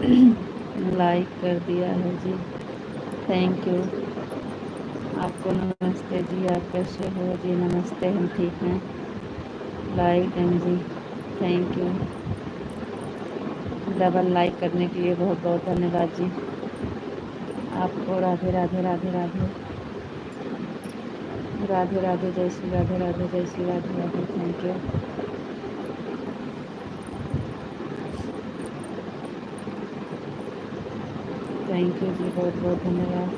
Like कर दिया है जी, थैंक यू। आपको नमस्ते जी, आप कैसे हो जी? नमस्ते, हम ठीक हैं। Like and ji, thank you. Double like करने के लिए बहुत बहुत धन्यवाद जी। आपको राधे राधे राधे राधे राधे राधे, जय श्री राधे राधे, जय Shri Radhe Radhe, thank you. Thank you जी, बहुत बहुत धन्यवाद।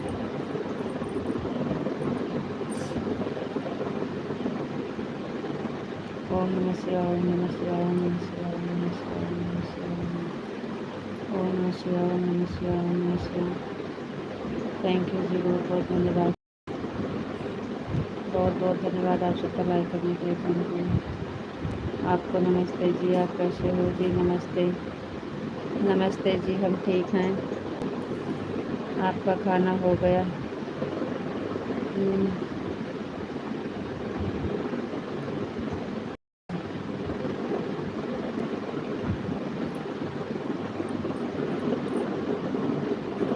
ओम नमः शिवाय, ओम नमः शिवाय, ओम नमः शिवाय, ओम नमः शिवाय, ओम नमः शिवाय, ओम नमः शिवाय, ओम नमः शिवाय, ओम नमः शिवाय। थैंक यू जी, बहुत बहुत धन्यवाद। बहुत बहुत धन्यवाद आप सबका लाइक करने के लिए, थैंक यू। आपको नमस्ते जी, आप कैसे हो जी? नमस्ते नमस्ते जी, हम ठीक हैं। आपका खाना हो गया?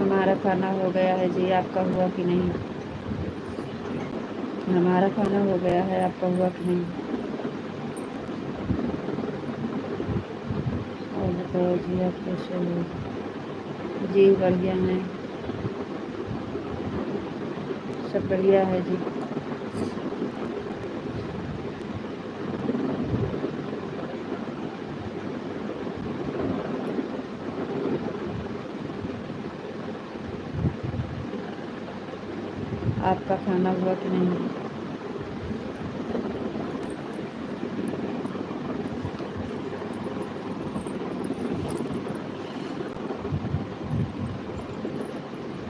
हमारा खाना हो गया है जी, आपका हुआ कि नहीं? हमारा खाना हो गया है, आपका हुआ कि नहीं? और बताओ जी, आप कैसे हो? जी बढ़िया हैं, सब बढ़िया है जी। आपका खाना हुआ कि नहीं?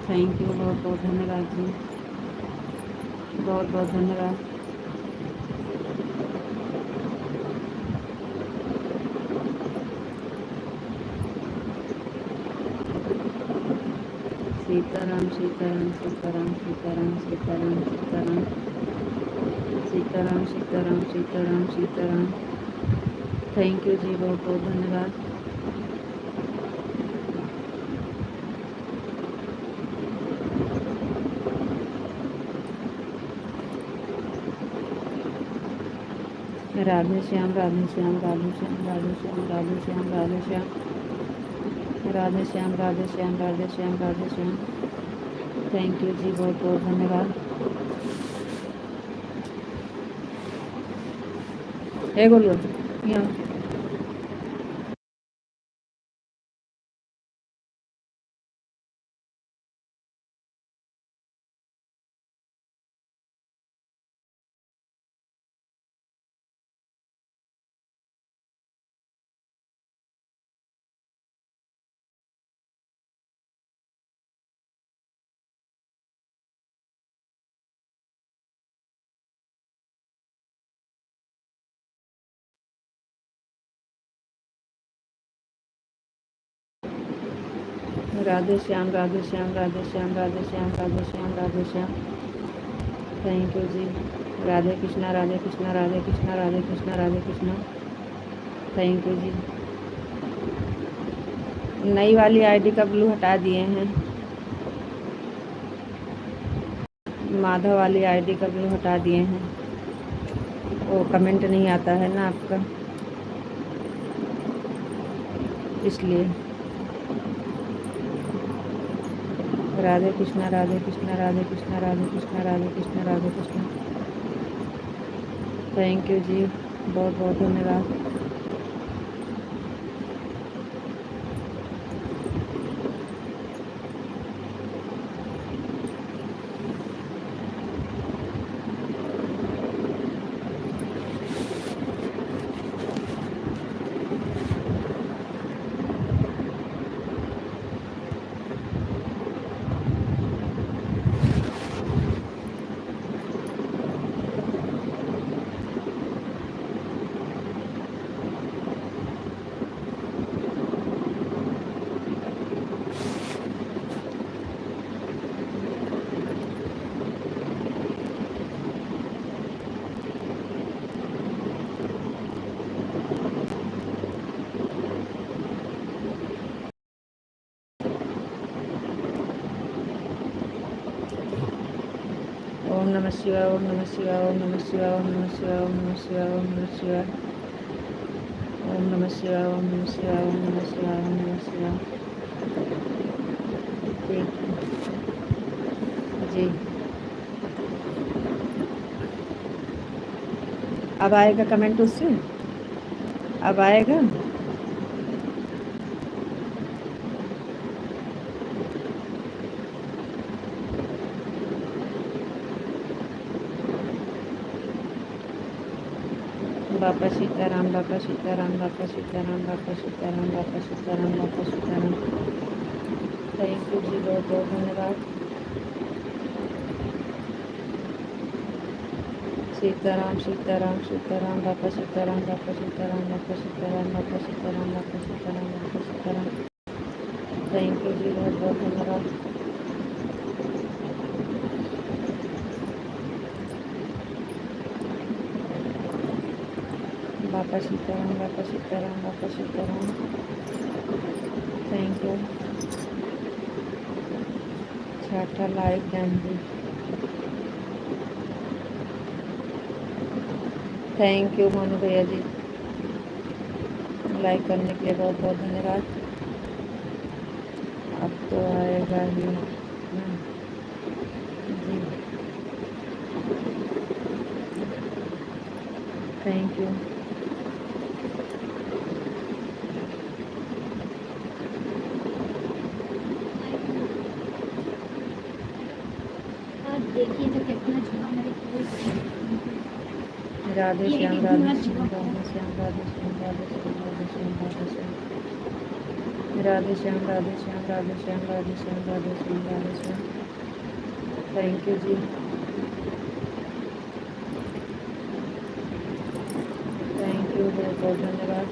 थैंक यू, बहुत बहुत धन्यवाद जी, बहुत बहुत धन्यवाद। सीताराम सीताराम सीताराम सीताराम सीताराम सीताराम सीताराम सीताराम सीताराम सीताराम। थैंक यू जी, बहुत बहुत धन्यवाद। राधे श्याम राधे श्याम राधे श्याम राधे श्याम राधे श्याम राधे श्याम राधे श्याम राधे श्याम राधे श्याम राधे श्याम। थैंक यू जी, बहुत बहुत धन्यवाद। हे गोलू, यहाँ Radhe Shyam Radhe Shyam Radhe Shyam Radhe Shyam Radhe Shyam Radhe Shyam. Thank you ji. Radhe Krishna Radhe Krishna Radhe Krishna Radhe Krishna Radhe Krishna. Thank you जी। नई वाली आईडी का ब्लू हटा दिए हैं, माधव वाली आईडी का ब्लू हटा दिए हैं। वो कमेंट नहीं आता है ना आपका, इसलिए। राधे कृष्णा राधे कृष्णा राधे कृष्णा राधे कृष्णा राधे कृष्णा राधे कृष्णा। थैंक यू जी, बहुत बहुत धन्यवाद। ओम नमः शिवाय, ओम नमः शिवाय, ओम नमः शिवाय, ओम नमः शिवाय, ओम नमः शिवाय, ओम नमः शिवाय, ओम नमः शिवाय, ओम नमः शिवाय, ओम नमः शिवाय, ओम नमः शिवाय। ठीक है जी। अब आएगा कमेंट उससे, अब आएगा। बापा सीताराम, बापा सीताराम, बापा सीताराम, बापा सीताराम, बापा सीताराम, बापा सीताराम। थैंक यू जी, बहुत बहुत धन्यवाद। सीताराम सीताराम सीताराम, बापा सीताराम, बापा सीताराम, बापा सीताराम, बापा सीताराम, बापा सीताराम, बापा सीताराम। थैंक यू जी, बहुत बहुत धन्यवाद। बापा सीताराम, बापा सीताराम, बापा सीताराम। Thank you. छठा लाइक डन जी। थैंक यू मोनू भैया जी, लाइक करने के लिए बहुत बहुत धन्यवाद। अब तो आएगा ही ना जी। Thank you. देखिए तो कितना Radhe Shyam, Radhe Shyam, Radhe Shyam, Radhe Shyam, Radhe Shyam, Radhe Shyam, Radhe Shyam, Radhe Shyam, Radhe Shyam, Radhe Shyam, Radhe Shyam, Radhe Shyam, Radhe Shyam. Thank you ji. Thank you, बहुत बहुत धन्यवाद।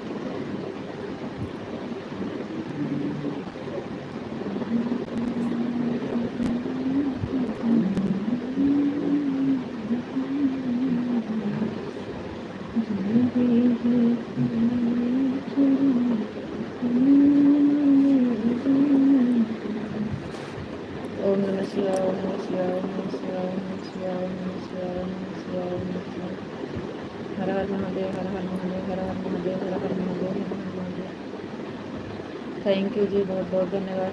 ओम नमः शिवाय, ओम नमः शिवाय, ओम नमः शिवाय, ओम नमः शिवाय, ओम नमः शिवाय, ओम नमः शिवाय, ओम नमः शिवाय। हर हर महादेव, हर हर महादेव, हर हर महादेव, हर हर महादेव, हर हर महादेव। थैंक यू जी, बहुत बहुत धन्यवाद।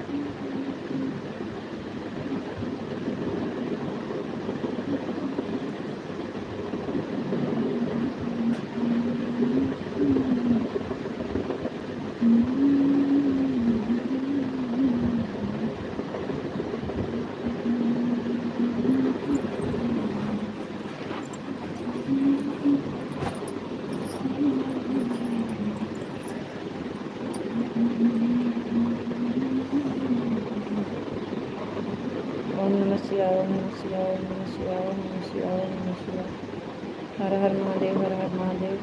ओम नमः शिवाय, ओम नमः शिवाय, ओम नमः शिवाय, ओम नमः शिवाय, ओम नमः शिवाय। हर हर महादेव, हर हर महादेव।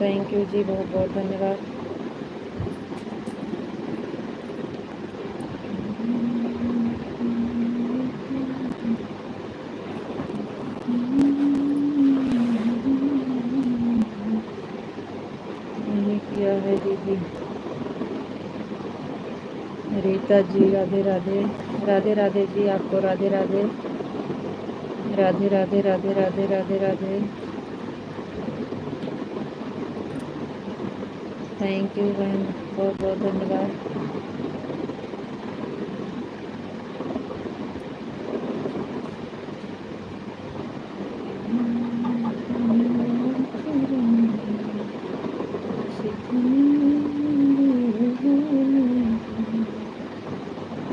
थैंक यू जी, बहुत बहुत धन्यवाद। नहीं किया है दीदी। रीता जी, राधे राधे, राधे राधे जी, आपको राधे राधे, राधे राधे, राधे राधे, राधे राधे। थैंक यू बहन, बहुत बहुत धन्यवाद।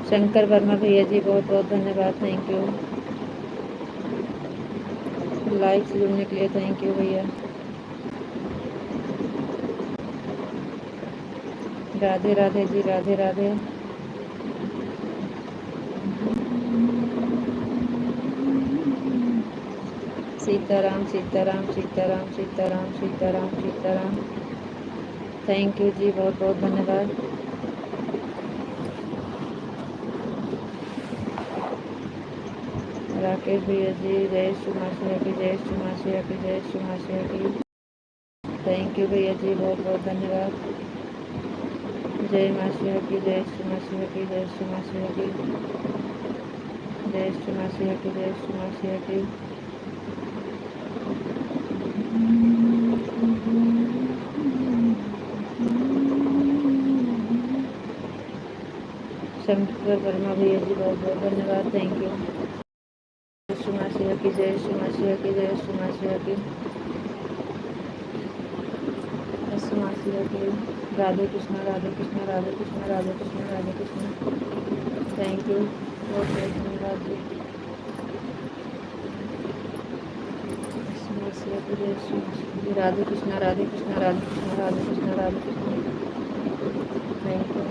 शंकर वर्मा भैया जी, बहुत बहुत धन्यवाद। Thank you. लाइव से जुड़ने के लिए थैंक यू भैया। राधे राधे जी, राधे राधे। सीताराम सीताराम सीताराम सीताराम सीताराम सीताराम। थैंक यू जी, बहुत बहुत धन्यवाद। राकेश भैया जी, जय श्री मासिया की, जय श्री मासिया की, जय श्री मासिया की। थैंक यू भैया जी, बहुत बहुत धन्यवाद। जय मासिया की, जय श्री मासिया की, जय श्री मासिया की, जय श्री मसीहा की, जय श्री मसीहा की। शंकर वर्मा भैया जी बहुत बहुत धन्यवाद, थैंक यू। जय श्री मसीहा की, जय श्री मसीहा की, जय श्री मसीहा की, जय श्री मसीहा की। राधे कृष्णा, राधे कृष्णा, राधे कृष्णा, राधे कृष्णा, राधे कृष्णा, थैंक यू, बहुत बहुत धन्यवाद जी। Radhe Krishna, Radhe Krishna, Radhe Krishna, Radhe Krishna, Radhe Krishna, thank you.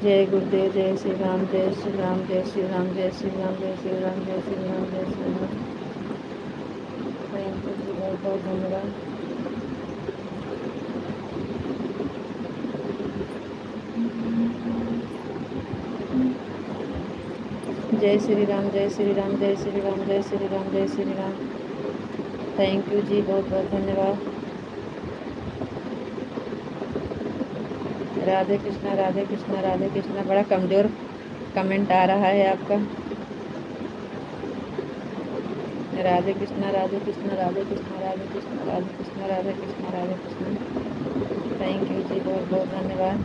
जय गुरुदेव, जय श्री राम, जय श्री राम, जय श्री राम, जय श्री राम, जय श्री राम, जय श्री राम, जय श्री राम, थैंक यू जी, बहुत बहुत धन्यवाद। जय श्री राम, जय श्री राम, जय श्री राम, जय श्री राम, जय श्री राम, थैंक यू जी, बहुत बहुत धन्यवाद। राधे कृष्णा, राधे कृष्णा, राधे कृष्णा। बड़ा कमज़ोर कमेंट आ रहा है आपका। राधे कृष्णा, राधे कृष्णा, राधे कृष्णा, राधे कृष्णा, राधे कृष्णा, राधे कृष्णा, राधे कृष्णा, थैंक यू जी, बहुत बहुत धन्यवाद।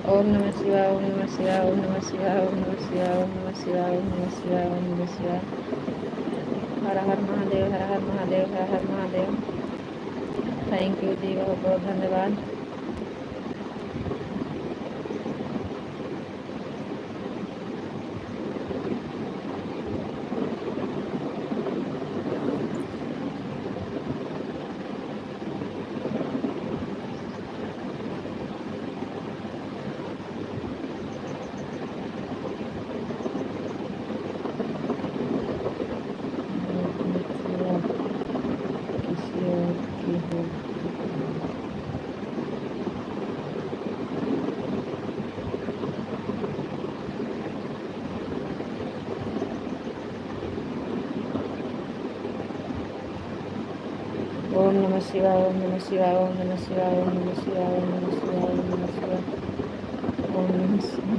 ओम नमः शिवाय, ओम नमः शिवाय, ओम नमः शिवाय, ओम नमः शिवाय, ओम नमः शिवाय, ओम नमः शिवाय, ओम नमः शिवाय। हर हर महादेव, हर हर महादेव, हर हर महादेव, थैंक यू जी, बहुत बहुत धन्यवाद। किसी और की हो ओम नमः शिवाय, ओम नमः शिवाय, ओम नमः शिवाय, ओम नमः शिवाय, ओम नमः शिवाय, ओम नमः शिवाय, ओम नमः शिवाय,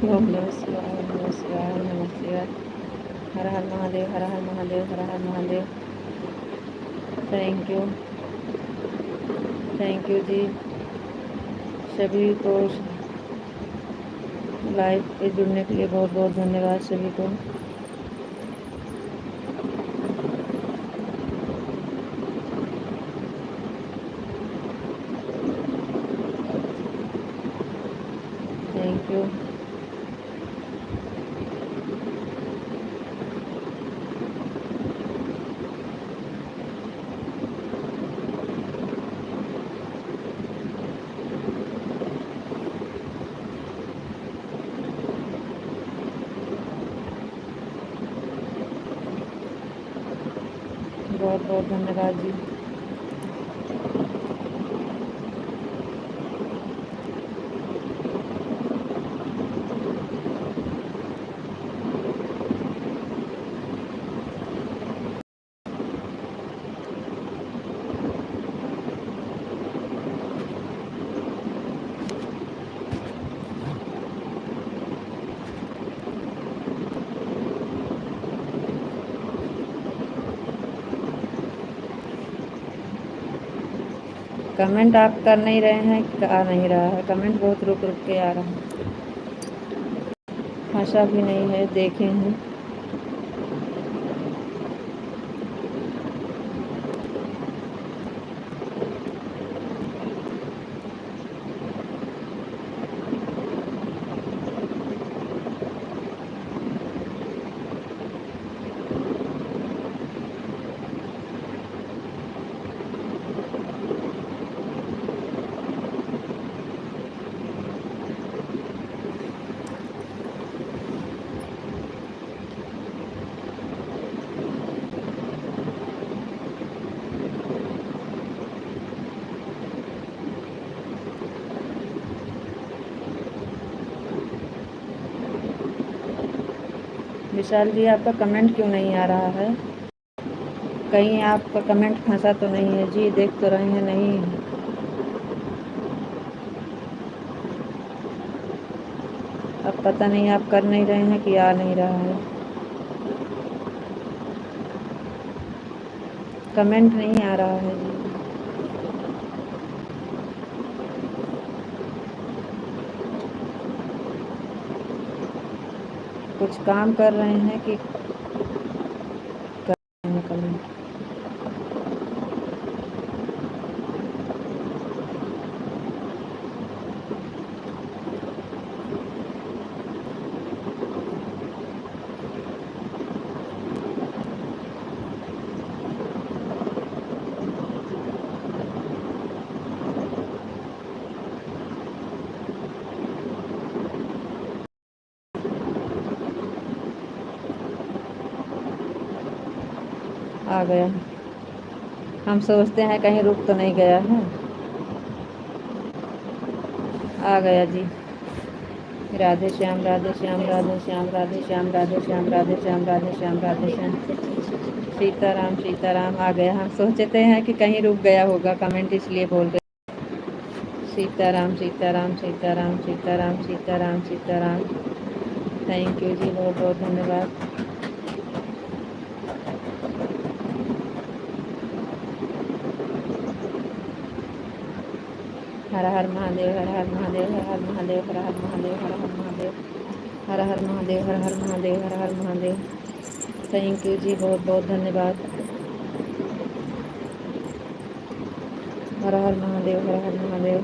ओम नमः शिवाय, ओम नमः शिवाय, ओम नमः शिवाय। हर हर महादेव, हर हर महादेव, हर हर महादेव, थैंक यू जी। सभी को लाइव पे जुड़ने के लिए बहुत बहुत धन्यवाद सभी को। Thank you. बहुत बहुत धन्यवाद जी। कमेंट आप कर नहीं रहे हैं, आ नहीं रहा है कमेंट, बहुत रुक रुक के आ रहा है। भाषा भी नहीं है, देखे हैं। विशाल जी, आपका कमेंट क्यों नहीं आ रहा है? कहीं आपका कमेंट फंसा तो नहीं है जी? देख तो रहे हैं नहीं? अब पता नहीं आप कर नहीं रहे हैं कि आ नहीं रहा है। कमेंट नहीं आ रहा है जी। कुछ काम कर रहे हैं कि कर रहे हैं कमेंट? आ गया। हम सोचते हैं कहीं रुक तो नहीं गया है। आ गया जी। राधे श्याम, राधे श्याम, राधे श्याम, राधे श्याम, राधे श्याम, राधे श्याम, राधे श्याम, राधे श्याम। सीताराम, सीताराम। आ गया। हम सोचते हैं कि कहीं रुक गया होगा कमेंट, इसलिए बोल रहे। सीताराम, सीताराम, सीताराम, सीताराम, सीताराम, सीताराम। थैंक यू जी, बहुत बहुत धन्यवाद। हर हर महादेव, हर हर महादेव, हर हर महादेव, हर हर महादेव, हर हर महादेव, हर हर महादेव, हर हर महादेव, हर हर महादेव। थैंक यू जी, बहुत बहुत धन्यवाद। हर हर महादेव, हर हर महादेव।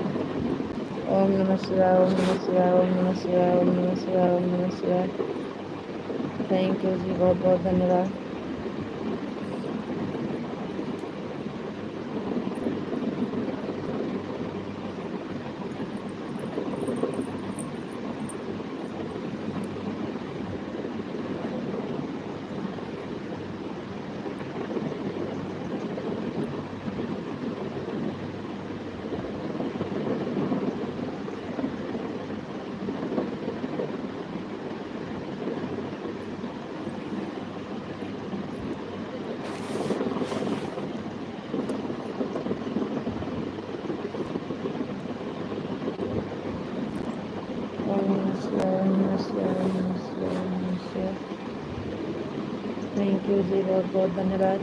ओम नमः शिवाय, ओम नमः शिवाय, ओम नमः शिवाय, ओम नमः शिवाय, ओम नमः शिवाय। थैंक यू जी, बहुत बहुत धन्यवाद। थैंक यू जी, बहुत बहुत धन्यवाद।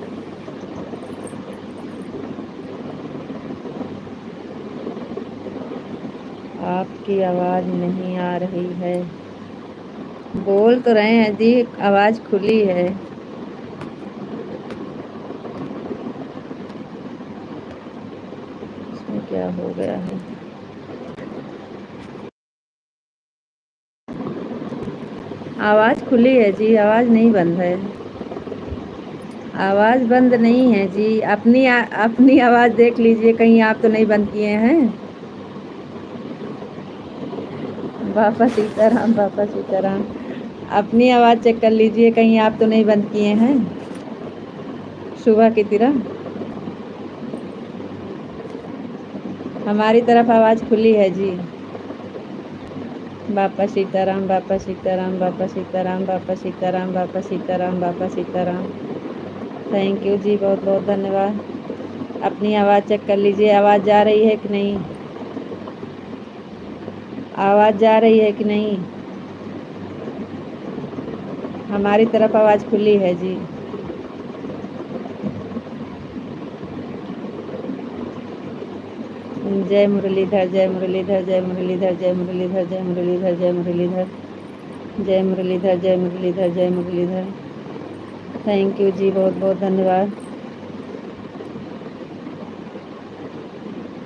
आपकी आवाज़ नहीं आ रही है। बोल तो रहे हैं जी, आवाज़ खुली है। इसमें क्या हो गया है? आवाज़ खुली है जी, आवाज़ नहीं बंद है। आवाज़ बंद नहीं है जी। अपनी आवाज़ देख लीजिए, कहीं आप तो नहीं बंद किए हैं? बाबा सीताराम, बाबा सीताराम। अपनी आवाज़ चेक कर लीजिए, कहीं आप तो नहीं बंद किए हैं सुबह की तरह। हमारी तरफ आवाज़ खुली है जी। बाबा सीताराम, बाबा सीताराम, बाबा सीताराम, बाबा सीताराम, बाबा सीताराम, बाबा सीताराम। थैंक यू जी, बहुत बहुत धन्यवाद। अपनी आवाज़ चेक कर लीजिए, आवाज़ जा रही है कि नहीं? आवाज़ जा रही है कि नहीं? हमारी तरफ आवाज़ खुली है जी। जय मुरलीधर, जय मुरलीधर, जय मुरलीधर, जय मुरलीधर, जय मुरलीधर, जय मुरलीधर, जय मुरलीधर, जय मुरलीधर, जय मुरलीधर। थैंक यू जी, बहुत बहुत धन्यवाद।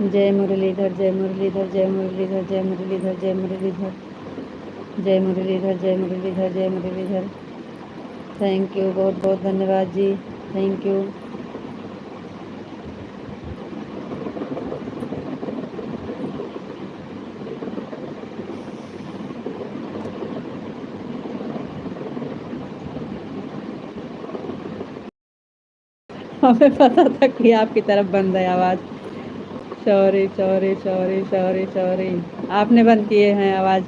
जय मुरलीधर, जय मुरलीधर, जय मुरलीधर, जय मुरलीधर, जय मुरलीधर, जय मुरलीधर, जय मुरलीधर, जय मुरलीधर। थैंक यू, बहुत बहुत धन्यवाद जी। Thank you. हमें पता था कि आपकी तरफ बंद है आवाज़। Sorry, sorry, sorry, sorry, sorry. आपने बंद किए हैं आवाज़।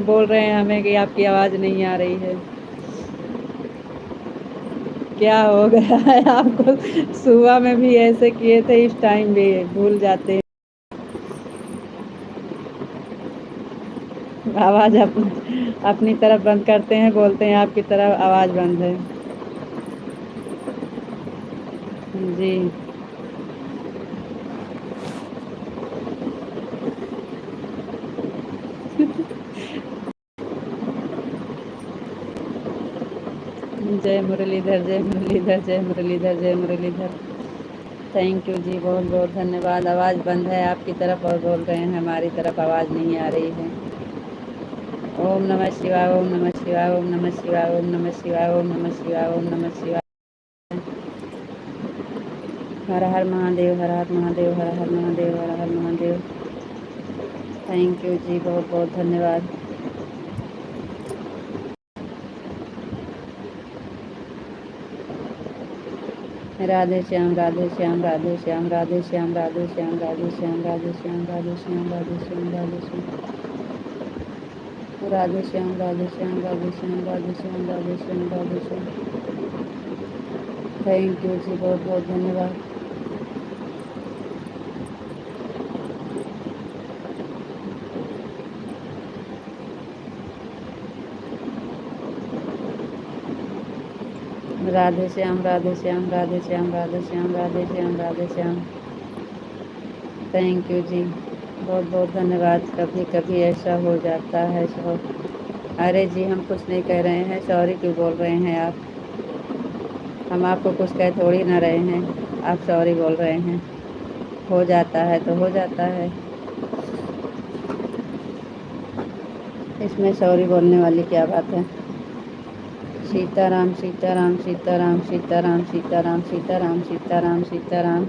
बोल रहे हैं हमें कि आपकी आवाज़ नहीं आ रही है। क्या हो गया है आपको? सुबह में भी ऐसे किए थे, इस टाइम भी भूल जाते हैं। आवाज़ अपनी तरफ बंद करते हैं, बोलते हैं आपकी तरफ आवाज़ बंद है। जी। जय मुरलीधर, जय मुरलीधर, जय मुरलीधर, जय मुरलीधर। थैंक यू जी, बहुत बहुत धन्यवाद। आवाज़ बंद है आपकी तरफ और बोल रहे हैं हमारी तरफ आवाज़ नहीं आ रही है। ओम नमः शिवाय, ओम नमः शिवाय, ओम नमः शिवाय, ओम नमः शिवाय, ओम नमः शिवाय, ओम नमः शिवाय। हर हर महादेव, हर हर महादेव, हर हर महादेव, हर हर महादेव। थैंक यू जी, बहुत बहुत धन्यवाद। राधे श्याम, राधे श्याम, राधे श्याम, राधे श्याम, राधे श्याम, राधे श्याम, राधे श्याम, राधे श्याम, राधे श्याम, राधे श्याम, राधे श्याम, राधे श्याम, राधे श्याम, राधे श्याम, राधे श्याम, राधे श्याम। थैंक यू जी, बहुत बहुत धन्यवाद। राधे श्याम, राधे श्याम, राधे श्याम, राधे श्याम, राधे श्याम, राधे श्याम। थैंक यू जी, बहुत बहुत धन्यवाद। कभी कभी ऐसा हो जाता है। अरे जी, हम कुछ नहीं कह रहे हैं, सॉरी क्यों बोल रहे हैं आप? हम आपको कुछ कह थोड़ी ना रहे हैं, आप सॉरी बोल रहे हैं। हो जाता है तो हो जाता है, इसमें सॉरी बोलने वाली क्या बात है? सीताराम, सीताराम, सीताराम, सीताराम, सीताराम, सीताराम, सीताराम, सीताराम।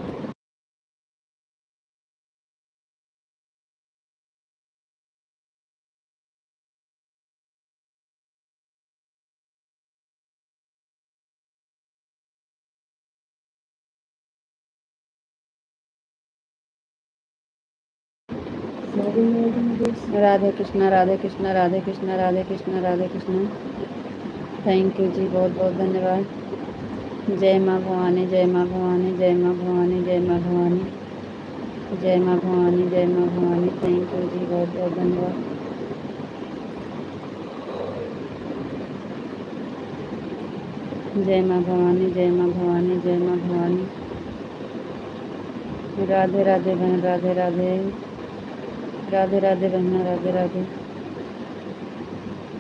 राधे कृष्णा, राधे कृष्णा, राधे कृष्णा, राधे कृष्णा, राधे कृष्णा। थैंक यू जी, बहुत बहुत धन्यवाद। जय माँ भवानी, जय माँ भवानी, जय माँ भवानी, जय माँ भवानी, जय माँ भवानी, जय माँ भवानी। थैंक यू जी, बहुत बहुत धन्यवाद। जय माँ भवानी, जय माँ भवानी, जय माँ भवानी। राधे राधे बहन, राधे राधे, राधे राधे बहना, राधे राधे।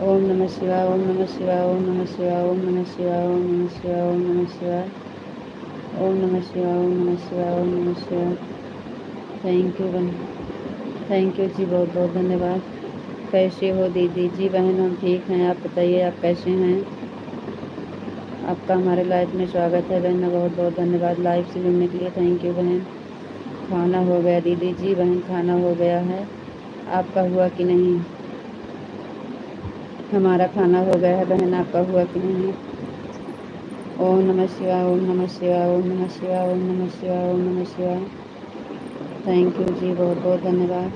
ओम नमः शिवाय, ओम नमः शिवाय, ओम नमः शिवाय, ओम नमः शिवाय, ओम नमः शिवाय, ओम नमः शिवाय, ओम नमः शिवाय, ओम नमः शिवाय, ओम नमः शिवाय। थैंक यू बहन, थैंक यू जी, बहुत बहुत धन्यवाद। कैसे हो दीदी? जी बहन, हम ठीक हैं, आप बताइए आप कैसे हैं? आपका हमारे लाइफ में स्वागत है बहन, बहुत बहुत धन्यवाद लाइव से जुड़ने के लिए। थैंक यू बहन। खाना हो गया दीदी? जी बहन, खाना हो गया है, आपका हुआ कि नहीं? हमारा खाना हो गया है बहन, आपका हुआ कि नहीं? ओम नमः शिवाय, ओम नमः शिवाय, ओम नमः शिवाय, ओम नमः शिवाय, ओम नमः शिवाय। थैंक यू जी, बहुत बहुत धन्यवाद।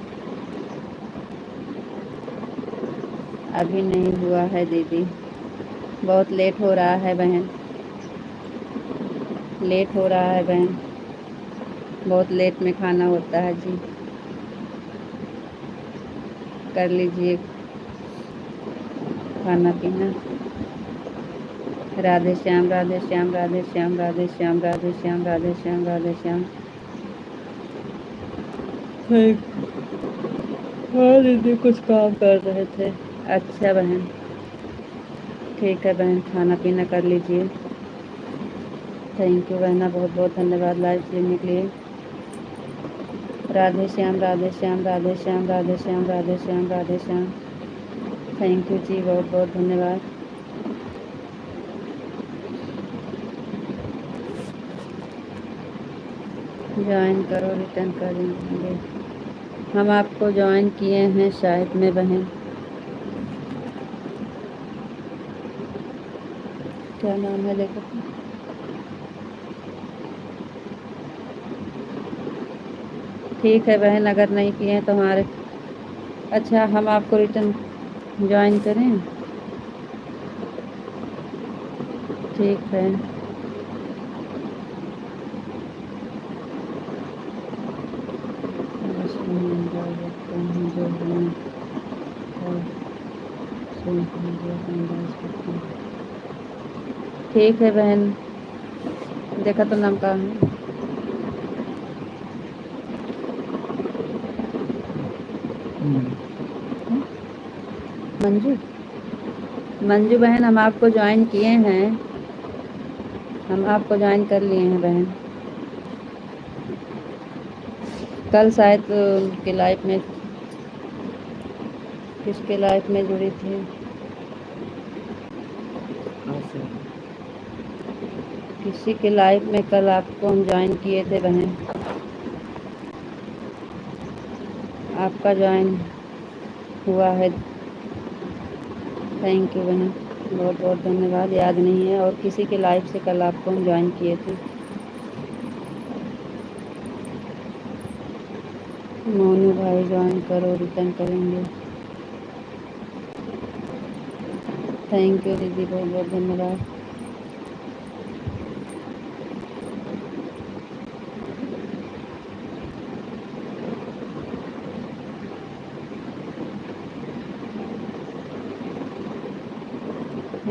अभी नहीं हुआ है दीदी, बहुत लेट हो रहा है बहन, लेट हो रहा है बहन, बहुत लेट में खाना होता है जी। कर लीजिए खाना पीना। राधे श्याम, राधे श्याम, राधे श्याम, राधे श्याम, राधे श्याम, राधे श्याम, राधे श्याम। हाँ दीदी, कुछ काम कर रहे थे। अच्छा बहन, ठीक है बहन, खाना पीना कर लीजिए। थैंक यू बहना, बहुत बहुत धन्यवाद लाइव सुनने के लिए। राधे श्याम, राधे श्याम, राधे श्याम, राधे श्याम, राधे श्याम, राधे श्याम। थैंक यू जी, बहुत बहुत धन्यवाद। ज्वाइन करो, रिटर्न कर देंगे। हम आपको ज्वाइन किए हैं शायद में बहन। क्या नाम है लेखक? ठीक है बहन, अगर नहीं किए हैं तो हमारे, अच्छा हम आपको रिटर्न ज्वाइन करें? ठीक है, ठीक है बहन, देखा तो नाम का है मंजू। मंजू बहन, हम आपको ज्वाइन किए हैं, हम आपको ज्वाइन कर लिए हैं बहन। कल शायद उनके लाइफ में, किसके लाइफ में जुड़ी थी, किसी के लाइफ में कल आपको हम ज्वाइन किए थे बहन। आपका ज्वाइन हुआ है, थैंक यू बहन, बहुत बहुत धन्यवाद। याद नहीं है, और किसी के लाइफ से कल आपको हम ज्वाइन किए थे। मोनू भाई ज्वाइन करो, रिटर्न करेंगे। थैंक यू दीदी, बहुत बहुत धन्यवाद।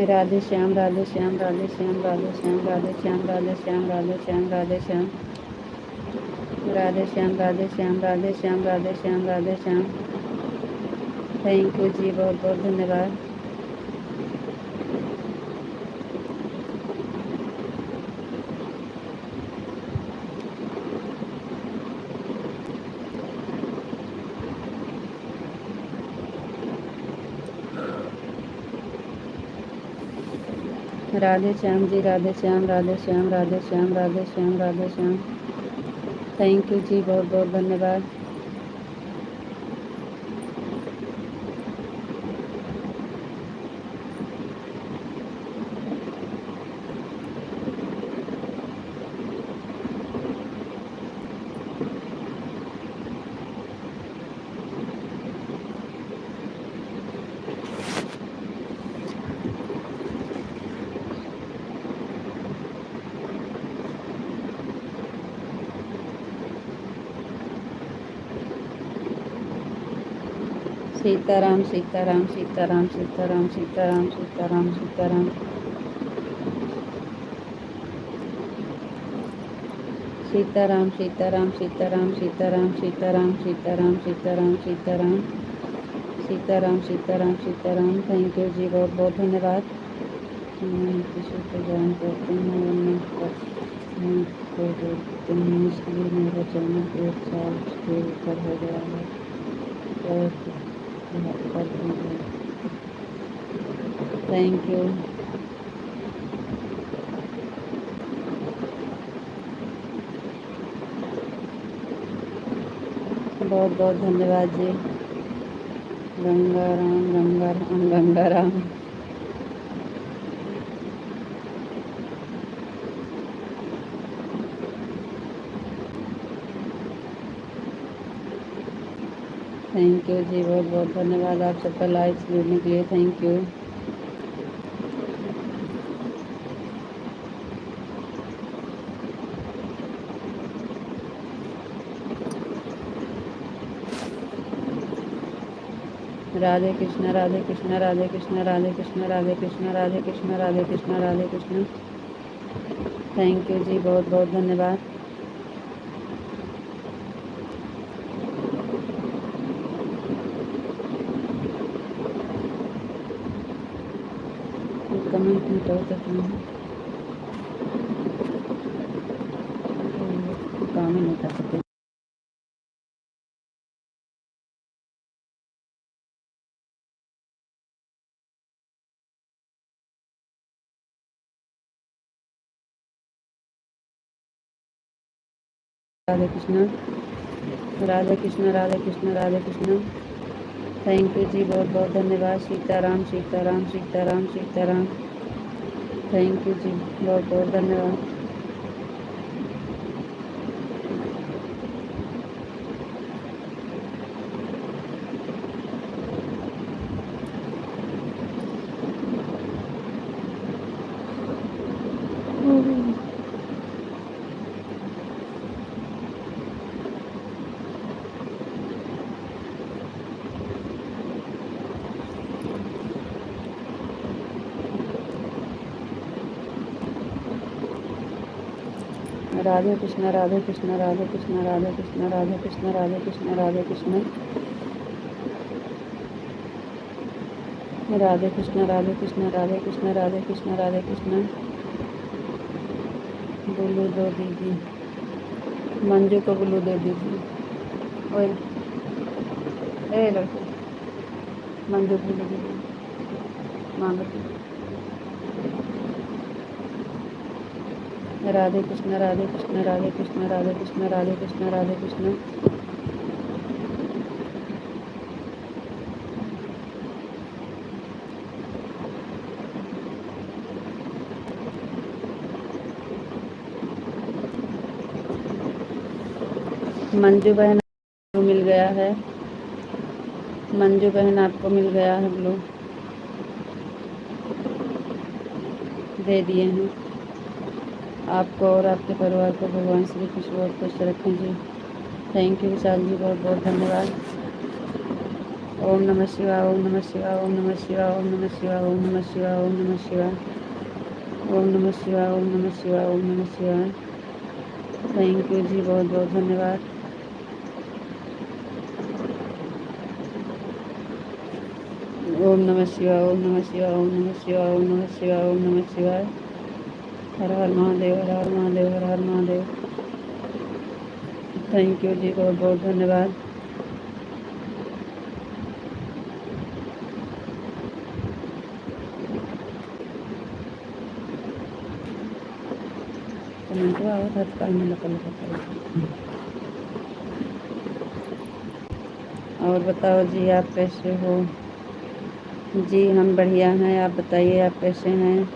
राधे श्याम, राधे श्याम, राधे श्याम, राधे श्याम, राधे श्याम, राधे श्याम, राधे श्याम, राधे श्याम, राधे श्याम, राधे श्याम, राधे श्याम, राधे श्याम, राधे श्याम। थैंक यू जी, बहुत बहुत धन्यवाद। राधे श्याम जी, राधे श्याम, राधे श्याम, राधे श्याम, राधे श्याम, राधे श्याम। थैंक यू जी, बहुत बहुत धन्यवाद। सीताराम, सीताराम, सीताराम, सीताराम, सीताराम, सीताराम, सीताराम। सीताराम, सीताराम, सीताराम, सीताराम, सीताराम, सीताराम, सीताराम, सीताराम, सीताराम, सीताराम, सीताराम। थैंक यू जी, बहुत बहुत धन्यवाद। किसी को ज्वाइन करते हैं वरना को बोलते हैं, इसलिए मेरा चैनल 1 साल के ऊपर हो गया है। थैंक यू, बहुत बहुत धन्यवाद जी। गंगाराम, गंगाराम, गंगाराम। थैंक यू जी, बहुत बहुत धन्यवाद आप सबका लाइव जुड़ने के लिए। Thank you. Radhe Krishna, Radhe Krishna, Radhe Krishna, Radhe Krishna, Radhe Krishna, Radhe Krishna, Radhe Krishna, Radhe Krishna. Thank you जी, बहुत बहुत धन्यवाद। कमेंट नहीं करते काम ही नहीं कर सकते। राधे कृष्ण, राधे कृष्ण, राधे कृष्ण, राधे कृष्ण। थैंक यू जी, बहुत बहुत धन्यवाद। सीताराम, सीताराम, सीताराम, सीताराम। थैंक यू जी, बहुत बहुत धन्यवाद। राधे कृष्ण राधे कृष्ण राधे कृष्ण राधे कृष्ण राधे कृष्ण राधे कृष्ण राधे कृष्ण राधे कृष्ण राधे कृष्ण राधे कृष्ण राधे कृष्ण राधे कृष्ण। बुलू दो दीजिए, मंजू को बुलू दे दीजिए। ओए ए लड़के, मंजू को बुलू दे दीजिए, मांगो। राधे कृष्ण राधे कृष्ण राधे कृष्ण राधे कृष्ण राधे कृष्ण राधे कृष्ण। मंजू बहन आपको मिल गया है, मंजू बहन आपको मिल गया है ब्लू, दे दिए हैं। आपको और आपके परिवार को भगवान श्री कृष्ण बहुत खुश रखें जी। थैंक यू विशाल जी, बहुत बहुत धन्यवाद। ओम नमः शिवाय, ओम नमः शिवाय, ओम नमः शिवाय, ओम नमः शिवाय, ओम नमः शिवाय, ओम नमः शिवाय, ओम नमः शिवाय, ओम नमः शिवाय, ओम नमः शिवाय। थैंक यू जी, बहुत बहुत धन्यवाद। ओम नमः शिवाय, ओम नमः शिवाय, ओम नमः शिवाय, ओम नमः शिवाय, ओम नमः शिवाय। हर हर महादेव, हर हर महादेव, हर हर महादेव। थैंक यू जी, बहुत बहुत धन्यवाद। कमेंट आवत है तो में लकल और बताओ जी, आप कैसे हो जी? हम बढ़िया हैं, आप बताइए आप कैसे हैं?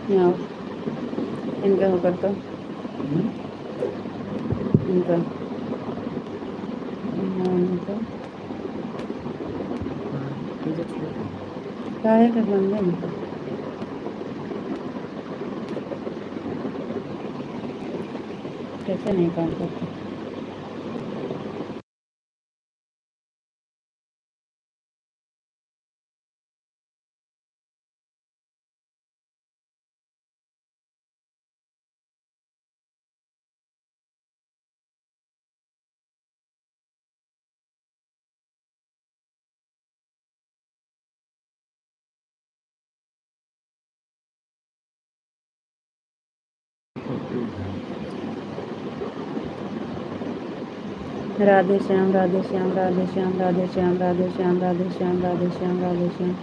यहाँ इनका होकर तो इनका क्या है कर बंदे कैसे नहीं काम करते। राधे श्याम, राधे श्याम, राधे श्याम, राधे श्याम, राधे श्याम, राधे श्याम, राधे श्याम, राधे श्याम,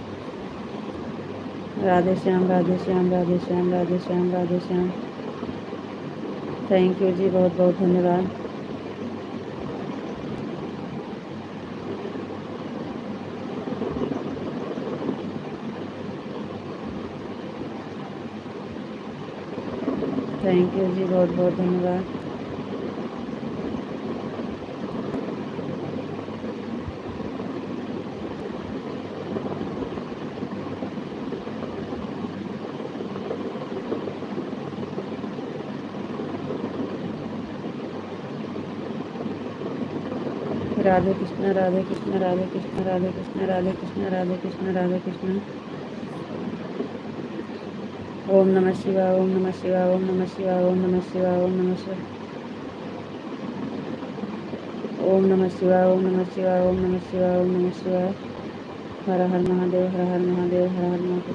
राधे श्याम, राधे श्याम, राधे श्याम, राधे श्याम, राधे श्याम। थैंक यू जी, बहुत बहुत धन्यवाद। थैंक यू जी, बहुत बहुत धन्यवाद। राधे कृष्ण राधे कृष्ण राधे कृष्ण राधे कृष्ण राधे कृष्ण राधे कृष्ण राधे कृष्ण। ओम नमः शिवाय, ओम नमः शिवाय, ओम नमः शिवाय, ओम नमः शिवाय, ओम नमः शिवाय, ओम नमः शिवाय, ओम नमः शिवाय, ओम नमः शिवाय, ओम नमः शिवाय। हर हर महादेव, हर हर महादेव, हर हर महादेव।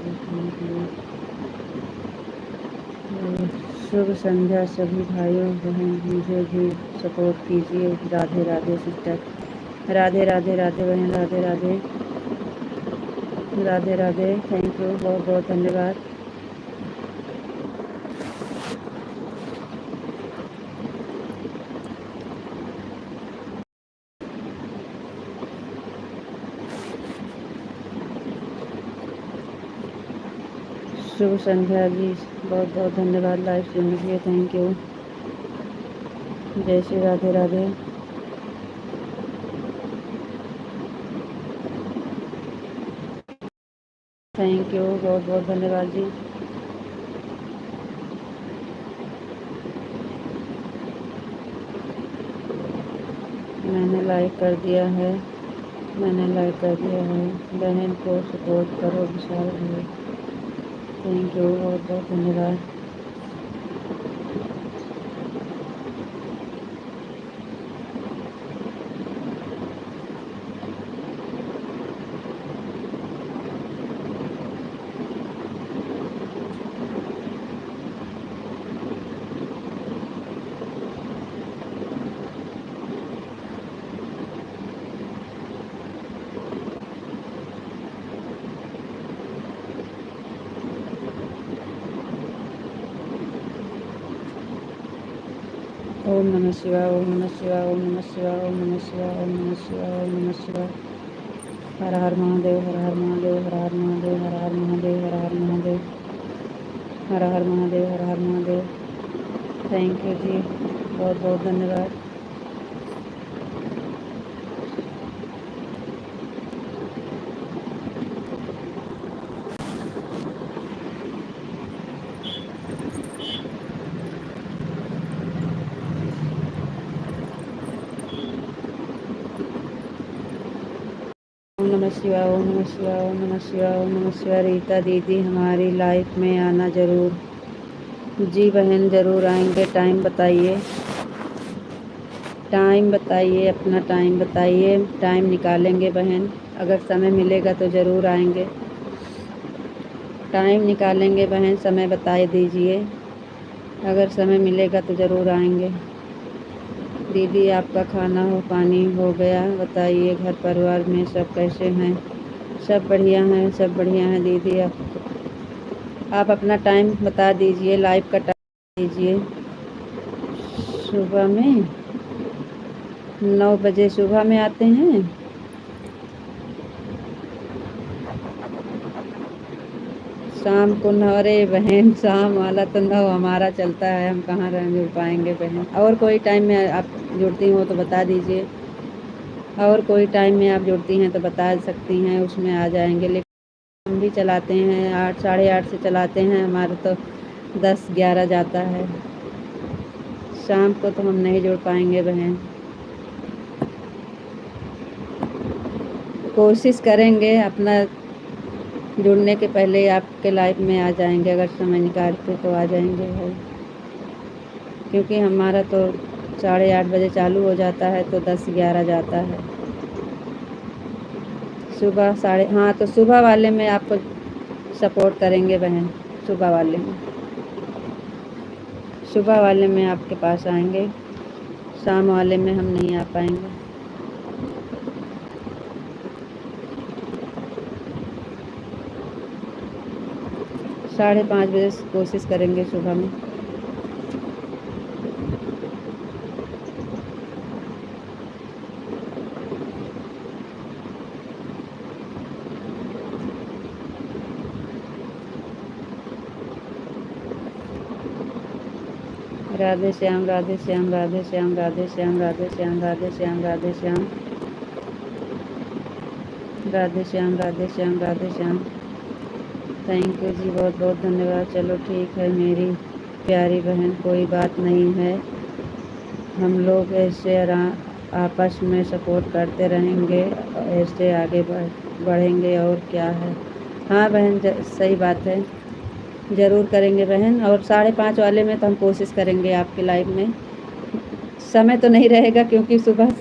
शुभ संध्या सभी भाइयों बहन, मुझे भी सपोर्ट कीजिए। राधे राधे सिस्टर, राधे राधे, राधे बहन, राधे राधे, राधे राधे। थैंक यू, बहुत बहुत धन्यवाद। शुभ संध्या जी, बहुत बहुत धन्यवाद लाइव सुनने के लिए। Thank you. जय श्री राधे राधे। थैंक यू, बहुत बहुत धन्यवाद जी। मैंने लाइक कर दिया है। मैंने लाइक कर दिया है। बहन को सपोर्ट करो विशाल भाई। थैंक यू, बहुत बहुत धन्यवाद। ओम नमः शिवाय, ओम नमः शिवाय, ओम नमः शिवाय, ओम नमः शिवाय, ओम नमः शिवाय, ओम नमः शिवाय। हर हर महादेव, हर हर महादेव, हर हर महादेव, हर हर महादेव, हर हर महादेव, हर हर महादेव, हर हर महादेव। थैंक यू जी, बहुत बहुत धन्यवाद। ओम नमः शिवाय, ओम नमः शिवाय, ओम नमः शिवाय, ओम नमः शिवाय। रीता दीदी हमारी लाइफ में आना ज़रूर। जी बहन, ज़रूर आएंगे। टाइम बताइए, टाइम बताइए, अपना टाइम बताइए। टाइम निकालेंगे बहन, अगर समय मिलेगा तो ज़रूर आएंगे। टाइम निकालेंगे बहन, समय बता दीजिए, अगर समय मिलेगा तो ज़रूर आएंगे। दीदी आपका खाना हो पानी हो गया, बताइए घर परिवार में सब कैसे हैं? सब बढ़िया हैं, सब बढ़िया हैं दीदी। आप अपना टाइम बता दीजिए, लाइव का टाइम दीजिए। सुबह में 9 बजे सुबह में आते हैं। शाम को 9, अरे बहन शाम वाला तो 9 हमारा चलता है, हम कहाँ रह जुड़ पाएंगे बहन। और कोई टाइम में आप जुड़ती हो तो बता दीजिए, और कोई टाइम में आप जुड़ती हैं तो बता सकती हैं, उसमें आ जाएंगे। लेकिन हम भी चलाते हैं 8 साढ़े 8 से चलाते हैं, हमारा तो 10-11 जाता है। शाम को तो हम नहीं जुड़ पाएंगे बहन। कोशिश करेंगे अपना जुड़ने के पहले आपके लाइफ में आ जाएंगे, अगर समय निकाल के तो आ जाएंगे भाई। क्योंकि हमारा तो 8:30 बजे चालू हो जाता है तो 10-11 जाता है। सुबह साढ़े, हाँ तो सुबह वाले में आपको सपोर्ट करेंगे बहन। सुबह वाले में, सुबह वाले में आपके पास आएंगे, शाम वाले में हम नहीं आ पाएंगे। 5:30 बजे कोशिश करेंगे सुबह में। राधे श्याम, राधे श्याम, राधे श्याम, राधे श्याम, राधे श्याम, राधे श्याम, राधे श्याम, राधे श्याम, राधे श्याम, राधे श्याम। थैंक यू जी, बहुत बहुत धन्यवाद। चलो ठीक है मेरी प्यारी बहन, कोई बात नहीं है। हम लोग ऐसे आपस में सपोर्ट करते रहेंगे, ऐसे आगे बढ़ेंगे, और क्या है। हाँ बहन, सही बात है, ज़रूर करेंगे बहन। और 5:30 वाले में तो हम कोशिश करेंगे आपके लाइव में। समय तो नहीं रहेगा क्योंकि सुबह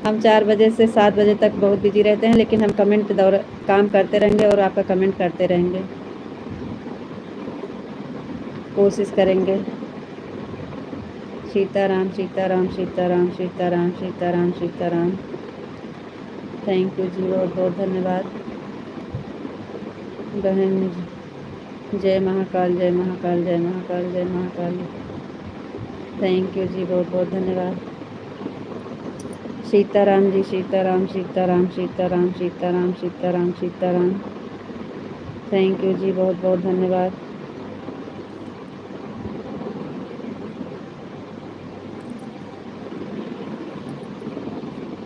हम 4 बजे से 7 बजे तक बहुत बिजी रहते हैं, लेकिन हम कमेंट दौर काम करते रहेंगे और आपका कमेंट करते रहेंगे, कोशिश करेंगे। सीताराम, सीताराम, सीताराम, सीताराम, सीताराम, सीताराम। थैंक यू जी, बहुत बहुत धन्यवाद बहन। जय महाकाल, जय महाकाल, जय महाकाल, जय महाकाल। थैंक यू जी, बहुत बहुत धन्यवाद। सीताराम जी, सीताराम, सीताराम, सीताराम, सीताराम, सीताराम, सीताराम। थैंक यू जी, बहुत बहुत धन्यवाद।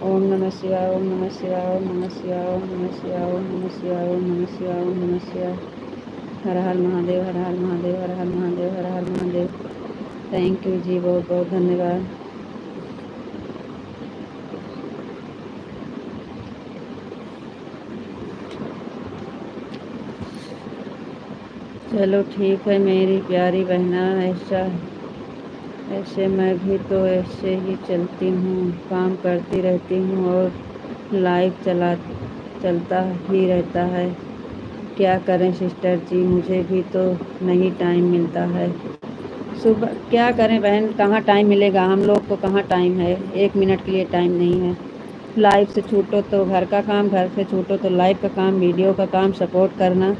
ओम नमः शिवाय, ओम नमः शिवाय, ओम नमः शिवाय, ओम नमः शिवाय, ओम नमः शिवाय, ओम नमः शिवाय, ओम नमः शिवाय। हर हर महादेव, हर हर महादेव, हर हर महादेव, हर हर महादेव। थैंक यू जी, बहुत बहुत धन्यवाद। चलो ठीक है मेरी प्यारी बहना, ऐसे मैं भी तो ऐसे ही चलती हूँ, काम करती रहती हूँ और लाइफ चलता ही रहता है। क्या करें सिस्टर जी, मुझे भी तो नहीं टाइम मिलता है। सुबह क्या करें बहन, कहाँ टाइम मिलेगा, हम लोग को कहाँ टाइम है, 1 मिनट के लिए टाइम नहीं है। लाइफ से छूटो तो घर का काम, घर से छूटो तो लाइफ का काम, वीडियो का काम, सपोर्ट करना।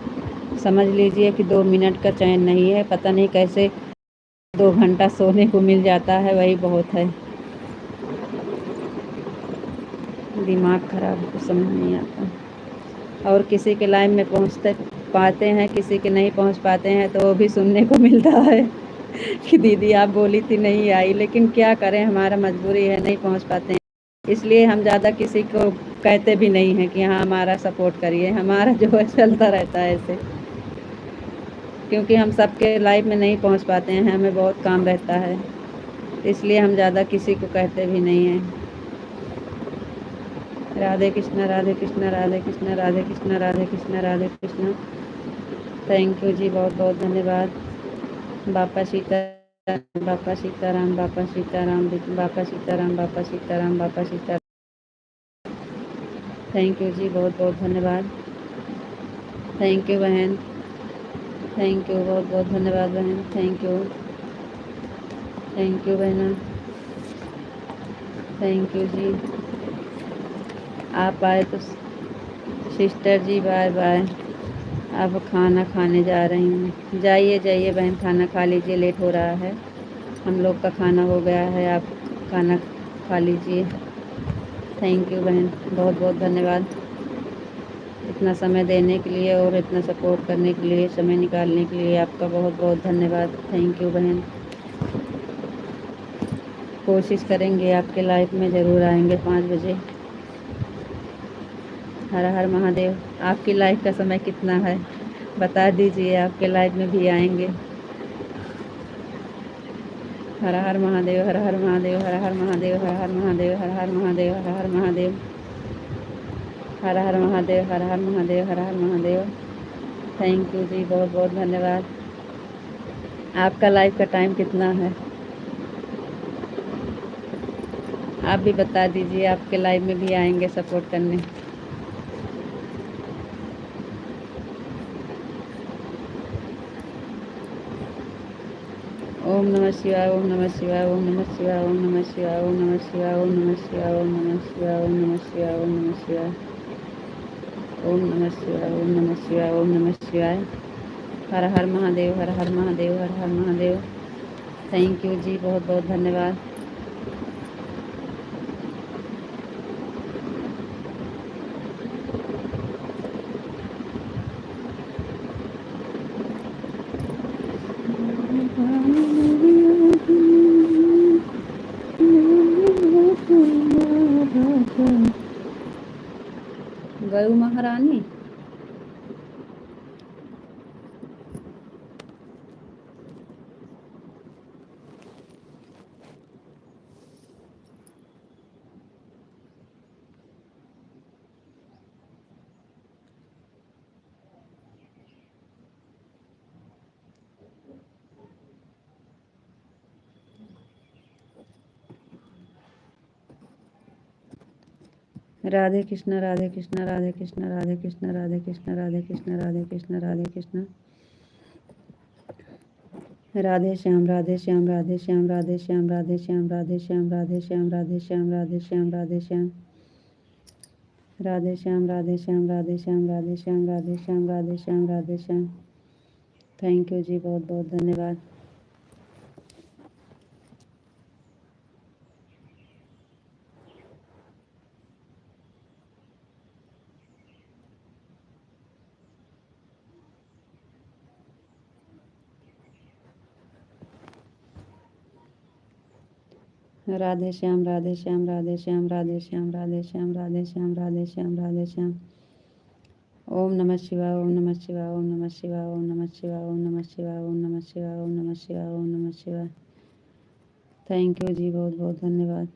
समझ लीजिए कि 2 मिनट का चैन नहीं है। पता नहीं कैसे 2 घंटा सोने को मिल जाता है, वही बहुत है। दिमाग खराब कुछ समझ नहीं आता। और किसी के लाइफ में पहुंचते पाते हैं, किसी के नहीं पहुंच पाते हैं, तो वो भी सुनने को मिलता है कि दीदी आप बोली थी नहीं आई। लेकिन क्या करें, हमारा मजबूरी है, नहीं पहुंच पाते हैं। इसलिए हम ज़्यादा किसी को कहते भी नहीं हैं कि हाँ हमारा सपोर्ट करिए। हमारा जो है चलता रहता है ऐसे, क्योंकि हम सबके लाइफ में नहीं पहुंच पाते हैं, हमें बहुत काम रहता है। इसलिए हम ज़्यादा किसी को कहते भी नहीं हैं। राधे कृष्णा, राधे कृष्णा, राधे कृष्णा, राधे कृष्णा, राधे कृष्णा, राधे कृष्णा। थैंक यू जी, बहुत बहुत धन्यवाद। बापा सीताराम, बापा सीताराम, बापा सीताराम, बापा सीताराम, बापा सीताराम, बापा सीताराम। थैंक यू जी, बहुत बहुत धन्यवाद। थैंक यू बहन, थैंक यू, बहुत बहुत धन्यवाद बहन। थैंक यू, थैंक यू बहना, थैंक यू जी। आप आए तो सिस्टर जी बाय बाय। अब खाना खाने जा रही हूँ। जाइए जाइए बहन, खाना खा लीजिए, लेट हो रहा है। हम लोग का खाना हो गया है, आप खाना खा लीजिए। थैंक यू बहन, बहुत बहुत धन्यवाद इतना समय देने के लिए और इतना सपोर्ट करने के लिए, समय निकालने के लिए आपका बहुत बहुत धन्यवाद। थैंक यू बहन। कोशिश करेंगे आपके लाइफ में ज़रूर आएंगे 5 बजे। हर हर महादेव। आपकी लाइफ का समय कितना है बता दीजिए, आपके लाइफ में भी आएंगे। हर हर महादेव, हर हर महादेव, हर हर महादेव, हर हर महादेव, हर हर महादेव, हर हर महादेव, हर हर महादेव, हर हर महादेव, हर हर महादेव। थैंक यू जी, बहुत बहुत धन्यवाद। आपका लाइफ का टाइम कितना है आप भी बता दीजिए, आपके लाइफ में भी आएंगे सपोर्ट करने। ओम नमः शिवाय, ओम नमः शिवाय, ओम नमः शिवाय, ओम नमः शिवाय, ओम नमः शिवाय, ओम नमः शिवाय, ओम नमः शिवाय, ओम नमः शिवाय, ओम नमः शिवाय, ओम नमः शिवाय, ओम नमः शिवाय, ओम नमः शिवाय। हर हर महादेव, हर हर महादेव, हर हर महादेव। थैंक यू जी, बहुत बहुत धन्यवाद। गौ महारानी। राधे कृष्ण, राधे कृष्ण, राधे कृष्ण, राधे कृष्ण, राधे कृष्ण, राधे कृष्ण, राधे कृष्ण, राधे कृष्ण। राधे श्याम, राधे श्याम, राधे श्याम, राधे श्याम, राधे श्याम, राधे श्याम, राधे श्याम, राधे श्याम, राधे श्याम, राधे श्याम, राधे श्याम, राधे श्याम, राधे श्याम, राधे श्याम, राधे श्याम, राधे श्याम, राधे श्याम। थैंक यू जी, बहुत बहुत धन्यवाद। राधे श्याम, राधे श्याम, राधे श्याम, राधे श्याम, राधे श्याम, राधे श्याम, राधे श्याम, राधे श्याम। ओम नमः शिवाय, ओम नमः शिवाय, ओम नमः शिवाय, ओम नमः शिवाय, ओम नमः शिवाय, ओम नमः शिवाय, ओम नमः शिवाय, ओम नमः शिवाय। थैंक यू जी, बहुत बहुत धन्यवाद।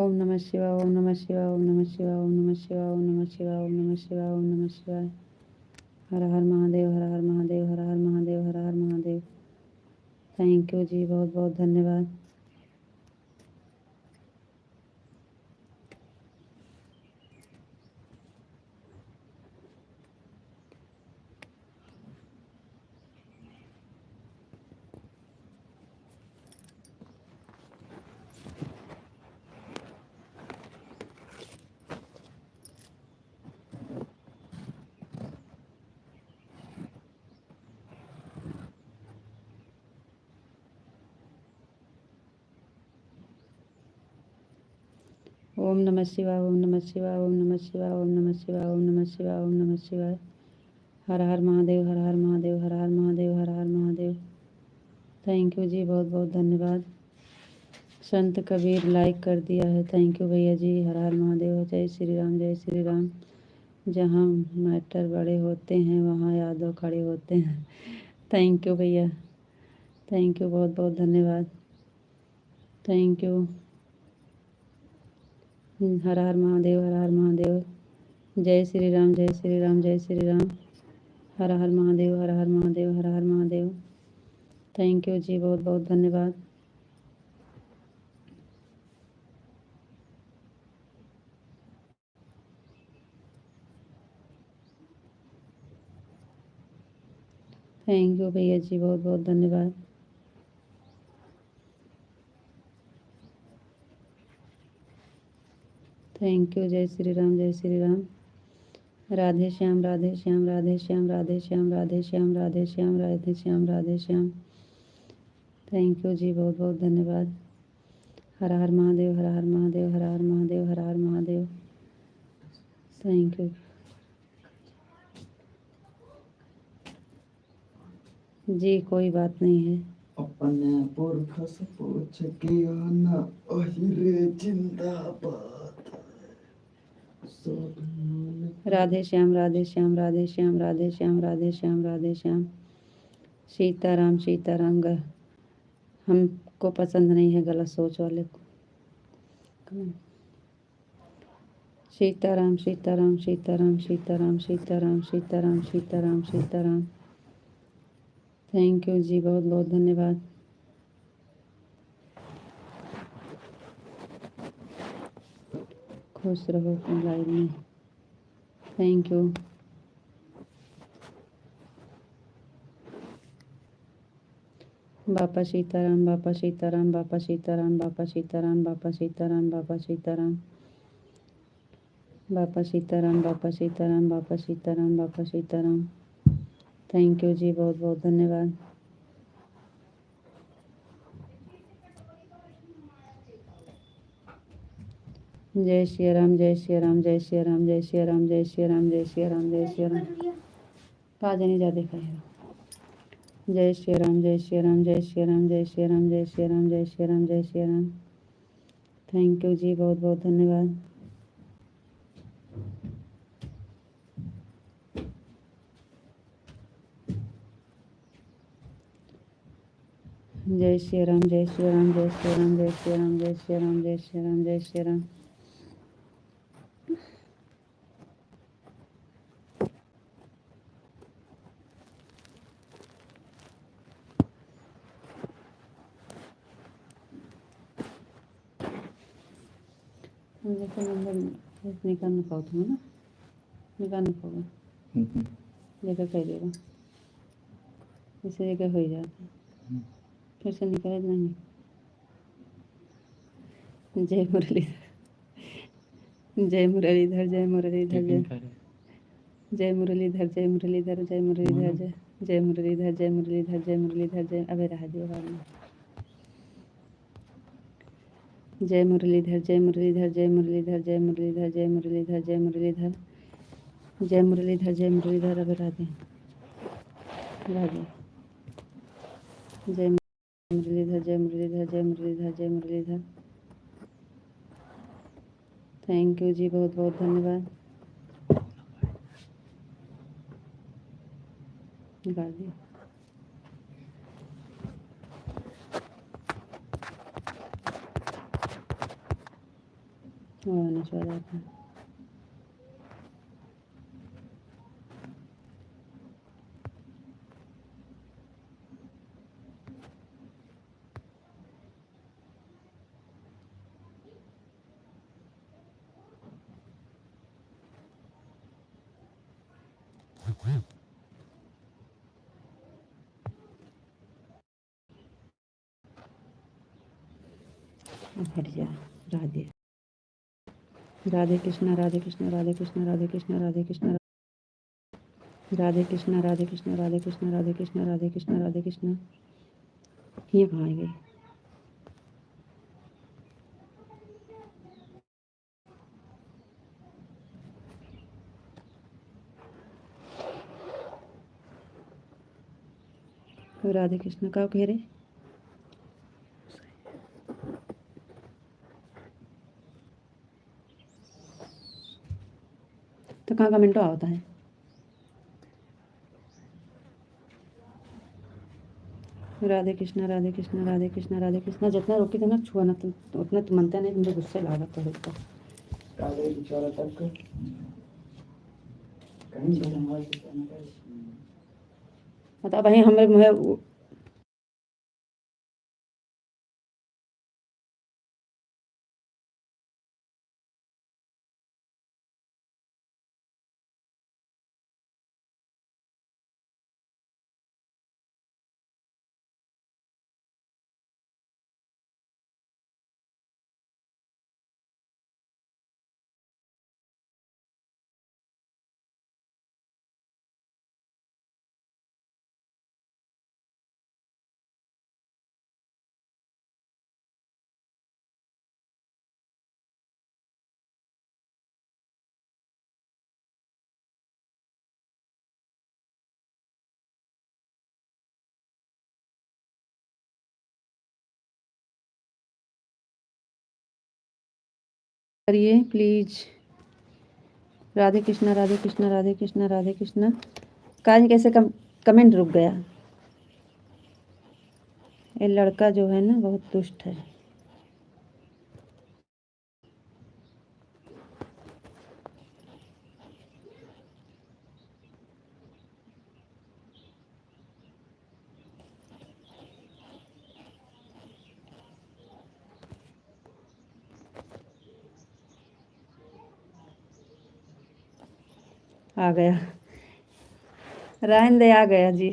ओम नमः शिवाय, ओम नमः शिवाय, ओम नमः शिवाय, ओम नमः शिवाय, ओम नमः शिवाय, ओम नमः शिवाय, ओम नमः शिवाय। हर हर महादेव, हर हर महादेव, हर हर महादेव, हर हर महादेव। थैंक यू जी, बहुत बहुत धन्यवाद। ओम नमः शिवाय, ओम नमः शिवाय, ओम नमः शिवाय, ओम नमः शिवाय, ओम नमः शिवाय, ओम नमः शिवाय। हर हर महादेव, हर हर महादेव, हर हर महादेव, हर हर महादेव। थैंक यू जी, बहुत बहुत धन्यवाद। संत कबीर लाइक कर दिया है, थैंक यू भैया जी। हर हर महादेव, जय श्री राम, जय श्री राम। जहाँ मैटर बड़े होते हैं वहाँ यादव खड़े होते हैं। थैंक यू भैया, थैंक यू, बहुत बहुत धन्यवाद। Thank you. हर हर महादेव, हर हर महादेव। जय श्री राम, जय श्री राम, जय श्री राम। हर हर महादेव, हर हर महादेव, हर हर महादेव। थैंक यू जी, बहुत बहुत धन्यवाद। थैंक यू भैया जी, बहुत बहुत धन्यवाद। Thank you. जय श्री राम, जय श्री राम। राधे श्याम, राधे श्याम, राधे श्याम, राधे श्याम, राधे श्याम, राधे श्याम, राधे श्याम, राधे श्याम। थैंक यू जी, बहुत बहुत धन्यवाद। हर हर महादेव, हर हर महादेव, हर हर महादेव, हर हर महादेव। थैंक यू जी, कोई बात नहीं है। अपने पुरख से पूछ के आना, अहिरे जिंदाबाद। राधे श्याम, राधे श्याम, राधे श्याम, राधे श्याम, राधे श्याम, राधे श्याम। सीताराम, सीताराम। हमको पसंद नहीं है गलत सोच वाले को। सीताराम, सीताराम, सीताराम, सीताराम, सीताराम, सीताराम, सीताराम, सीताराम। थैंक यू जी, बहुत बहुत धन्यवाद। खुश रहो तुम लाइव में। Thank you. Bapa Sitaram, Bapa Sitaram, Bapa Sitaram, Bapa Sitaram, Bapa Sitaram, Bapa Sitaram, Bapa Sitaram, Bapa Sitaram, Bapa Sitaram, Bapa Sitaram. Thank you जी, बहुत बहुत धन्यवाद। जय श्री राम, जय श्री राम, जय श्री राम, जय श्री राम, जय श्री राम, जय श्री राम, जय श्री राम। कहा नहीं जा देखा है। जय श्री राम, जय श्री राम, जय श्री राम, जय श्री राम, जय श्री राम, जय श्री राम, जय श्री राम। थैंक यू जी, बहुत बहुत धन्यवाद। जय श्री राम, जय श्री राम, जय श्री राम, जय श्री राम, जय श्री राम, जय श्री राम, जय श्री राम। देखो नंबर निकालना पाओ तुम ना, निकालना पाओगे जगह कह देगा इसे जगह हो जाता फिर से निकले नहीं। जय मुरलीधर, जय मुरलीधर, जय मुरलीधर, जय मुरलीधर, जय मुरलीधर, जय मुरलीधर, जय मुरलीधर, जय मुरलीधर, जय मुरलीधर, जय अबे रहा दियो बाद में। जय मुरलीधर, जय मुरलीधर, जय मुरलीधर, जय मुरलीधर, जय मुरलीधर, जय मुरलीधर, जय मुरलीधर, जय मुरलीधर। अबे राधे राधे। जय मुरलीधर, जय मुरलीधर, जय मुरलीधर, जय मुरलीधर। थैंक यू जी, बहुत बहुत धन्यवाद। निकाल दिया। वो होने चला जाता है। हट जा। राधे राधे कृष्णा राधे कृष्णा राधे कृष्णा राधे कृष्णा राधे कृष्णा राधे कृष्णा राधे कृष्णा राधे कृष्णा राधे कृष्णा राधे कृष्णा राधे कृष्णा। ये कहाँ गई? राधे कृष्ण का कह रहे तो कहाँ कमेंट आता है? राधे कृष्णा राधे कृष्णा राधे कृष्णा राधे कृष्णा। जितना रोकी थे ना छुआ ना तुम उतना तुम मनता नहीं, मुझे गुस्से लागत है उसका। काले बेचारा तक कहीं से हमारे मतलब भाई हमारे मुझे करिए प्लीज। राधे कृष्णा राधे कृष्णा राधे कृष्णा राधे कृष्णा। काज कैसे कमेंट रुक गया? ये लड़का जो है ना बहुत दुष्ट है। आ गया रहन दे, आ गया जी।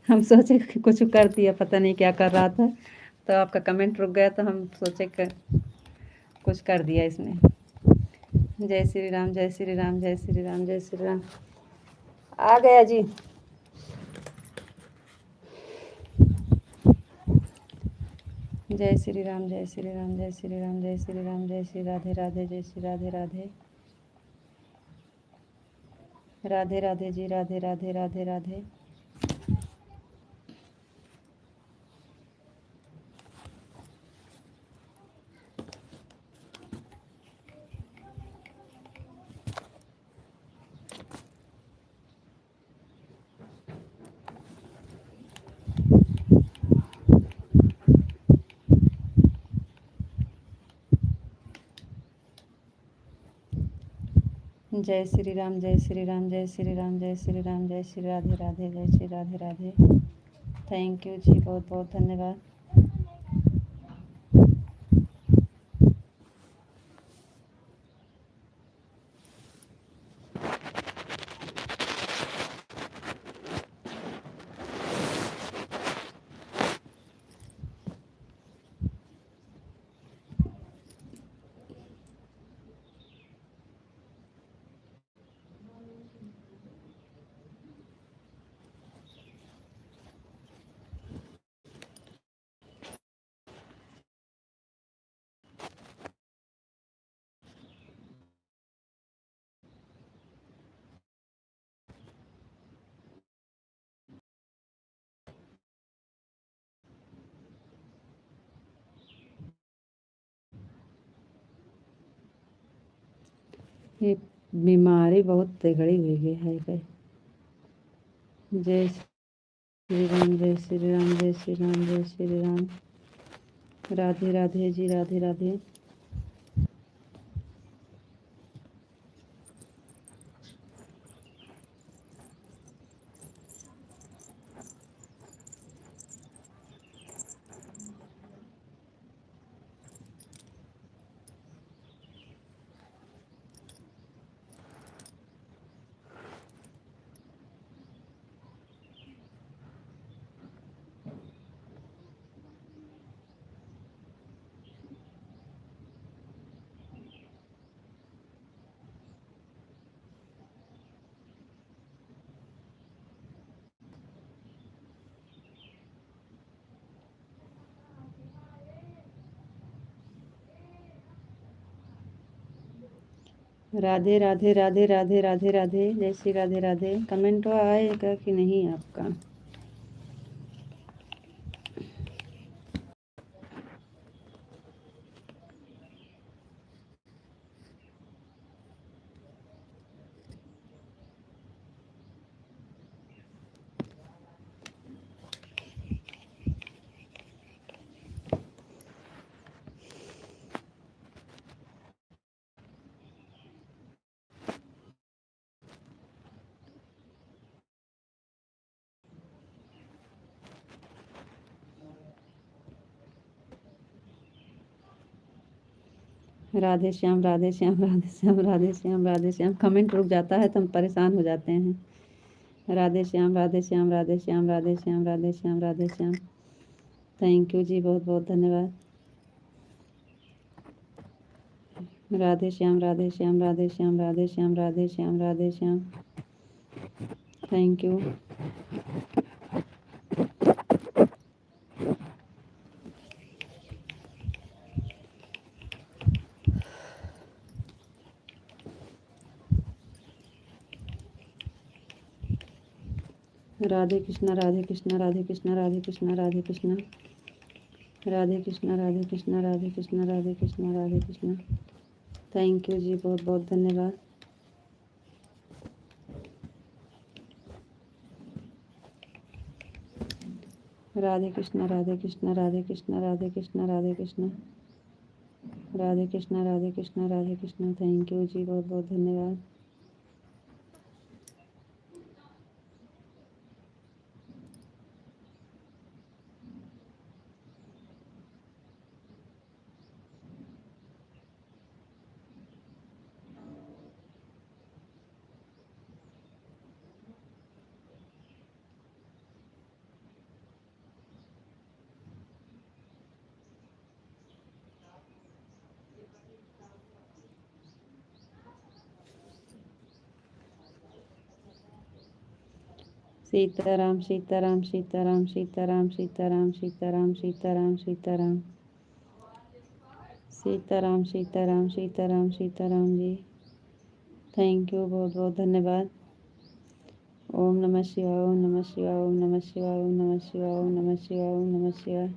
हम सोचे कि कुछ कर दिया, पता नहीं क्या कर रहा था, तो आपका कमेंट रुक गया तो हम सोचे कि कुछ कर दिया इसने। जय श्री राम जय श्री राम जय श्री राम जय श्री राम। आ गया जी। जय श्री राम जय श्री राम जय श्री राम जय श्री राम जय श्री राधे राधे जय श्री राधे राधे राधे राधे जी राधे राधे राधे राधे। जय श्री राम जय श्री राम जय श्री राम जय श्री राम जय श्री राधे राधे जय श्री राधे राधे। थैंक यू जी, बहुत बहुत धन्यवाद। ये बीमारी बहुत तगड़ी हुई है भाई। जय श्री राम जय श्री राम जय श्री राम जय श्री राम। राधे राधे जी राधे राधे। राधे राधे राधे राधे राधे राधे, जय श्री राधे राधे। कमेंट तो आएगा कि नहीं आपका? राधे श्याम राधे श्याम राधे श्याम राधे श्याम राधे श्याम। कमेंट रुक जाता है तो हम परेशान हो जाते हैं। राधे श्याम राधे श्याम राधे श्याम राधे श्याम राधे श्याम राधे श्याम। थैंक यू जी, बहुत बहुत धन्यवाद। Radhe Shyam Radhe Shyam Radhe Shyam Radhe Shyam Radhe Shyam Radhe Shyam. Thank you. Radhe Krishna Radhe Krishna Radhe Krishna Radhe Krishna Radhe Krishna Radhe Krishna Radhe Krishna Radhe Krishna Radhe Krishna Radhe Krishna. Thank you जी, बहुत बहुत धन्यवाद। राधे कृष्णा राधे कृष्णा राधे कृष्णा राधे कृष्णा राधे कृष्णा राधे कृष्णा राधे कृष्णा राधे कृष्णा। थैंक यू जी, बहुत बहुत धन्यवाद। सीताराम सीताराम सीताराम सीताराम सीताराम सीताराम सीताराम सीताराम सीताराम सीताराम सीताराम सीताराम जी। थैंक यू, बहुत बहुत धन्यवाद। ओम नमः शिवाय ओम नमः शिवाय ओम नमः शिवाय ओम नमः शिवाय ओम नमः शिवाय ओम नमः शिवाय।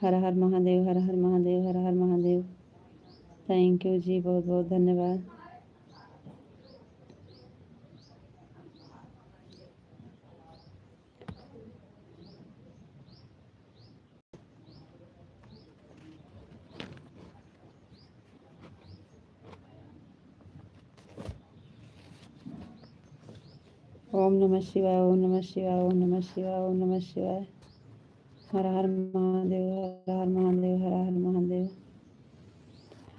हर हर महादेव हर हर महादेव हर हर महादेव। थैंक यू जी, बहुत बहुत धन्यवाद। ओम नमः शिवाय ओम नमः शिवाय ओम नमः शिवाय ओम नमः शिवाय। हर हर महादेव हर हर महादेव हर हर महादेव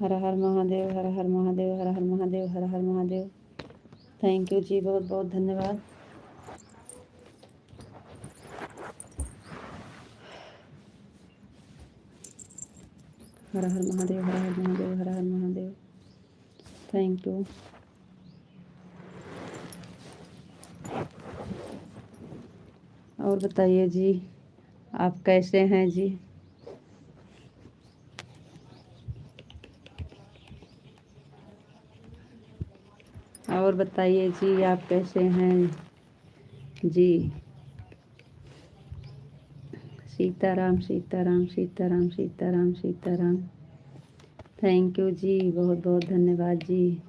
हर हर महादेव हर हर महादेव हर हर महादेव हर हर महादेव। थैंक यू जी, बहुत बहुत धन्यवाद। हर हर महादेव हर हर महादेव हर हर महादेव। Thank you. और बताइए जी, आप कैसे हैं जी? और बताइए जी, आप कैसे हैं जी? सीताराम सीताराम सीताराम सीताराम सीताराम। थैंक यू जी, बहुत बहुत धन्यवाद जी।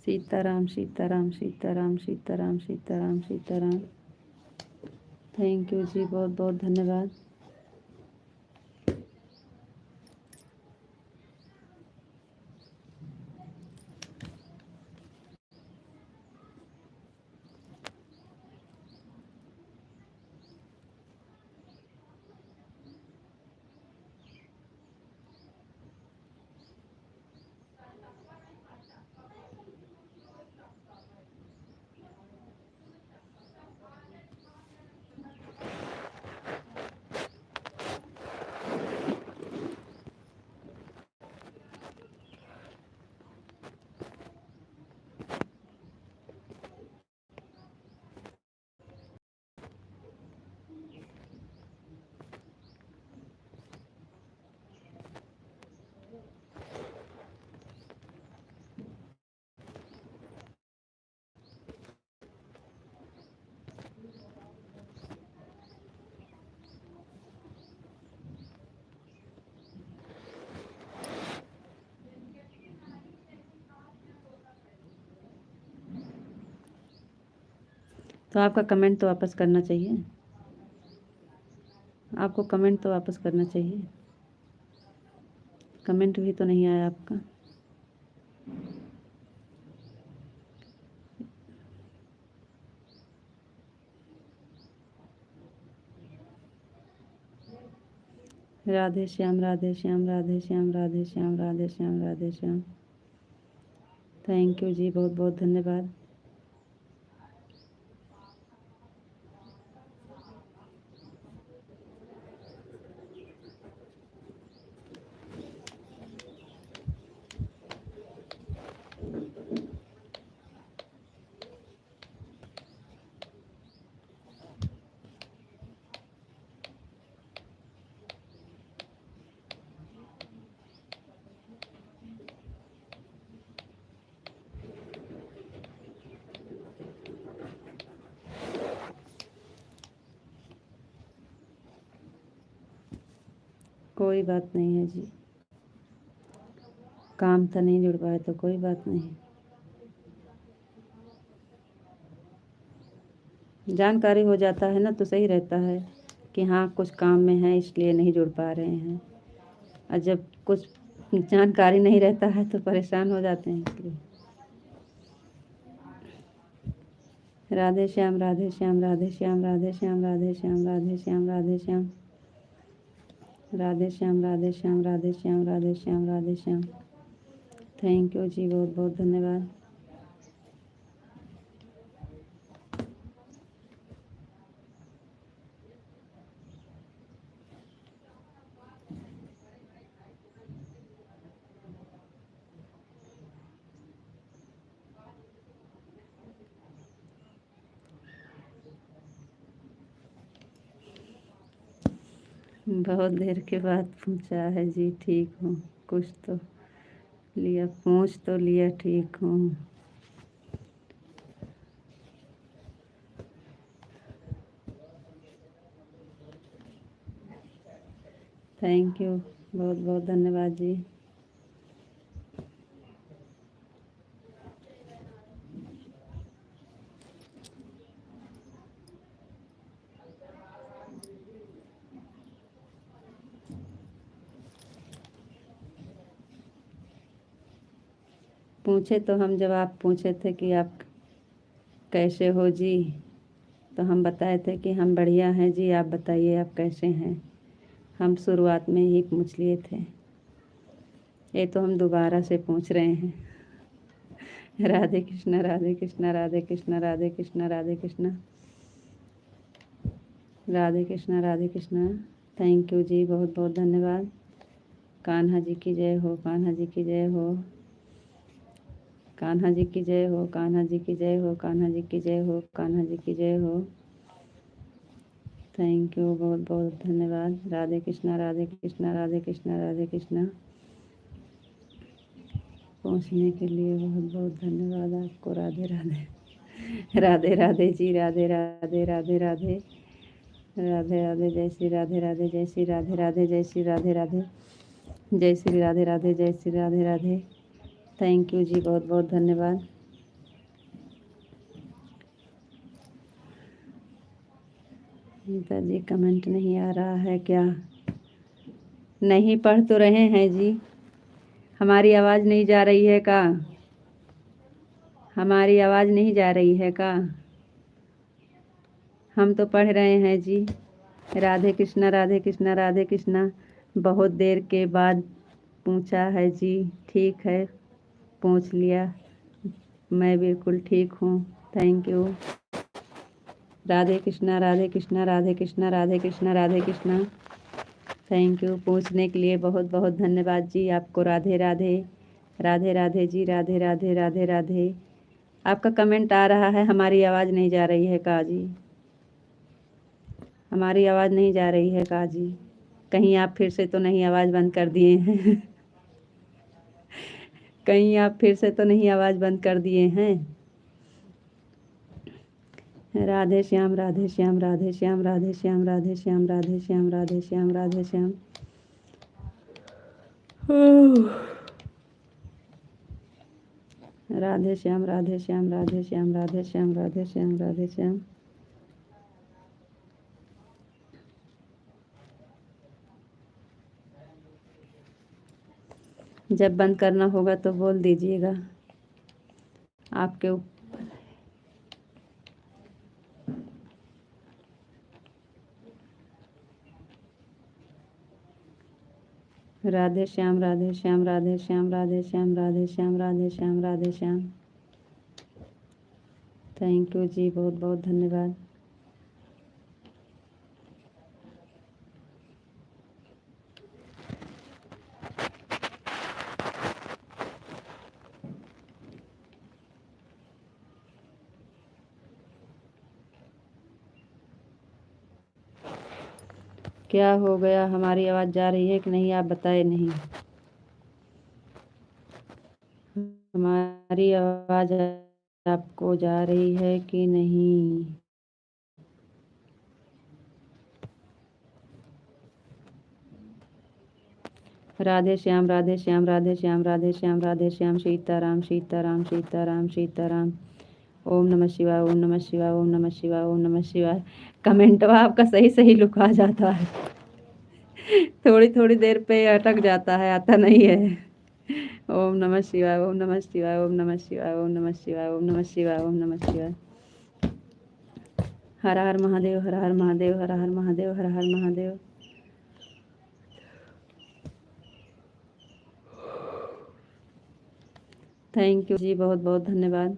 सीताराम सीताराम सीताराम सीताराम सीताराम सीताराम। थैंक यू जी, बहुत बहुत धन्यवाद। तो आपका कमेंट तो वापस करना चाहिए, आपको कमेंट तो वापस करना चाहिए। कमेंट भी तो नहीं आया आपका। राधे श्याम राधे श्याम राधे श्याम राधे श्याम राधे श्याम राधे श्याम। थैंक यू जी, बहुत बहुत धन्यवाद। कोई बात नहीं है जी, काम तो नहीं जुड़ पाए तो कोई बात नहीं। जानकारी हो जाता है ना तो सही रहता है कि हाँ कुछ काम में है इसलिए नहीं जुड़ पा रहे हैं, और जब कुछ जानकारी नहीं रहता है तो परेशान हो जाते हैं इसलिए। राधे श्याम राधे श्याम राधे श्याम राधे श्याम राधे श्याम राधे श्याम राधे श्याम राधे श्याम राधे श्याम राधे श्याम राधे श्याम राधे श्याम। थैंक यू जी, बहुत बहुत धन्यवाद। बहुत देर के बाद पूछा है जी, ठीक हूँ, कुछ तो लिया, पूछ तो लिया, ठीक हूँ। थैंक यू, बहुत बहुत धन्यवाद जी। पूछे तो हम, जब आप पूछे थे कि आप कैसे हो जी, तो हम बताए थे कि हम बढ़िया हैं जी, आप बताइए आप कैसे हैं। हम शुरुआत में ही पूछ लिए थे, ये तो हम दोबारा से पूछ रहे हैं। राधे कृष्णा राधे कृष्णा राधे कृष्णा राधे कृष्णा राधे कृष्णा राधे कृष्णा राधे कृष्णा। थैंक यू जी, बहुत बहुत धन्यवाद। कान्हा जी की जय हो, कान्हा जी की जय हो, कान्हा जी की जय हो, कान्हा जी की जय हो, कान्हा जी की जय हो, कान्हा जी की जय हो। थैंक यू, बहुत बहुत धन्यवाद। राधे कृष्णा राधे कृष्णा राधे कृष्णा राधे कृष्णा। पहुँचने के लिए बहुत बहुत धन्यवाद आपको। राधे राधे राधे राधे जी, राधे राधे राधे राधे राधे राधे, जय श्री राधे राधे, जय श्री राधे राधे, जय श्री राधे राधे, जय श्री राधे राधे, जय श्री राधे राधे। थैंक यू जी, बहुत बहुत धन्यवाद। गीता जी कमेंट नहीं आ रहा है क्या? नहीं, पढ़ तो रहे हैं जी। हमारी आवाज़ नहीं जा रही है का? हमारी आवाज़ नहीं जा रही है का? हम तो पढ़ रहे हैं जी। राधे कृष्णा राधे कृष्णा राधे कृष्णा। बहुत देर के बाद पूछा है जी, ठीक है, पूछ लिया, मैं बिल्कुल ठीक हूँ। Thank you. Radhe Krishna Radhe Krishna Radhe Krishna Radhe Krishna Radhe Krishna. Thank you, पूछने के लिए बहुत बहुत धन्यवाद जी आपको। राधे राधे राधे राधे जी, राधे राधे राधे राधे। आपका कमेंट आ रहा है, हमारी आवाज़ नहीं जा रही है का जी? हमारी आवाज़ नहीं जा रही है का जी? कहीं आप फिर से तो नहीं आवाज़ बंद कर दिए हैं? कहीं आप फिर से तो नहीं आवाज़ बंद कर दिए हैं? राधे श्याम राधे श्याम राधे श्याम राधे श्याम राधे श्याम राधे श्याम राधे श्याम राधे श्याम। राधे श्याम राधे श्याम राधे श्याम राधे श्याम राधे श्याम राधे श्याम। जब बंद करना होगा तो बोल दीजिएगा, आपके ऊपर। राधे श्याम राधे श्याम राधे श्याम राधे श्याम राधे श्याम राधे श्याम राधे श्याम। थैंक यू जी, बहुत बहुत धन्यवाद। क्या हो गया, हमारी आवाज़ जा रही है कि नहीं, आप बताए नहीं। हमारी आवाज़ आपको जा रही है कि नहीं? राधे श्याम राधे श्याम राधे श्याम राधे श्याम राधे श्याम। सीताराम सीताराम सीताराम सीताराम। ओम नमः शिवाय ओम नमः शिवाय ओम नमः शिवाय ओम नमः शिवाय। कमेंटवा आपका सही सही लुका जाता है, थोड़ी थोड़ी देर पे अटक जाता है, आता नहीं है। ओम नमः शिवाय ओम नमः शिवाय ओम नमः शिवाय ओम नमः शिवाय ओम नमः शिवाय ओम नमः शिवाय। हर हर महादेव हर हर महादेव हर हर महादेव हर हर महादेव। थैंक यू जी, बहुत बहुत धन्यवाद।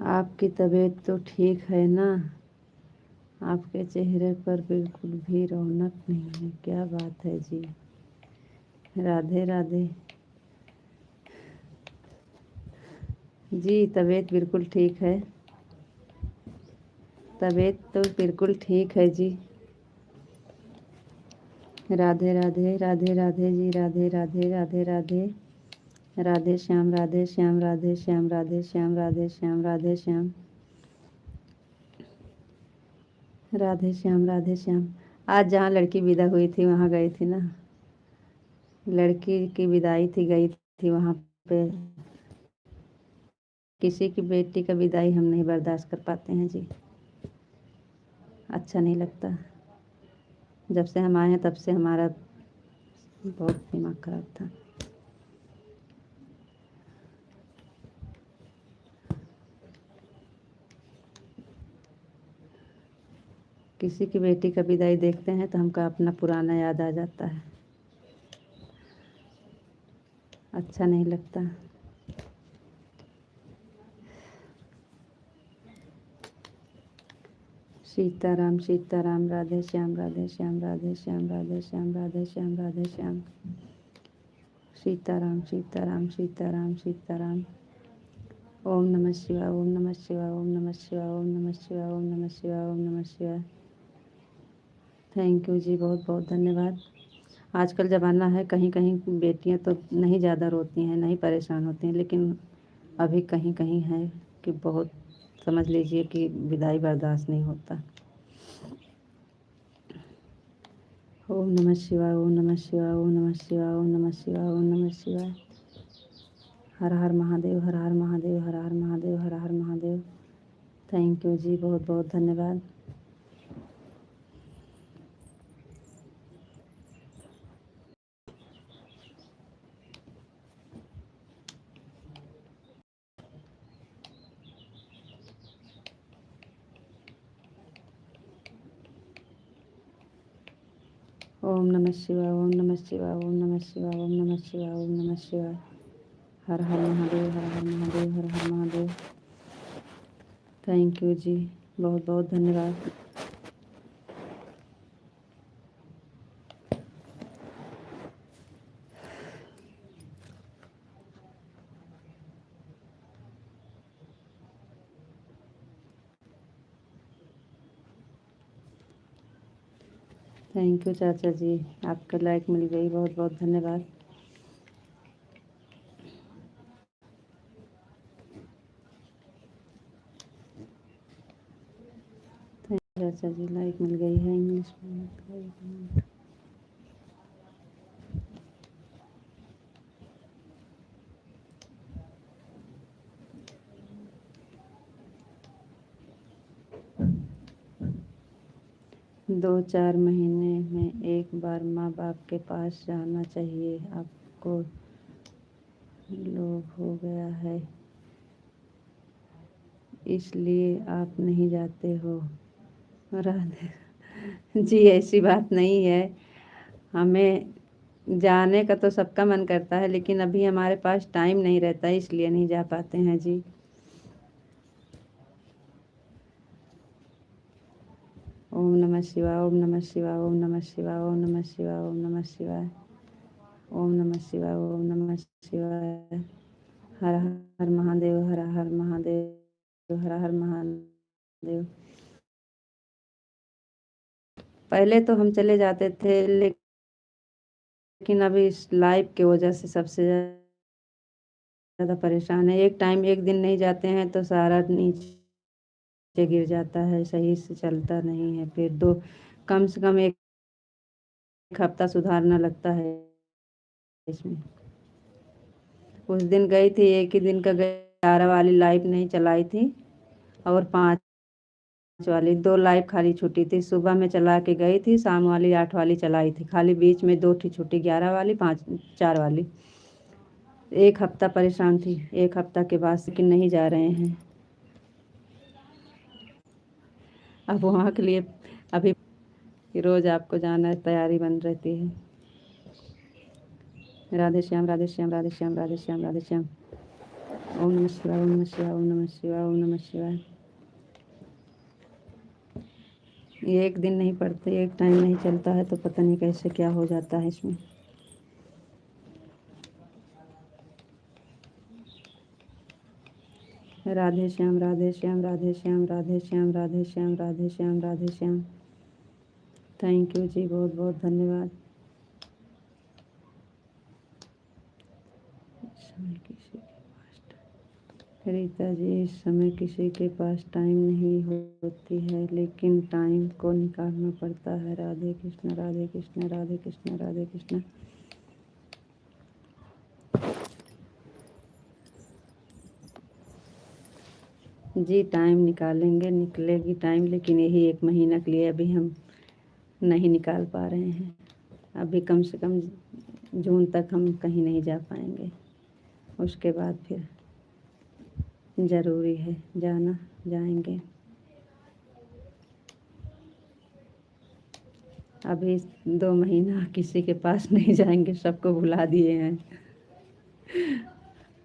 आपकी तबीयत तो ठीक है ना? आपके चेहरे पर बिल्कुल भी रौनक नहीं है, क्या बात है जी। राधे राधे जी, तबीयत बिल्कुल ठीक है, तबीयत तो बिल्कुल ठीक है जी। राधे राधे राधे राधे जी, राधे राधे राधे राधे। राधे श्याम राधे श्याम राधे श्याम राधे श्याम राधे श्याम राधे श्याम। राधे श्याम राधे श्याम। आज जहाँ लड़की विदा हुई थी वहाँ गई थी ना, लड़की की विदाई थी, गई थी वहाँ पे। किसी की बेटी का विदाई हम नहीं बर्दाश्त कर पाते हैं जी, अच्छा नहीं लगता। जब से हम आए हैं तब से हमारा बहुत दिमाग खराब था। किसी की बेटी का विदाई देखते हैं तो हमको अपना पुराना याद आ जाता है, अच्छा नहीं लगता। सीताराम सीताराम राधे श्याम राधे श्याम राधे श्याम राधे श्याम राधे श्याम राधे श्याम। सीताराम सीताराम सीताराम सीताराम। ओम नमः शिवाय ओम नमः शिवाय ओम नमः शिवाय ओम नमः शिवाय ओम नमः शिवाय ओम नमः शिवाय। थैंक यू जी, बहुत बहुत धन्यवाद। आजकल ज़माना है, कहीं कहीं बेटियां तो नहीं ज़्यादा रोती हैं, नहीं परेशान होती हैं, लेकिन अभी कहीं कहीं है कि बहुत, समझ लीजिए कि विदाई बर्दाश्त नहीं होता। ओम नमः शिवाय ओम नमः शिवाय ओम नमः शिवाय ओम नमः शिवाय ओम नमः शिवाय। हर हर महादेव हर हर महादेव हर हर महादेव हर हर महादेव। थैंक यू जी, बहुत बहुत धन्यवाद। ओम नमः शिवाय ओम नमः शिवाय ओम नमः शिवाय ओम नमः शिवाय ओम नमः शिवाय। हर हर महादेव हर हर महादेव हर हर महादेव। थैंक यू जी, बहुत बहुत धन्यवाद। थैंक यू चाचा जी, आपका लाइक मिल गई, बहुत बहुत धन्यवाद। चाचा जी लाइक मिल गई है इंग्लिश में। 2-4 महीने में एक बार माँ बाप के पास जाना चाहिए। आपको लोग हो गया है इसलिए आप नहीं जाते हो। राधे जी, ऐसी बात नहीं है। हमें जाने का तो सबका मन करता है, लेकिन अभी हमारे पास टाइम नहीं रहता है, इसलिए नहीं जा पाते हैं जी। ओम नमः शिवाय, ओम नमः शिवाय, ओम नमः शिवाय, ओम नमः शिवाय, ओम नमः शिवाय, ओम नमः शिवाय, ओम नमः शिवाय। हर हर महादेव, हर हर महादेव, हर हर महादेव। पहले तो हम चले जाते थे, लेकिन अभी इस लाइफ की वजह से सबसे ज़्यादा परेशान है। एक टाइम एक दिन नहीं जाते हैं तो सारा नीचे गिर जाता है, सही से चलता नहीं है। फिर दो कम से कम एक हफ्ता सुधारना लगता है इसमें। उस दिन गई थी, एक ही दिन का 11 वाली लाइफ नहीं चलाई थी और 5 वाली 2 लाइफ खाली छुट्टी थी। सुबह में चला के गई थी, शाम वाली 8 वाली चलाई थी, खाली बीच में 2 थी छुट्टी, 11 वाली 4 वाली। एक हफ्ता परेशान थी, एक हफ्ता के बाद से कि नहीं जा रहे हैं। अब वहाँ के लिए अभी रोज़ आपको जाना है, तैयारी बन रहती है। राधे श्याम, राधे श्याम, राधे श्याम, राधे श्याम, राधे श्याम। ओम नमः शिवाय, ओम नमः शिवाय, ओम नमः शिवाय, ओम नमः शिवाय। एक दिन नहीं पढ़ते, एक टाइम नहीं चलता है तो पता नहीं कैसे क्या हो जाता है इसमें। राधे श्याम, राधे श्याम, राधे श्याम, राधे श्याम, राधे श्याम, राधे श्याम, राधे श्याम। थैंक यू जी, बहुत बहुत धन्यवाद। रीता जी, इस समय किसी के पास टाइम नहीं होती है, लेकिन टाइम को निकालना पड़ता है। राधे कृष्ण, राधे कृष्ण, राधे कृष्ण, राधे कृष्ण। जी टाइम निकालेंगे, निकलेगी टाइम, लेकिन यही 1 महीना के लिए अभी हम नहीं निकाल पा रहे हैं। अभी कम से कम जून तक हम कहीं नहीं जा पाएंगे, उसके बाद फिर ज़रूरी है जाना, जाएंगे। अभी 2 महीना किसी के पास नहीं जाएंगे, सबको भुला दिए हैं।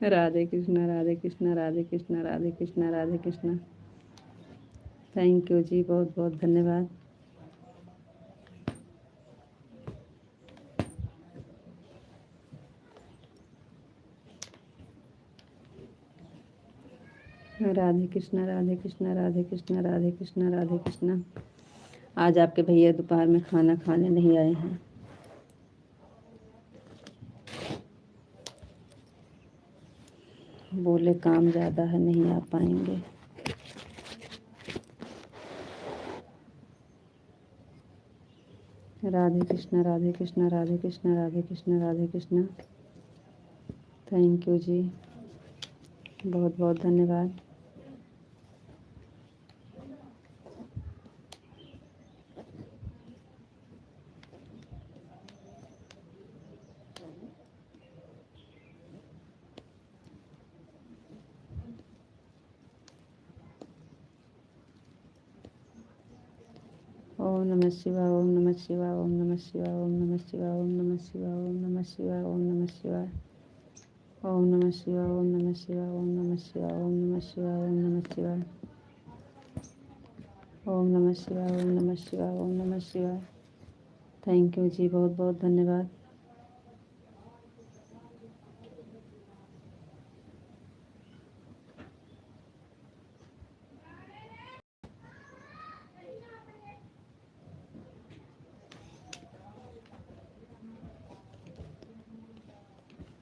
राधे कृष्णा, राधे कृष्णा, राधे कृष्णा, राधे कृष्णा, राधे कृष्णा। थैंक यू जी, बहुत बहुत धन्यवाद। राधे कृष्णा, राधे कृष्णा, राधे कृष्णा, राधे कृष्णा, राधे कृष्णा। आज आपके भैया दोपहर में खाना खाने नहीं आए हैं। बोले काम ज़्यादा है, नहीं आ पाएंगे। राधे कृष्णा, राधे कृष्णा, राधे कृष्णा, राधे कृष्णा, राधे कृष्णा। थैंक यू जी, बहुत बहुत धन्यवाद। ओम नमः शिवाय, ओम नमः शिवाय, ओम नमः शिवाय, ओम नमः शिवाय, ओम नमः शिवाय, ओम नमः शिवाय, ओम नमः शिवाय, ओम नमः शिवाय, ओम नमः शिवाय, ओम नमः शिवाय, ओम नमः शिवाय, ओम नमः शिवाय, ओम नमः शिवाय, ओम नमः शिवाय, ओम नमः शिवाय। थैंक यू जी, बहुत बहुत धन्यवाद।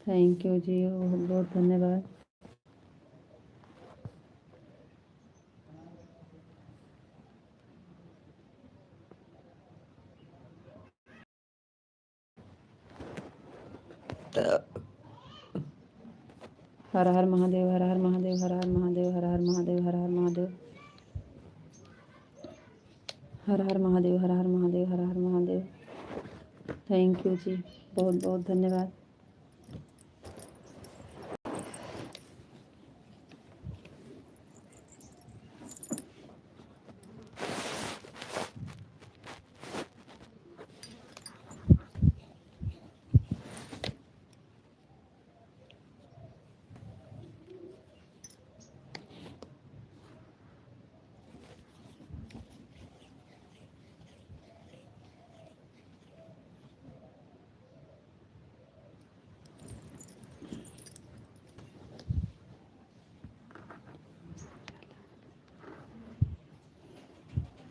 थैंक यू जी, बहुत बहुत धन्यवाद। हर हर महादेव, हर हर महादेव, हर हर महादेव, हर हर महादेव, हर हर महादेव, हर हर महादेव, हर हर महादेव, हर हर महादेव। थैंक यू जी, बहुत बहुत धन्यवाद।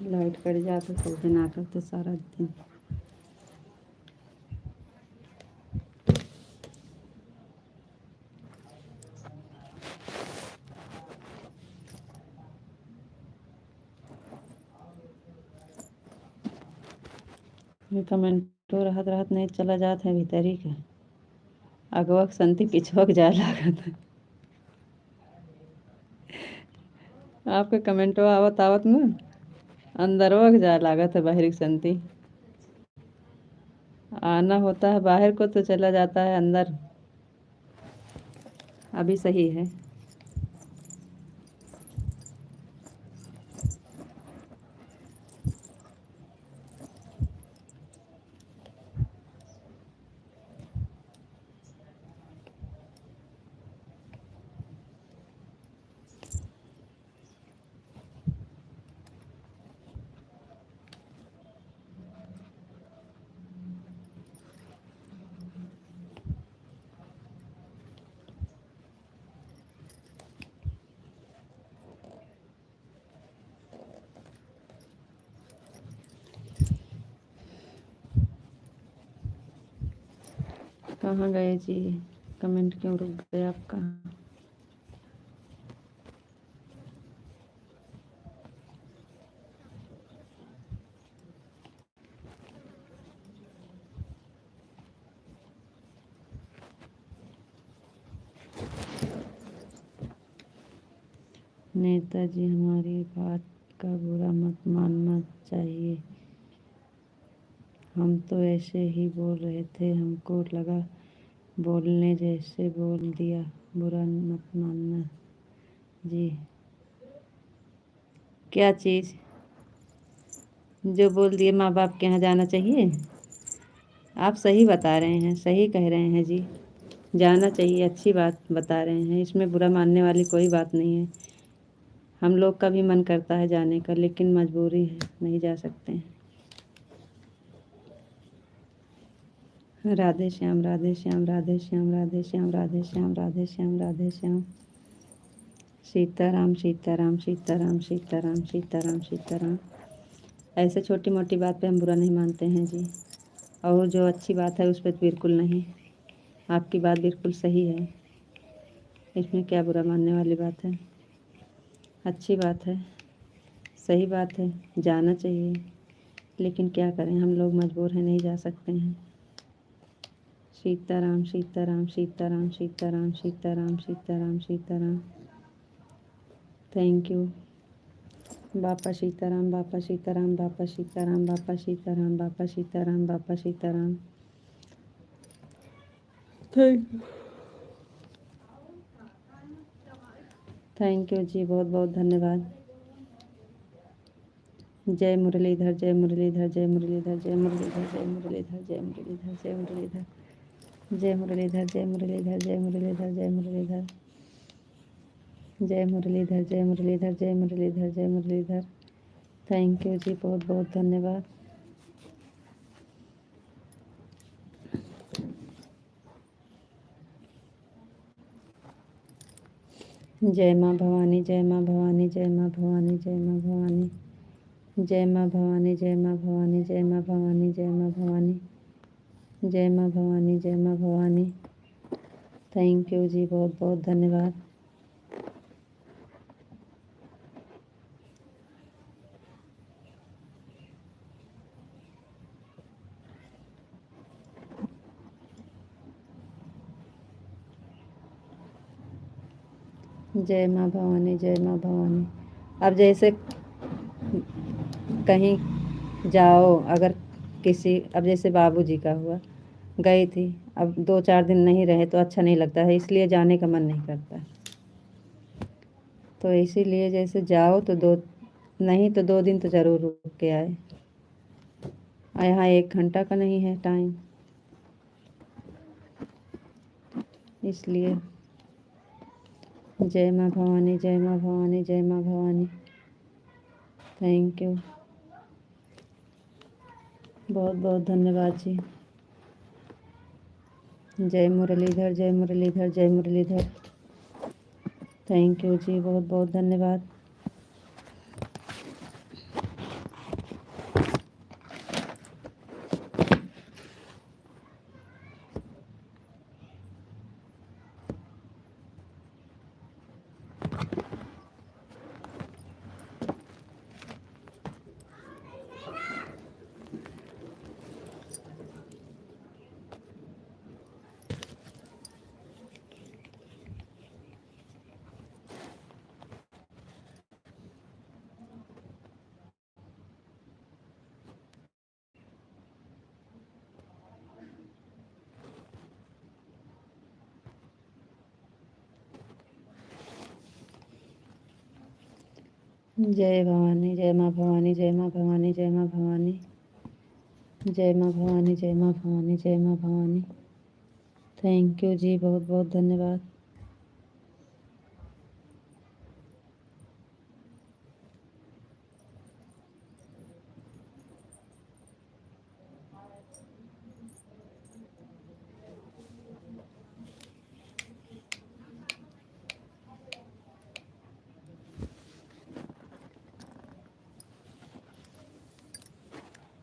लाइट कट जाता तो दिन आता तो सारा दिन। कमेंट तो रहत रहत नहीं चला जात है भीतरी का अगवक संति पिछवक जा लागत। आपके कमेंटो आवत आवत न अंदरवक जा लागत है बाहरी संति। आना होता है बाहर को तो चला जाता है अंदर। अभी सही है। कहाँ गए जी? कमेंट क्यों रुक गए आपका? नेताजी, हमारी बात का बुरा मत मानना चाहिए। हम तो ऐसे ही बोल रहे थे, हमको लगा बोलने जैसे बोल दिया, बुरा मत मानना जी। क्या चीज़? जो बोल दिए माँ बाप के यहाँ जाना चाहिए। आप सही बता रहे हैं, सही कह रहे हैं जी। जाना चाहिए, अच्छी बात बता रहे हैं, इसमें बुरा मानने वाली कोई बात नहीं है। हम लोग का भी मन करता है जाने का, लेकिन मजबूरी है, नहीं जा सकते हैं। राधे श्याम, राधे श्याम, राधे श्याम, राधे श्याम, राधे श्याम, राधे श्याम, राधे श्याम। सीताराम, सीताराम, सीताराम, सीताराम, सीताराम, सीताराम। ऐसे छोटी मोटी बात पे हम बुरा नहीं मानते हैं जी, और जो अच्छी बात है उस पर बिल्कुल नहीं। आपकी बात बिल्कुल सही है, इसमें क्या बुरा मानने वाली बात है? अच्छी बात है, सही बात है, जाना चाहिए, लेकिन क्या करें, हम लोग मजबूर हैं, नहीं जा सकते हैं। Sitaram, Sitaram, Sitaram, Sitaram, Sitaram, Sitaram, Sitaram. Thank you. Bapa Sitaram, Bapa Sitaram, Bapa Sitaram, Bapa Sitaram, Bapa Sitaram, Bapa Sitaram. Thank you जी, बहुत बहुत धन्यवाद। जय मुरलीधर, जय मुरलीधर, जय मुरलीधर, जय मुरलीधर, जय मुरलीधर, जय मुरलीधर, जय मुरलीधर, जय मुरलीधर, जय मुरलीधर, जय मुरलीधर, जय मुरलीधर, जय मुरलीधर, जय मुरलीधर, जय मुरलीधर, जय मुरलीधर। थैंक यू जी, बहुत बहुत धन्यवाद। जय माँ भवानी, जय माँ भवानी, जय माँ भवानी, जय माँ भवानी, जय माँ भवानी, जय माँ भवानी, जय माँ भवानी, जय माँ भवानी, जय माँ भवानी, जय माँ भवानी। थैंक यू जी, बहुत बहुत धन्यवाद। जय माँ भवानी, जय माँ भवानी। अब जैसे कहीं जाओ, अगर किसी, अब जैसे बाबूजी का हुआ, गई थी, अब 2-4 दिन नहीं रहे तो अच्छा नहीं लगता है, इसलिए जाने का मन नहीं करता। तो इसीलिए जैसे जाओ तो 2 दिन तो ज़रूर रुक के आए। यहाँ 1 घंटा का नहीं है टाइम, इसलिए जय माँ भवानी, जय माँ भवानी, जय माँ भवानी। थैंक यू, बहुत बहुत धन्यवाद जी। जय मुरलीधर, जय मुरलीधर, जय मुरलीधर। थैंक यू जी, बहुत बहुत धन्यवाद। जय भवानी, जय माँ भवानी, जय माँ भवानी, जय माँ भवानी, जय माँ भवानी, जय माँ भवानी, जय माँ भवानी। थैंक यू जी, बहुत बहुत धन्यवाद।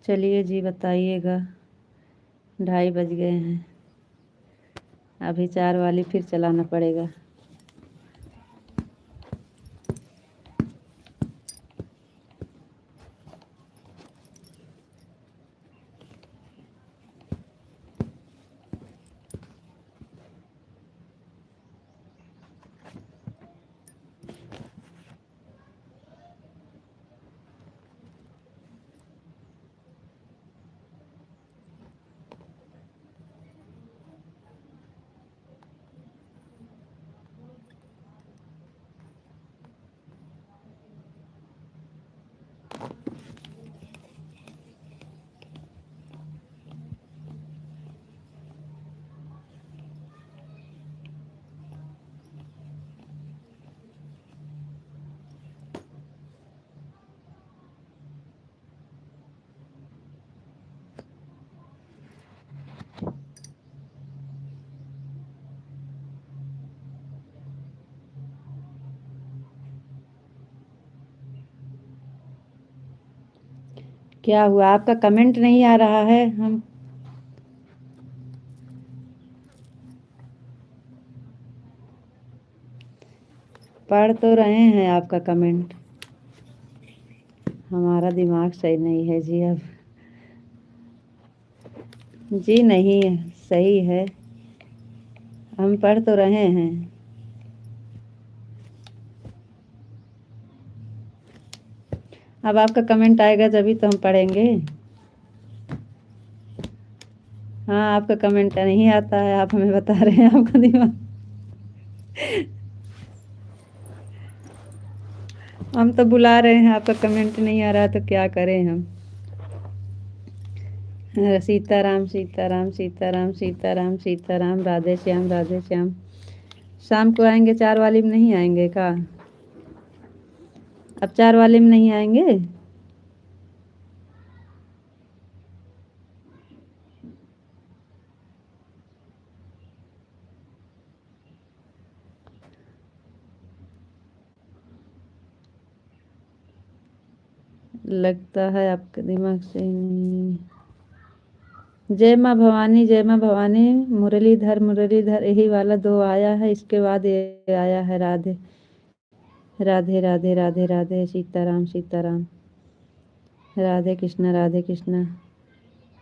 चलिए जी, बताइएगा। 2:30 बज गए हैं, अभी 4 वाली फिर चलाना पड़ेगा। क्या हुआ, आपका कमेंट नहीं आ रहा है? हम पढ़ तो रहे हैं आपका कमेंट, हमारा दिमाग सही नहीं है जी अब। जी नहीं, सही है, हम पढ़ तो रहे हैं। अब आपका कमेंट आएगा जभी तो हम पढ़ेंगे। हाँ, आपका कमेंट नहीं आता है, आप हमें बता रहे हैं आपका दिमाग। हम तो बुला रहे हैं, आपका कमेंट नहीं आ रहा तो क्या करें हम। सीताराम, सीताराम, सीताराम, सीताराम, सीताराम, राधे श्याम, राधे श्याम। शाम को आएंगे 4 वाली में, नहीं आएंगे का? अब 4 वाले में नहीं आएंगे? लगता है आपका दिमाग सही नहीं। जय माँ भवानी, जय माँ भवानी। मुरलीधर मुरलीधर यही वाला 2 आया है, इसके बाद ये आया है राधे राधे राधे राधे राधे सीताराम सीताराम। राधे कृष्णा राधे कृष्णा।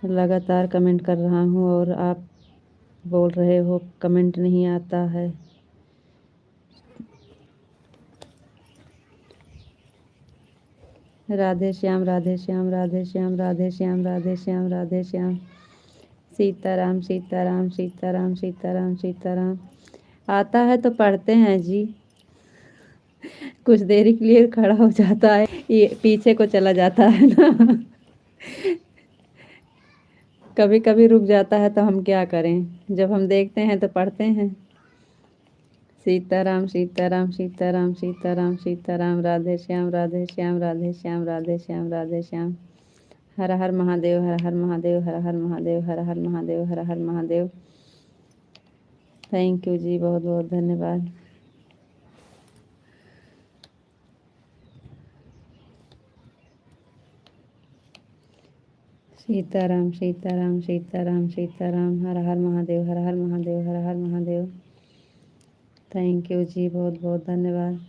लगातार कमेंट कर रहा हूँ और आप बोल रहे हो कमेंट नहीं आता है। राधे श्याम राधे श्याम राधे श्याम राधे श्याम राधे श्याम राधे श्याम। सीताराम सीताराम सीताराम सीताराम सीताराम। आता है तो पढ़ते हैं जी। कुछ देरी के लिए खड़ा हो जाता है, ये पीछे को चला जाता है ना। कभी कभी रुक जाता है तो हम क्या करें, जब हम देखते हैं तो पढ़ते हैं। सीताराम सीताराम सीताराम सीताराम सीताराम। राधे श्याम राधे श्याम राधे श्याम राधे श्याम राधे श्याम। हर हर महादेव हर हर महादेव हर हर महादेव हर हर महादेव हर हर महादेव। थैंक यू जी, बहुत बहुत धन्यवाद। सीताराम सीताराम सीताराम सीताराम। हर हर महादेव हर हर महादेव हर हर महादेव। थैंक यू जी, बहुत बहुत धन्यवाद।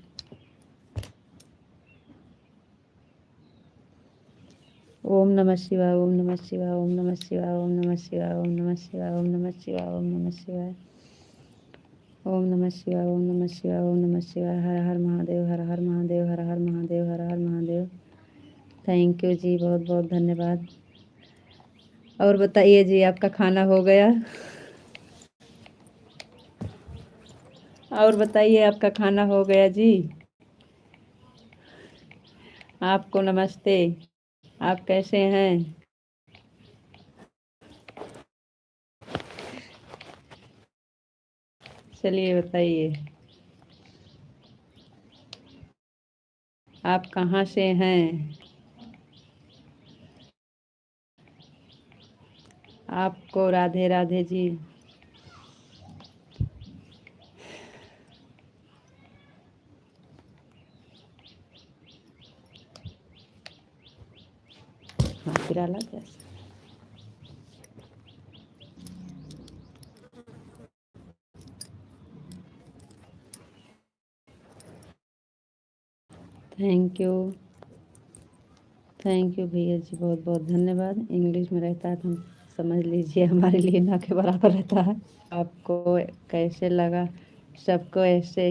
ओम नमः शिवाय ओम नमः शिवाय ओम नमः शिवाय ओम नमः शिवाय ओम नमः शिवाय ओम नमः शिवाय ओम नमः शिवाय ओम नमः शिवाय ओम नमः शिवाय ओम नमः शिवाय। हर हर महादेव हर हर महादेव हर हर महादेव हर हर महादेव। थैंक यू जी, बहुत बहुत धन्यवाद। और बताइए जी, आपका खाना हो गया? और बताइए, आपका खाना हो गया जी? आपको नमस्ते। आप कैसे हैं? चलिए बताइए, आप कहाँ से हैं? आपको राधे राधे जी। हाँ पिराला कैसे? थैंक यू भैया जी, बहुत बहुत धन्यवाद। इंग्लिश में रहता है तो समझ लीजिए हमारे लिए ना के बराबर रहता है। आपको कैसे लगा? सबको ऐसे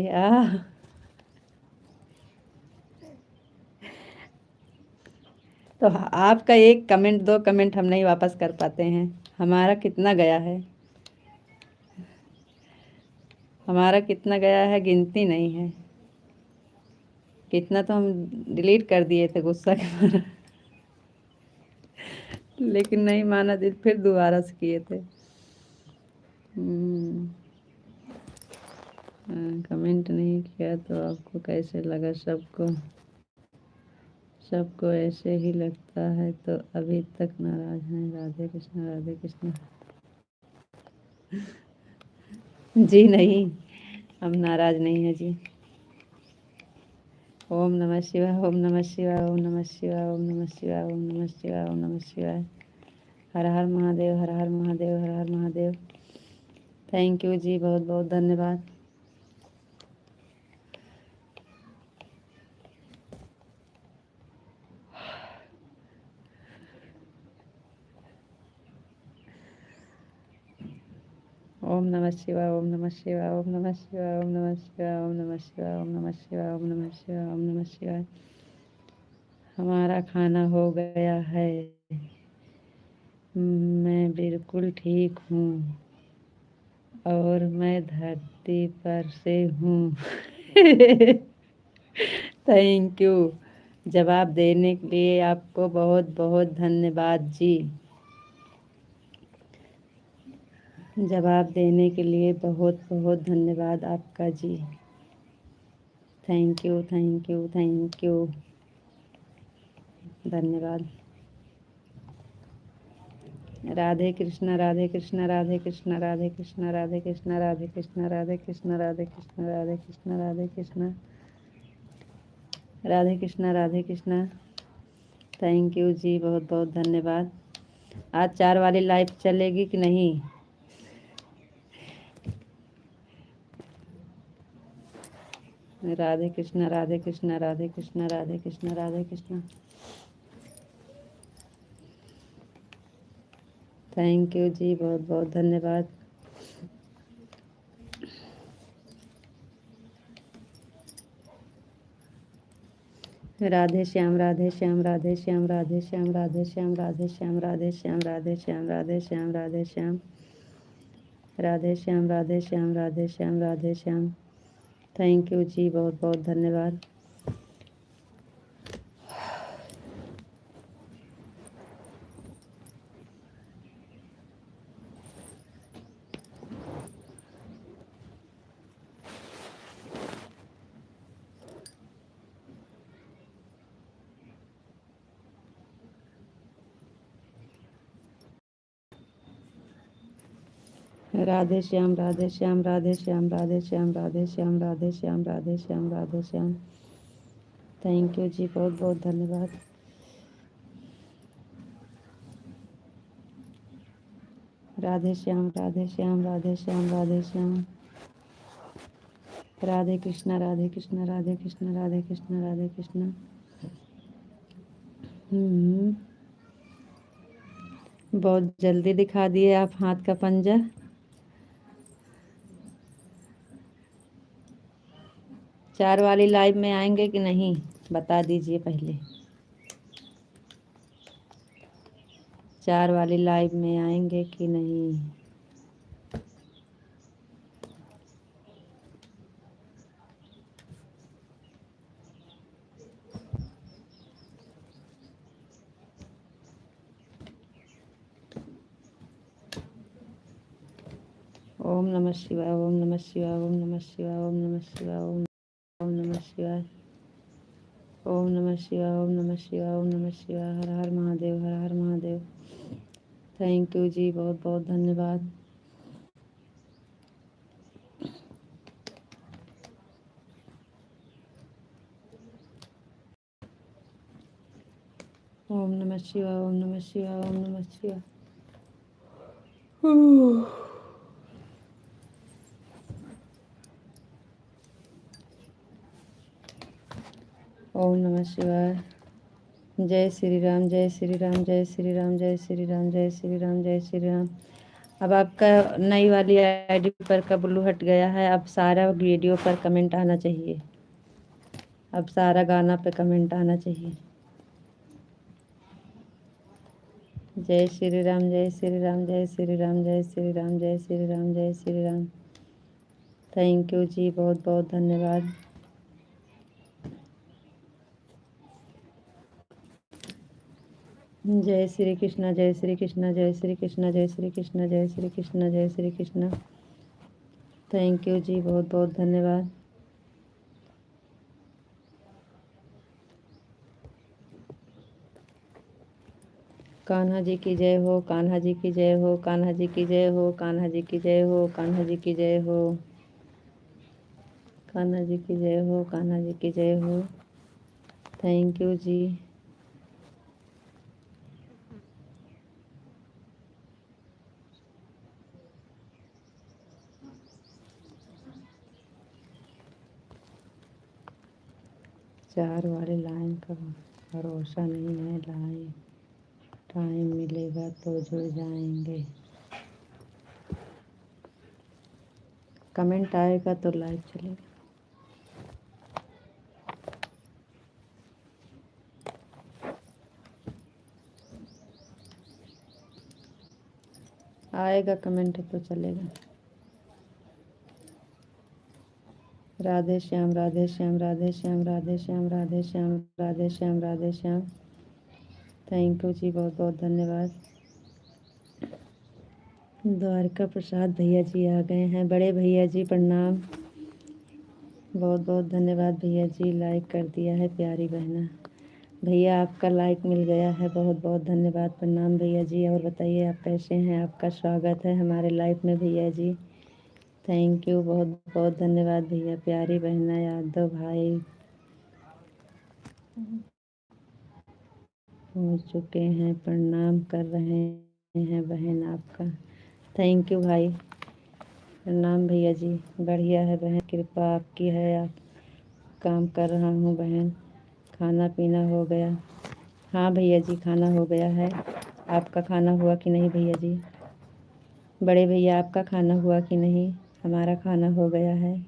तो आपका एक कमेंट 2 कमेंट हम नहीं वापस कर पाते हैं। हमारा कितना गया है, हमारा कितना गया है गिनती नहीं है। कितना तो हम डिलीट कर दिए थे गुस्सा के मारे, लेकिन नहीं माना दिल, फिर दोबारा से किए थे। कमेंट नहीं किया तो आपको कैसे लगा? सबको ऐसे ही लगता है तो अभी तक नाराज हैं। राधे कृष्णा राधे कृष्णा। जी नहीं, हम नाराज नहीं हैं जी। ओम नमः शिवाय ओम नमः शिवाय ओम नमः शिवाय ओम नमः शिवाय ओम नमः शिवाय ओम नमः शिवाय। हर हर महादेव हर हर महादेव हर हर महादेव। थैंक यू जी, बहुत बहुत धन्यवाद। ओम नमः शिवाय ओम नमः शिवाय ओम नमः शिवाय ओम नमः शिवाय ओम नमः शिवाय ओम नमः शिवाय ओम नमः शिवाय ओम नमः शिवाय। हमारा खाना हो गया है, मैं बिल्कुल ठीक हूँ और मैं धरती पर से हूँ। Thank you. जवाब देने के लिए आपको बहुत बहुत धन्यवाद जी। जवाब देने के लिए बहुत बहुत धन्यवाद आपका जी। Thank you thank you thank you. धन्यवाद। राधे कृष्णा राधे कृष्णा राधे कृष्णा राधे कृष्णा राधे कृष्णा राधे कृष्णा राधे कृष्णा राधे कृष्णा राधे कृष्णा राधे कृष्णा राधे कृष्णा राधे कृष्णा। थैंक यू जी, बहुत बहुत धन्यवाद। आज 4 वाली लाइव चलेगी कि नहीं? राधे कृष्णा, राधे कृष्णा, राधे कृष्णा, राधे कृष्णा, राधे कृष्णा। थैंक यू जी, बहुत बहुत धन्यवाद। राधे श्याम, राधे श्याम, राधे श्याम, राधे श्याम, राधे श्याम, राधे श्याम, राधे श्याम, राधे श्याम, राधे श्याम, राधे श्याम, राधे श्याम, राधे श्याम, राधे श्याम, राधे श्याम। थैंक यू जी, बहुत बहुत धन्यवाद। राधे श्याम, राधे श्याम, राधे श्याम, राधे श्याम, राधे श्याम, राधे श्याम, राधे श्याम, राधे श्याम। थैंक यू जी, बहुत बहुत धन्यवाद। राधे श्याम, राधे श्याम, राधे श्याम, राधे श्याम। राधे कृष्णा, राधे कृष्णा, राधे कृष्णा, राधे कृष्णा, राधे कृष्णा। बहुत जल्दी दिखा दिए आप हाथ का पंजा। चार वाली लाइव में आएंगे कि नहीं, बता दीजिए पहले। 4 वाली लाइव में आएंगे कि नहीं? ओम नमः शिवाय, ओम नमः शिवाय, ओम नमः शिवाय, ओम नमः शिवाय, ओम नमः शिवाय, ओम नमः शिवाय, ओम नमः शिवाय, ओम नमः शिवाय। हर हर महादेव, हर हर महादेव। थैंक यू जी, बहुत बहुत धन्यवाद। ओम नमः शिवाय, ओम नमः शिवाय, ओम नमः शिवाय। ओम नमः शिवाय। जय श्री राम, जय श्री राम, जय श्री राम, जय श्री राम, जय श्री राम, जय श्री राम। अब आपका नई वाली आईडी पर का ब्लू हट गया है। अब सारा वीडियो पर कमेंट आना चाहिए। अब सारा गाना पे कमेंट आना चाहिए। जय श्री राम, जय श्री राम, जय श्री राम, जय श्री राम, जय श्री राम, जय श्री राम। थैंक यू जी, बहुत बहुत धन्यवाद। जय श्री कृष्ण, जय श्री कृष्ण, जय श्री कृष्ण, जय श्री कृष्ण, जय श्री कृष्ण, जय श्री कृष्ण। थैंक यू जी, बहुत बहुत धन्यवाद। कान्हा जी की जय हो, कान्हा जी की जय हो, कान्हा जी की जय हो, कान्हा जी की जय हो, कान्हा जी की जय हो, कान्हा जी की जय हो, कान्हा जी की जय हो। थैंक यू जी। चार वाले लाइन का भरोसा नहीं है, लाइन टाइम मिलेगा तो जुड़ जाएंगे। कमेंट आएगा तो लाइव चलेगा। आएगा कमेंट तो चलेगा। राधे श्याम, राधे श्याम, राधे श्याम, राधे श्याम, राधे श्याम, राधे श्याम, राधे श्याम। थैंक यू जी, बहुत बहुत धन्यवाद। द्वारका प्रसाद भैया जी आ गए हैं। बड़े भैया जी प्रणाम। बहुत बहुत धन्यवाद भैया जी, लाइक कर दिया है प्यारी बहना। भैया आपका लाइक मिल गया है, बहुत बहुत धन्यवाद। प्रणाम भैया जी। और बताइए आप कैसे हैं? आपका स्वागत है हमारे लाइफ में भैया जी। थैंक यू, बहुत बहुत धन्यवाद भैया। प्यारी बहना यादव भाई, पहुंच चुके हैं, प्रणाम कर रहे हैं बहन आपका। थैंक यू भाई, प्रणाम भैया जी। बढ़िया है बहन, कृपा आपकी है। आप काम कर रहा हूँ बहन। खाना पीना हो गया? हाँ भैया जी, खाना हो गया है। आपका खाना हुआ कि नहीं भैया जी? बड़े भैया आपका खाना हुआ कि नहीं? हमारा खाना हो गया है।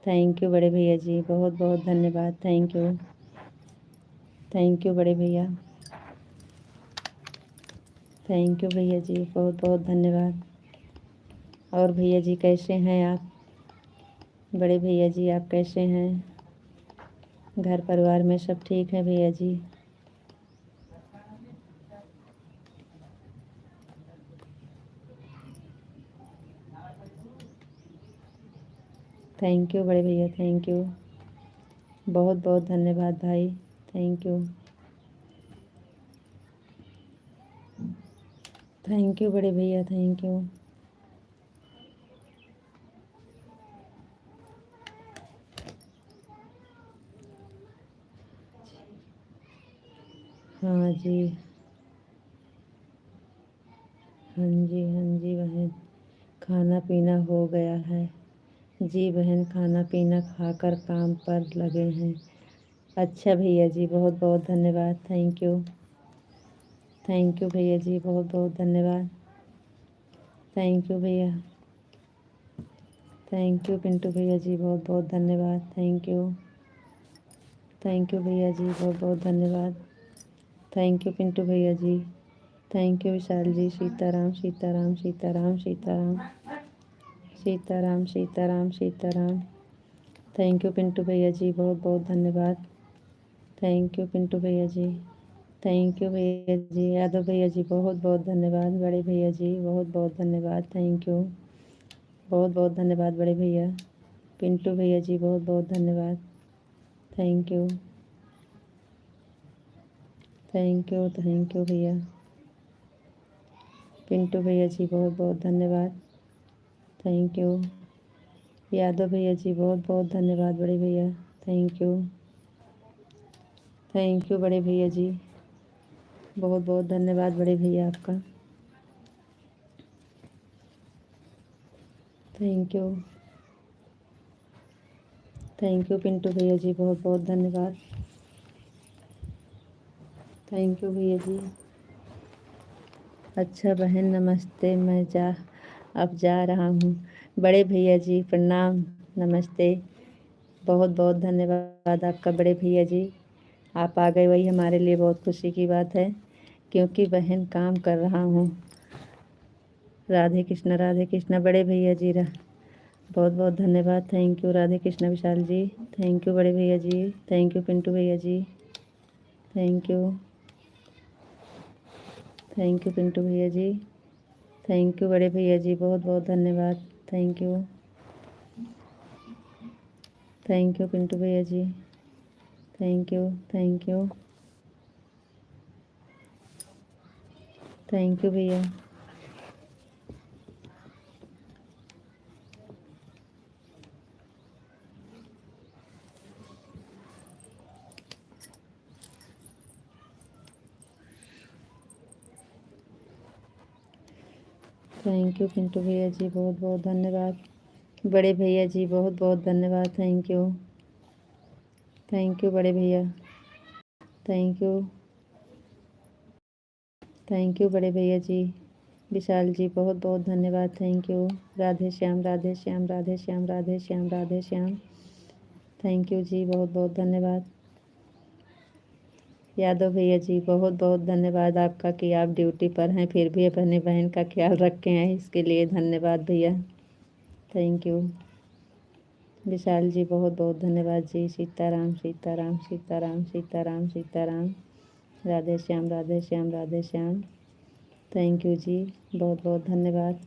थैंक यू बड़े भैया जी, बहुत बहुत धन्यवाद। थैंक यू, थैंक यू बड़े भैया। थैंक यू भैया जी, बहुत बहुत धन्यवाद। और भैया जी कैसे हैं आप? बड़े भैया जी आप कैसे हैं? घर परिवार में सब ठीक है भैया जी? थैंक यू बड़े भैया, थैंक यू, बहुत बहुत धन्यवाद भाई। थैंक यू, थैंक यू बड़े भैया, थैंक यू। हाँ जी, हाँ जी, हाँ जी बहन, खाना पीना हो गया है। जी बहन, खाना पीना खाकर काम पर लगे हैं। अच्छा भैया जी, बहुत बहुत धन्यवाद। थैंक यू, थैंक यू भैया जी, बहुत बहुत धन्यवाद। थैंक यू भैया, थैंक यू पिंटू भैया जी, बहुत बहुत धन्यवाद। थैंक यू, थैंक यू भैया जी, बहुत बहुत धन्यवाद। थैंक यू पिंटू भैया जी। Thank you Vishal ji. Sitaram Sitaram Sitaram Sitaram Sitaram Sitaram Sitaram. Thank you Pintu भैया जी, बहुत बहुत धन्यवाद। थैंक यू पिंटू भैया जी। थैंक यू भैया जी। यादव भैया जी बहुत बहुत धन्यवाद। बड़े भैया जी बहुत बहुत धन्यवाद। थैंक यू, बहुत बहुत धन्यवाद बड़े भैया। पिंटू भैया जी बहुत बहुत धन्यवाद। Thank you, thank you, thank you भैया। पिंटू भैया जी बहुत बहुत धन्यवाद। Thank you. यादव भैया जी बहुत बहुत धन्यवाद बड़े भैया। थैंक यू, थैंक यू बड़े भैया जी, बहुत बहुत धन्यवाद बड़े भैया आपका। Thank you, thank you Pintu भैया जी, बहुत बहुत धन्यवाद। थैंक यू भैया जी। अच्छा बहन नमस्ते, मैं अब जा रहा हूँ। बड़े भैया जी प्रणाम, नमस्ते, बहुत बहुत धन्यवाद आपका बड़े भैया जी। आप आ गए, वही हमारे लिए बहुत खुशी की बात है, क्योंकि बहन काम कर रहा हूँ। राधे कृष्णा, राधे कृष्णा बड़े भैया जी। बहुत बहुत धन्यवाद। Thank you Radhe Krishna Vishal ji. Thank you बड़े भैया जी। थैंक यू पिंटू भैया जी। Thank you, thank you Pintu भैया जी। थैंक यू बड़े भैया जी, बहुत बहुत धन्यवाद। Thank you, thank you Pintu भैया जी। Thank you, thank you, thank you भैया। थैंक यू पिंटू भैया जी, बहुत बहुत धन्यवाद। बड़े भैया जी बहुत बहुत धन्यवाद। थैंक यू, थैंक यू बड़े भैया। थैंक यू, थैंक यू बड़े भैया जी। विशाल जी बहुत बहुत धन्यवाद। Thank you. Radhe Shyam, Radhe Shyam, Radhe Shyam, Radhe Shyam, Radhe Shyam. Thank you जी, बहुत बहुत धन्यवाद। यादव भैया जी बहुत बहुत धन्यवाद आपका कि आप ड्यूटी पर हैं फिर भी अपने बहन का ख्याल रखे हैं, इसके लिए धन्यवाद भैया। Thank you. विशाल जी बहुत बहुत धन्यवाद जी। सीताराम सीताराम सीताराम सीताराम सीताराम। राधे श्याम, राधे श्याम, राधे श्याम। थैंक यू जी, बहुत बहुत धन्यवाद।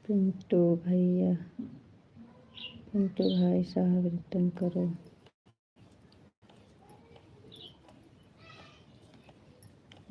पिंटू भैया, पिंटू भाई साहब रिटर्न करो।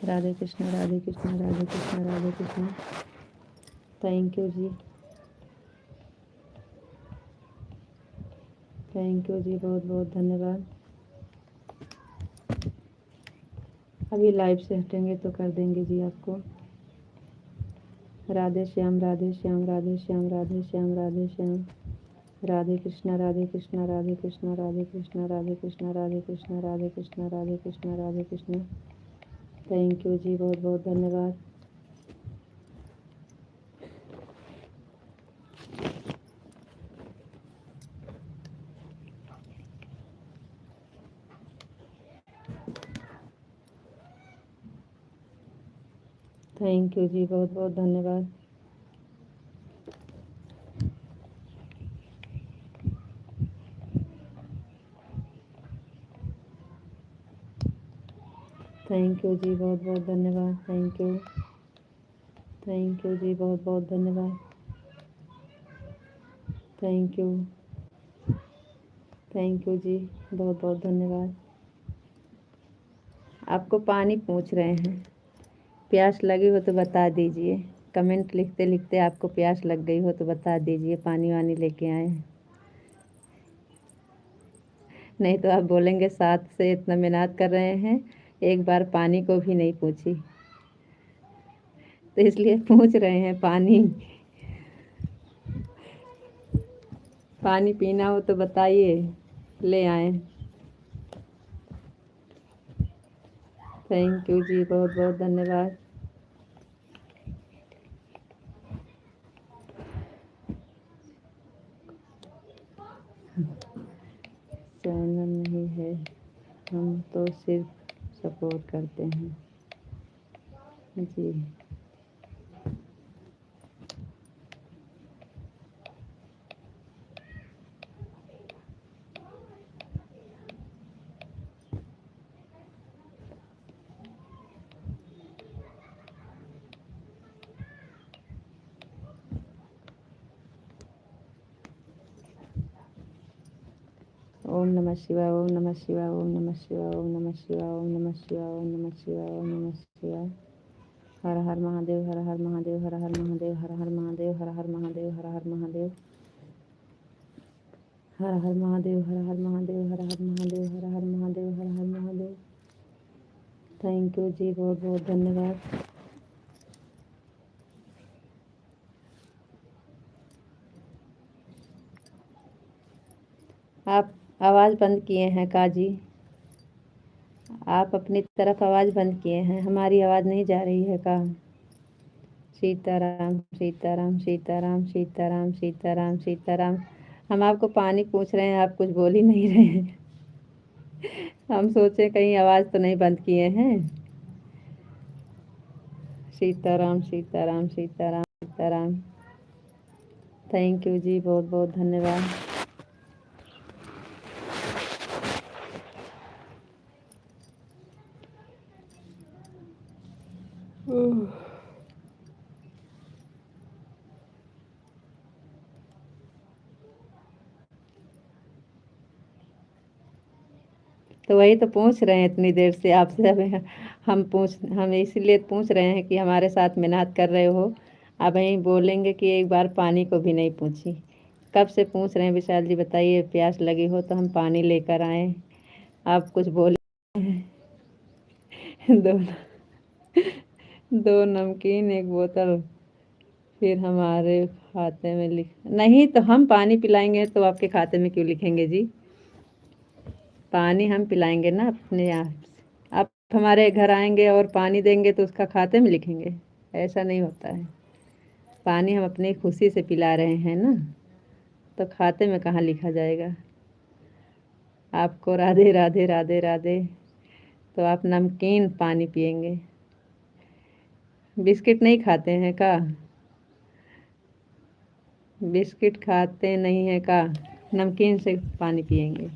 Radhe Krishna Radhe Krishna Radhe Krishna Radhe Krishna. Thank you ji, thank you जी, बहुत बहुत धन्यवाद। अभी लाइव से हटेंगे तो कर देंगे जी आपको। राधे श्याम राधे श्याम राधे श्याम राधे श्याम राधे श्याम। राधे कृष्ण राधे कृष्ण राधे कृष्ण राधे कृष्ण राधे कृष्ण राधे कृष्ण राधे कृष्ण राधे कृष्ण राधे कृष्ण। थैंक यू जी, बहुत बहुत धन्यवाद। थैंक यू जी, बहुत बहुत धन्यवाद। थैंक यू जी, बहुत बहुत धन्यवाद। थैंक यू, थैंक यू जी, बहुत बहुत धन्यवाद। थैंक यू, थैंक यू जी, बहुत बहुत धन्यवाद। आपको पानी पूछ रहे हैं, प्यास लगी हो तो बता दीजिए। कमेंट लिखते लिखते आपको प्यास लग गई हो तो बता दीजिए, पानी वानी लेके आए हैं। नहीं तो आप बोलेंगे साथ से इतना मेहनत कर रहे हैं, एक बार पानी को भी नहीं पूछी। तो इसलिए पूछ रहे हैं पानी। पानी पीना हो तो बताइए, ले आए। थैंक यू जी, बहुत बहुत धन्यवाद। चैनल नहीं है, हम तो सिर्फ सपोर्ट करते हैं जी। ओम नमः शिवाय, ओम नमः शिवाय, ओम नमः शिवाय, ओम नमः शिवाय, ओम नमः शिवाय, ओम नमः शिवाय, ओम नमः शिवाय। हर हर महादेव, हर हर महादेव, हर हर महादेव, हर हर महादेव, हर हर महादेव, हर हर महादेव, हर हर महादेव, हर हर महादेव, हर हर महादेव, हर हर महादेव, हर हर महादेव। थैंक यू जी, बहुत बहुत धन्यवाद। आप आवाज़ बंद किए हैं काजी, आप अपनी तरफ आवाज़ बंद किए हैं, हमारी आवाज़ नहीं जा रही है का? सीताराम सीताराम सीताराम सीताराम सीताराम सीताराम। हम आपको पानी पूछ रहे हैं, आप कुछ बोल ही नहीं रहे हैं। हम सोचे कहीं आवाज़ तो नहीं बंद किए हैं। सीताराम सीताराम सीताराम सीताराम। थैंक यू जी, बहुत बहुत धन्यवाद। तो वही तो पूछ रहे हैं इतनी देर से आपसे। अब हम इसीलिए पूछ रहे हैं कि हमारे साथ मेहनत कर रहे हो, अब वहीं बोलेंगे कि एक बार पानी को भी नहीं पूछी। कब से पूछ रहे हैं विशाल जी, बताइए प्यास लगी हो तो हम पानी लेकर आए, आप कुछ बोले। दो दो नमकीन एक बोतल, फिर हमारे खाते में लिख नहीं, तो हम पानी पिलाएंगे तो आपके खाते में क्यों लिखेंगे जी? पानी हम पिलाएंगे ना अपने आप। आप हमारे घर आएंगे और पानी देंगे तो उसका खाते में लिखेंगे? ऐसा नहीं होता है। पानी हम अपनी खुशी से पिला रहे हैं ना, तो खाते में कहाँ लिखा जाएगा? आपको राधे राधे राधे राधे। तो आप नमकीन पानी पियेंगे, बिस्किट नहीं खाते हैं का? बिस्किट खाते नहीं है का? नमकीन से पानी पियेंगे।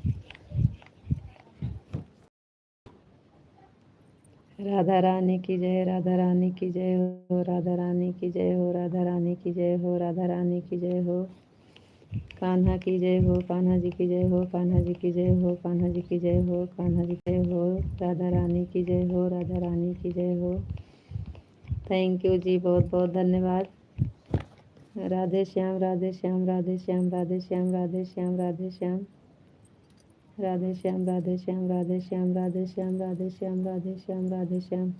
राधा रानी की जय, राधा रानी की जय हो, राधा रानी की जय हो, राधा रानी की जय हो, राधा रानी की जय हो। कान्हा की जय हो, कान्हा जी की जय हो, कान्हा जी की जय हो, कान्हा जी की जय हो, कान्हा जी की जय हो, राधा रानी की जय हो, राधा रानी की जय हो। थैंक यू जी, बहुत बहुत धन्यवाद। राधे श्याम, राधे श्याम, राधे श्याम, राधे श्याम, राधे श्याम, राधे श्याम, राधे श्याम, राधे श्याम, राधे श्याम, राधे श्याम, राधे श्याम, राधे श्याम, राधे श्याम।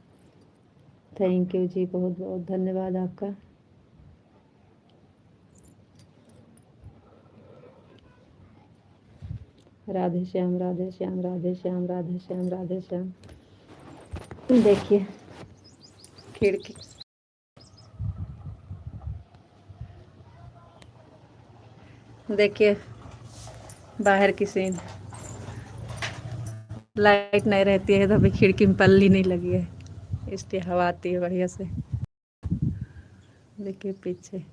थैंक यू जी, बहुत बहुत धन्यवाद आपका। राधे श्याम, राधे श्याम, राधे श्याम, राधे श्याम, राधे श्याम। देखिए खिड़की, देखिए बाहर की सीन, लाइट नहीं रहती है तो अभी खिड़की में पल्ली नहीं लगी है, इसलिए हवा आती है बढ़िया से। देखिए पीछे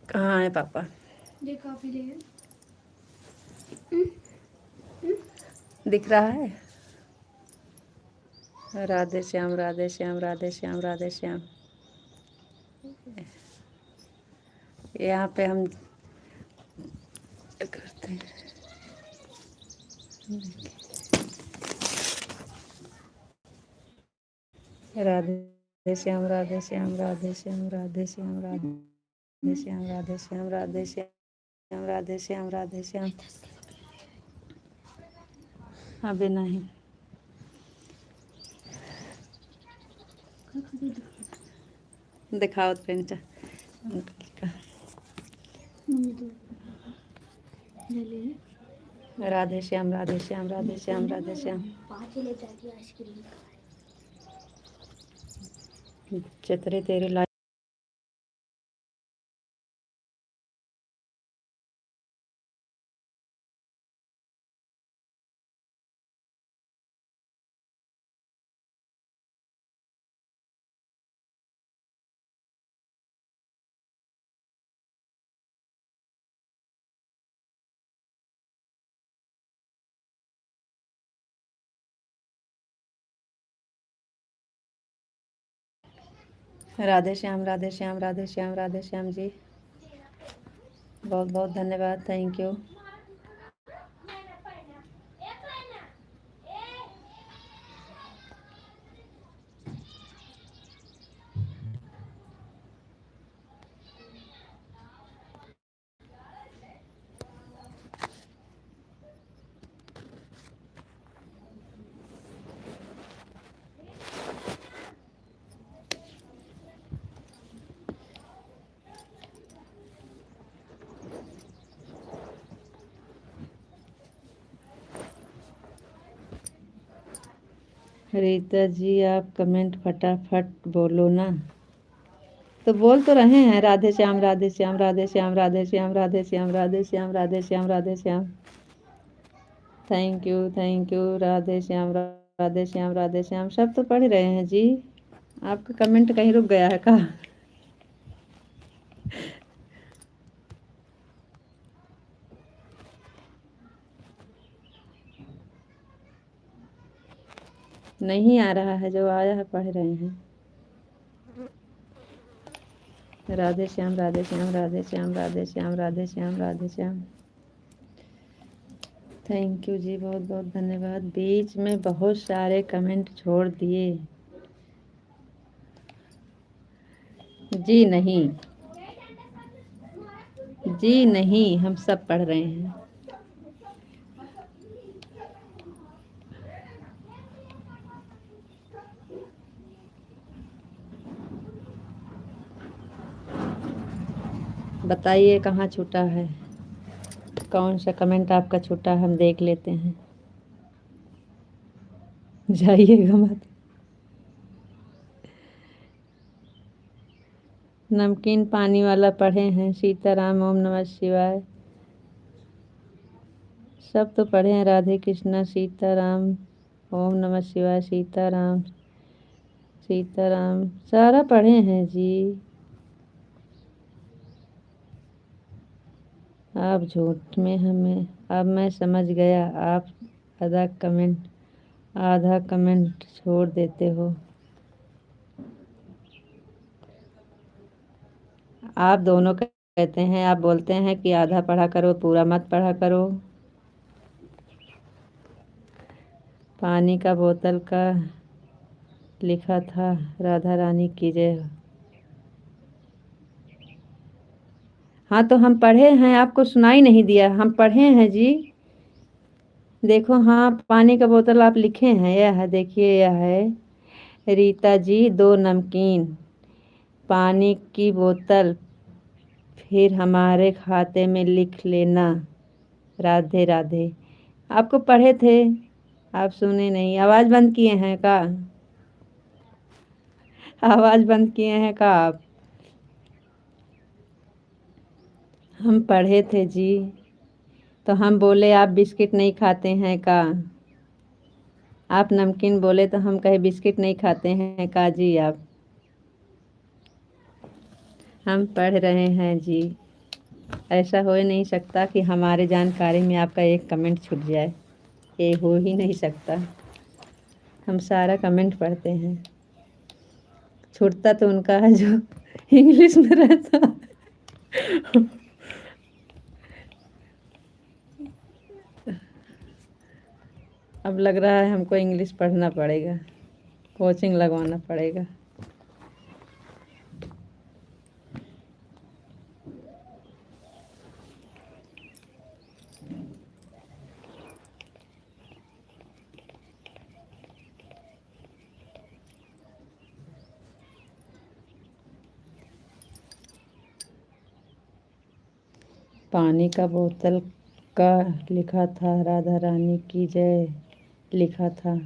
कहाँ है पापा? ये काफी ले दिख रहा है। राधे श्याम, राधे श्याम, राधे श्याम, राधे श्याम। यहाँ पे हम करते हैं, राधे श्याम, राधे श्याम, राधे श्याम, राधे श्याम, राधे श्याम, राधे श्याम, राधे श्याम, राधे श्याम, राधे श्याम। अभी नहीं दिखाओ प्रिंट अंकल का। राधे श्याम, राधे श्याम, राधे श्याम, राधे श्याम। चित्रे तेरे लाइक। राधे श्याम, राधे श्याम, राधे श्याम, राधे श्याम जी, बहुत बहुत धन्यवाद। Thank you. रीता जी आप कमेंट फटाफट बोलो ना। तो बोल तो रहे हैं, Radhe Shyam, Radhe Shyam, Radhe Shyam, Radhe Shyam, Radhe Shyam, Radhe Shyam, Radhe Shyam, Radhe Shyam. Thank you, thank you. Radhe Shyam, Radhe Shyam, Radhe Shyam, सब तो पढ़ रहे हैं जी। आपका कमेंट कहीं रुक गया है का? नहीं आ रहा है, जो आया है पढ़ रहे हैं। राधे श्याम, राधे श्याम, राधे श्याम, राधे श्याम, राधे श्याम, राधे श्याम। थैंक यू जी, बहुत बहुत धन्यवाद। बीच में बहुत सारे कमेंट छोड़ दिए जी। नहीं जी, नहीं, हम सब पढ़ रहे हैं। बताइए कहाँ छूटा है, कौन सा कमेंट आपका छूटा, हम देख लेते हैं। जाइएगा मत। नमकीन पानी वाला पढ़े हैं, सीताराम, ओम नमः शिवाय, सब तो पढ़े हैं। राधे कृष्णा, सीताराम, ओम नमः शिवाय, सीताराम, सीताराम, सारा पढ़े हैं जी। आप झूठ में हमें, अब मैं समझ गया आप आधा कमेंट आधा कमेंट छोड़ देते हो। आप दोनों कहते हैं, आप बोलते हैं कि आधा पढ़ा करो, पूरा मत पढ़ा करो। पानी का बोतल का लिखा था राधा रानी की जय हो। हाँ तो हम पढ़े हैं, आपको सुनाई नहीं दिया, हम पढ़े हैं जी। देखो, हाँ पानी का बोतल आप लिखे हैं, यह है, देखिए यह है। रीता जी 2 नमकीन, पानी की बोतल, फिर हमारे खाते में लिख लेना, राधे राधे। आपको पढ़े थे, आप सुने नहीं। आवाज़ बंद किए हैं का? आवाज़ बंद किए हैं का आप? हम पढ़े थे जी, तो हम बोले आप बिस्किट नहीं खाते हैं का? आप नमकीन बोले तो हम कहे बिस्किट नहीं खाते हैं का जी आप? हम पढ़ रहे हैं जी। ऐसा हो ही नहीं सकता कि हमारे जानकारी में आपका एक कमेंट छूट जाए, ये हो ही नहीं सकता। हम सारा कमेंट पढ़ते हैं। छूटता तो उनका है जो इंग्लिश में रहता। अब लग रहा है हमको इंग्लिश पढ़ना पड़ेगा, कोचिंग लगवाना पड़ेगा। पानी का बोतल का लिखा था राधा रानी की जय, लिखा था।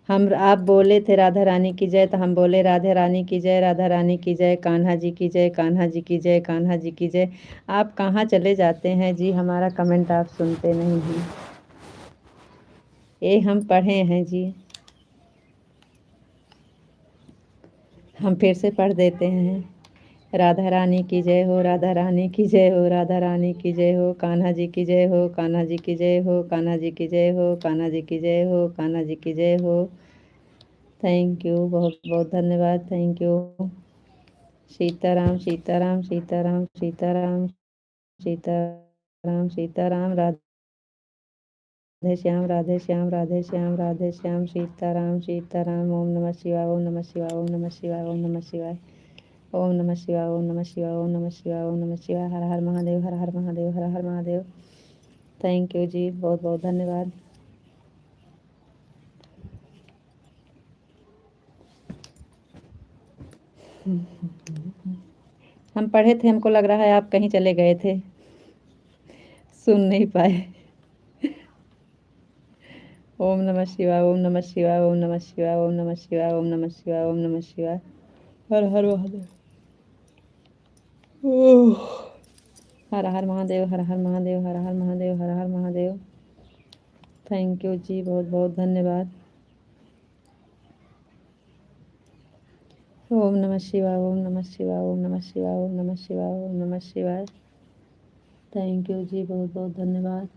हम आप बोले थे राधा रानी की जय, तो हम बोले राधा रानी की जय, राधा रानी की जय, कान्हा जी की जय, कान्हा जी की जय, कान्हा जी की जय। आप कहाँ चले जाते हैं जी, हमारा कमेंट आप सुनते नहीं हैं। ये हम पढ़े हैं जी, हम फिर से पढ़ देते हैं। राधा रानी की जय हो, राधा रानी की जय हो, राधा रानी की जय हो, कान्हा जी की जय हो, कान्हा जी की जय हो, कान्हा जी की जय हो, कान्हा जी की जय हो, कान्हा जी की जय हो। थैंक यू, बहुत बहुत धन्यवाद, थैंक यू। सीताराम सीताराम सीताराम सीताराम सीताराम सीताराम, राधे श्याम राधे श्याम राधे श्याम राधे श्याम, सीताराम सीताराम। ओम नमः शिवाय, ओम नमः शिवाय, ओम नमः शिवाय, ओम नमः शिवाय, ओम नमः शिवाय, ओम नमः शिवाय, ओम नमः शिवाय, ओम नमः शिवाय। हर हर महादेव, हर हर महादेव, हर हर महादेव। थैंक यू जी, बहुत बहुत धन्यवाद। हम पढ़े थे, हमको लग रहा है आप कहीं चले गए थे, सुन नहीं पाए। ओम नमः शिवाय, ओम नमः शिवाय, ओम नमः शिवाय, ओम नमः शिवाय, ओम नमः शिवाय, ओम नमः शिवाय। हर हर महादेव। हर हर महादेव, हर हर महादेव, हर हर महादेव, हर हर महादेव। थैंक यू जी, बहुत बहुत धन्यवाद। ओम नमः शिवाय, ओम नमः शिवाय, ओम नमः शिवाय, ओम नमः शिवाय, ओम नमः शिवाय। थैंक यू जी, बहुत बहुत धन्यवाद।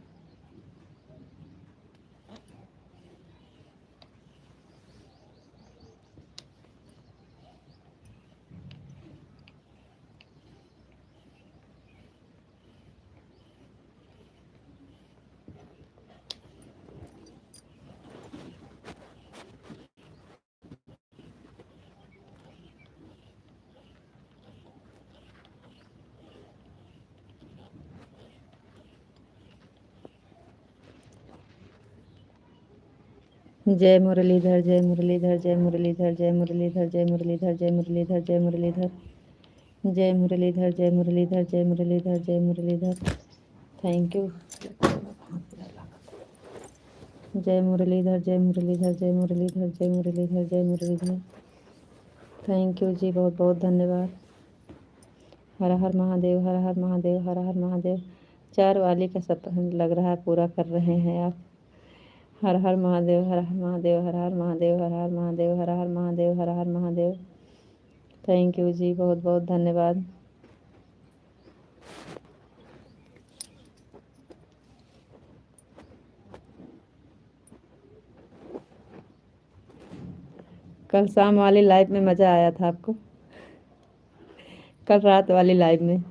जय मुरलीधर, जय मुरलीधर, जय मुरलीधर, जय मुरलीधर, जय मुरलीधर, जय मुरलीधर, जय मुरलीधर, जय मुरलीधर, जय मुरलीधर, जय मुरलीधर, जय मुरलीधर। Thank you. जय मुरलीधर, जय मुरलीधर, जय मुरलीधर, जय मुरलीधर, जय मुरलीधर। थैंक यू जी, बहुत बहुत धन्यवाद। हर हर महादेव, हर हर महादेव, हर हर महादेव। 4 वाली का सपना लग रहा है पूरा कर रहे हैं आप। हर हर महादेव, हर हर महादेव, हर हर महादेव, हर हर महादेव, हर हर महादेव, हर हर महादेव। थैंक यू जी, बहुत बहुत धन्यवाद। कल शाम वाली लाइव में मज़ा आया था आपको? कल रात वाली लाइव में,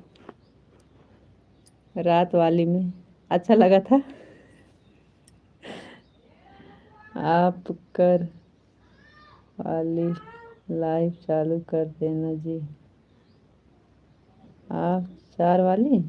रात वाली में अच्छा लगा था? आप कर वाली लाइव चालू कर देना जी। आप 4 वाली?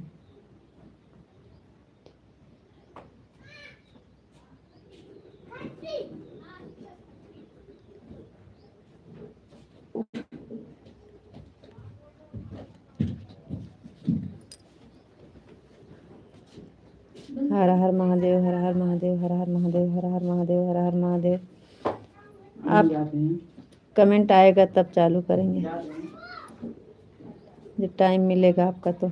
हर हर महादेव, हर हर महादेव, हर हर महादेव, हर हर महादेव, हर हर महादेव। आप जाते हैं कमेंट आएगा तब चालू करेंगे, जाते हैं। जब टाइम मिलेगा आपका तो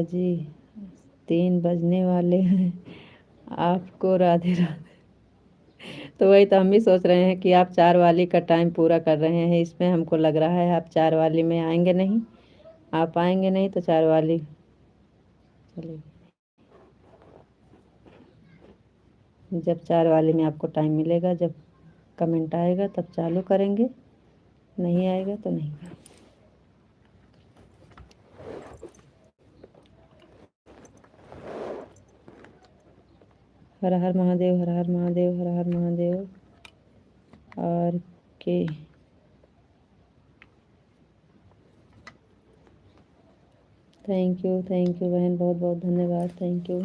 जी 3 बजने वाले हैं। आपको राधे राधे। तो वही तो हम भी सोच रहे हैं कि आप 4 वाली का टाइम पूरा कर रहे हैं, इसमें हमको लग रहा है आप 4 वाली में आएंगे नहीं। आप आएंगे नहीं तो 4 वाली चलेगी। जब 4 वाली में आपको टाइम मिलेगा, जब कमेंट आएगा तब चालू करेंगे, नहीं आएगा तो नहीं करेंगे। हर हर महादेव, हर हर महादेव, हर हर महादेव। और के थैंक यू बहन, बहुत बहुत धन्यवाद, थैंक यू।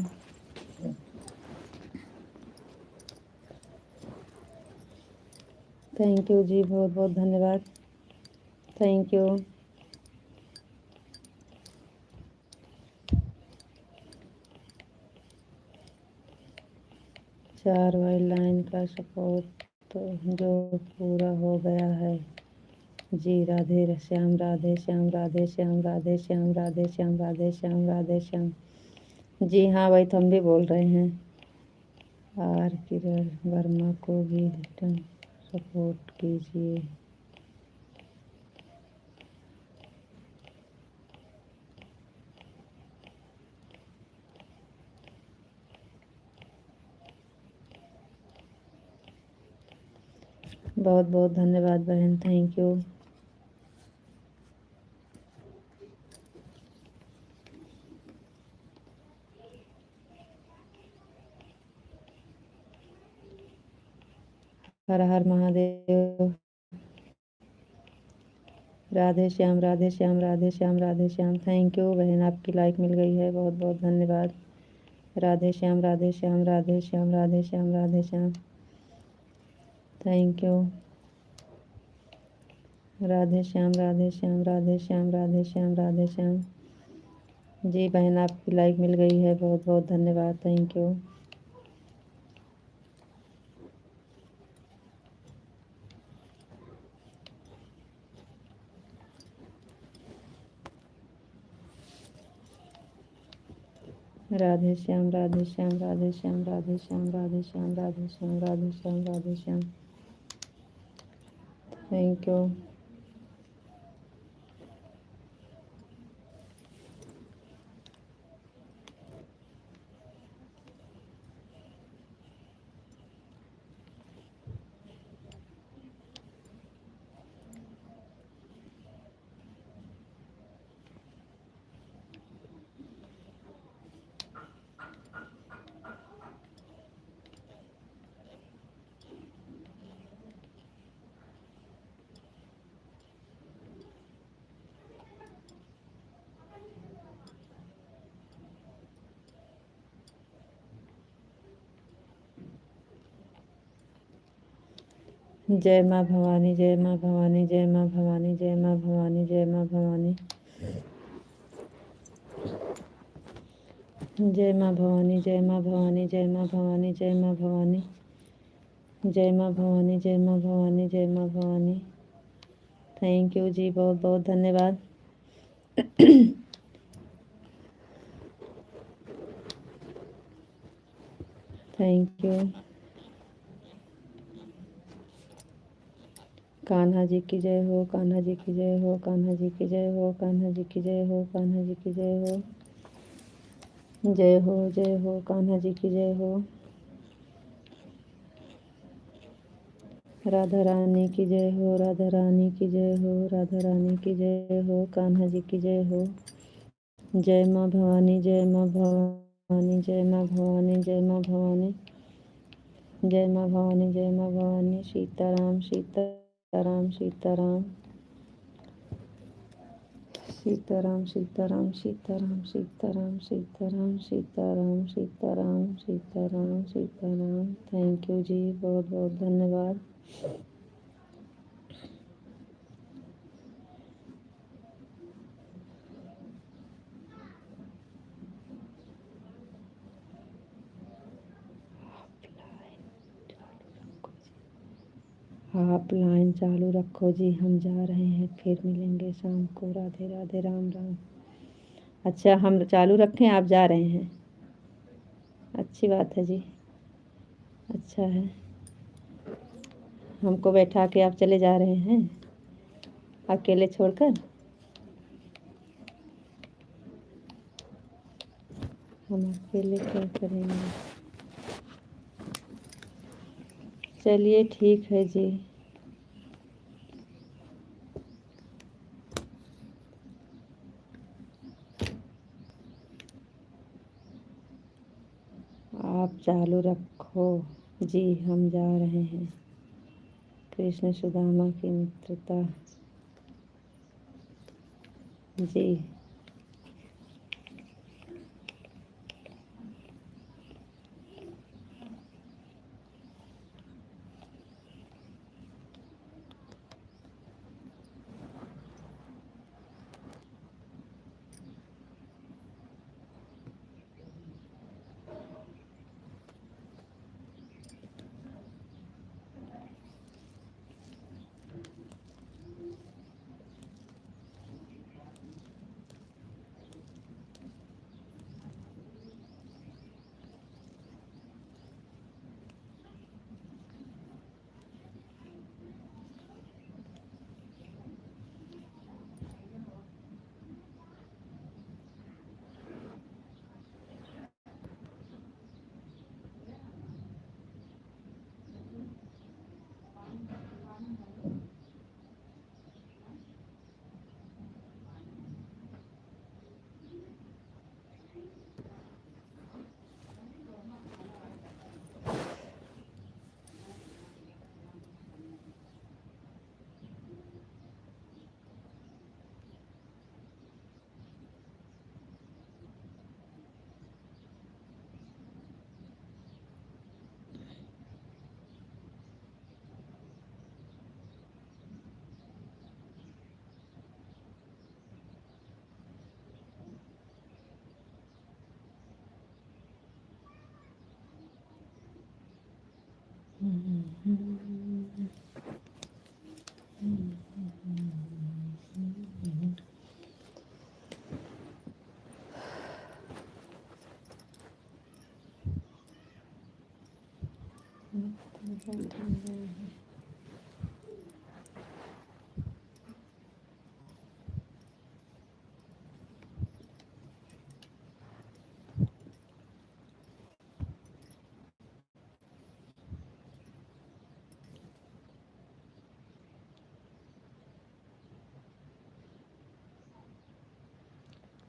थैंक यू जी, बहुत बहुत धन्यवाद, थैंक यू। चार वाली लाइन का सपोर्ट तो जो पूरा हो गया है जी। राधे श्याम, राधे श्याम, राधे श्याम, राधे श्याम, राधे श्याम, राधे श्याम, राधे श्याम। जी हाँ, वही तो हम भी बोल रहे हैं। आर किरण वर्मा को भी रिटर्न सपोर्ट कीजिए। बहुत बहुत धन्यवाद बहन, थैंक यू। हर हर महादेव। राधे श्याम, राधे श्याम, राधे श्याम, राधे श्याम। थैंक यू बहन, आपकी लाइक मिल गई है, बहुत बहुत धन्यवाद। राधे श्याम, राधे श्याम, राधे श्याम, राधे श्याम, राधे श्याम। Thank you. राधे श्याम, राधे श्याम, राधे श्याम, राधे श्याम, राधे श्याम। जी बहन, आपकी लाइक मिल गई है, बहुत बहुत धन्यवाद, thank you. Radhe Shyam, Radhe Shyam, Radhe Shyam, Radhe Shyam, Radhe Shyam, Radhe Shyam, Radhe Shyam, Radhe Shyam. Thank you. जय माँ भवानी, जय माँ भवानी, जय माँ भवानी, जय माँ भवानी, जय माँ भवानी। जय माँ भवानी, जय माँ भवानी, जय माँ भवानी, जय माँ भवानी। जय माँ भवानी, जय माँ भवानी, जय माँ भवानी। थैंक यू जी, बहुत बहुत धन्यवाद। Thank you. कान्हा जी की जय हो, कान्हा जी की जय हो, कान्हा जी की जय हो, कान्हा जी की जय हो, कान्हा जी की जय हो। जय हो कान्हा जी की जय हो। राधा रानी की जय हो, राधा रानी की जय हो, राधा रानी की जय हो, कान्हा जी की जय हो। जय माँ भवानी, जय माँ भवानी, जय माँ भवानी, जय माँ भवानी, जय माँ भवानी, जय माँ भवानी। सीताराम सीताराम सीताराम सीताराम सीताराम सीताराम सीताराम सीताराम सीताराम सीताराम सीताराम सीताराम। थैंक यू जी, बहुत बहुत धन्यवाद। आप लाइन चालू रखो जी, हम जा रहे हैं, फिर मिलेंगे शाम को। राधे राधे, राम राम। अच्छा, हम चालू रखें, आप जा रहे हैं, अच्छी बात है जी, अच्छा है। हमको बैठा के आप चले जा रहे हैं अकेले छोड़कर। हम अकेले क्या करेंगे। चलिए ठीक है जी। आप चालू रखो जी, हम जा रहे हैं। कृष्ण सुदामा की मित्रता जी।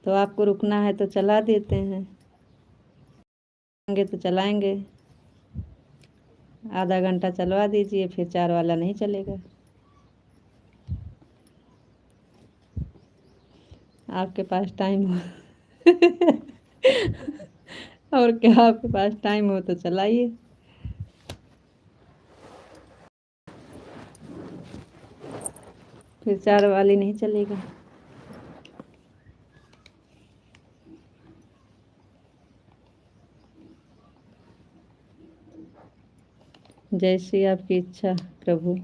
तो आपको रुकना है तो चला देते हैं, तो चलाएंगे। आधा घंटा चलवा दीजिए, फिर 4 वाला नहीं चलेगा। आपके पास टाइम हो और क्या, आपके पास टाइम हो तो चलाइए। फिर 4 वाली नहीं चलेगा। जैसी आपकी इच्छा प्रभु।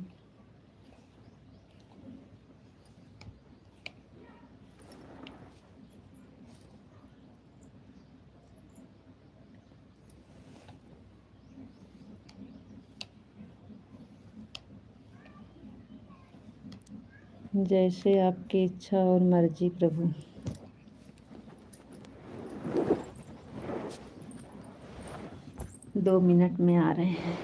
जैसे आपकी इच्छा और मर्जी प्रभु। 2 मिनट में आ रहे हैं।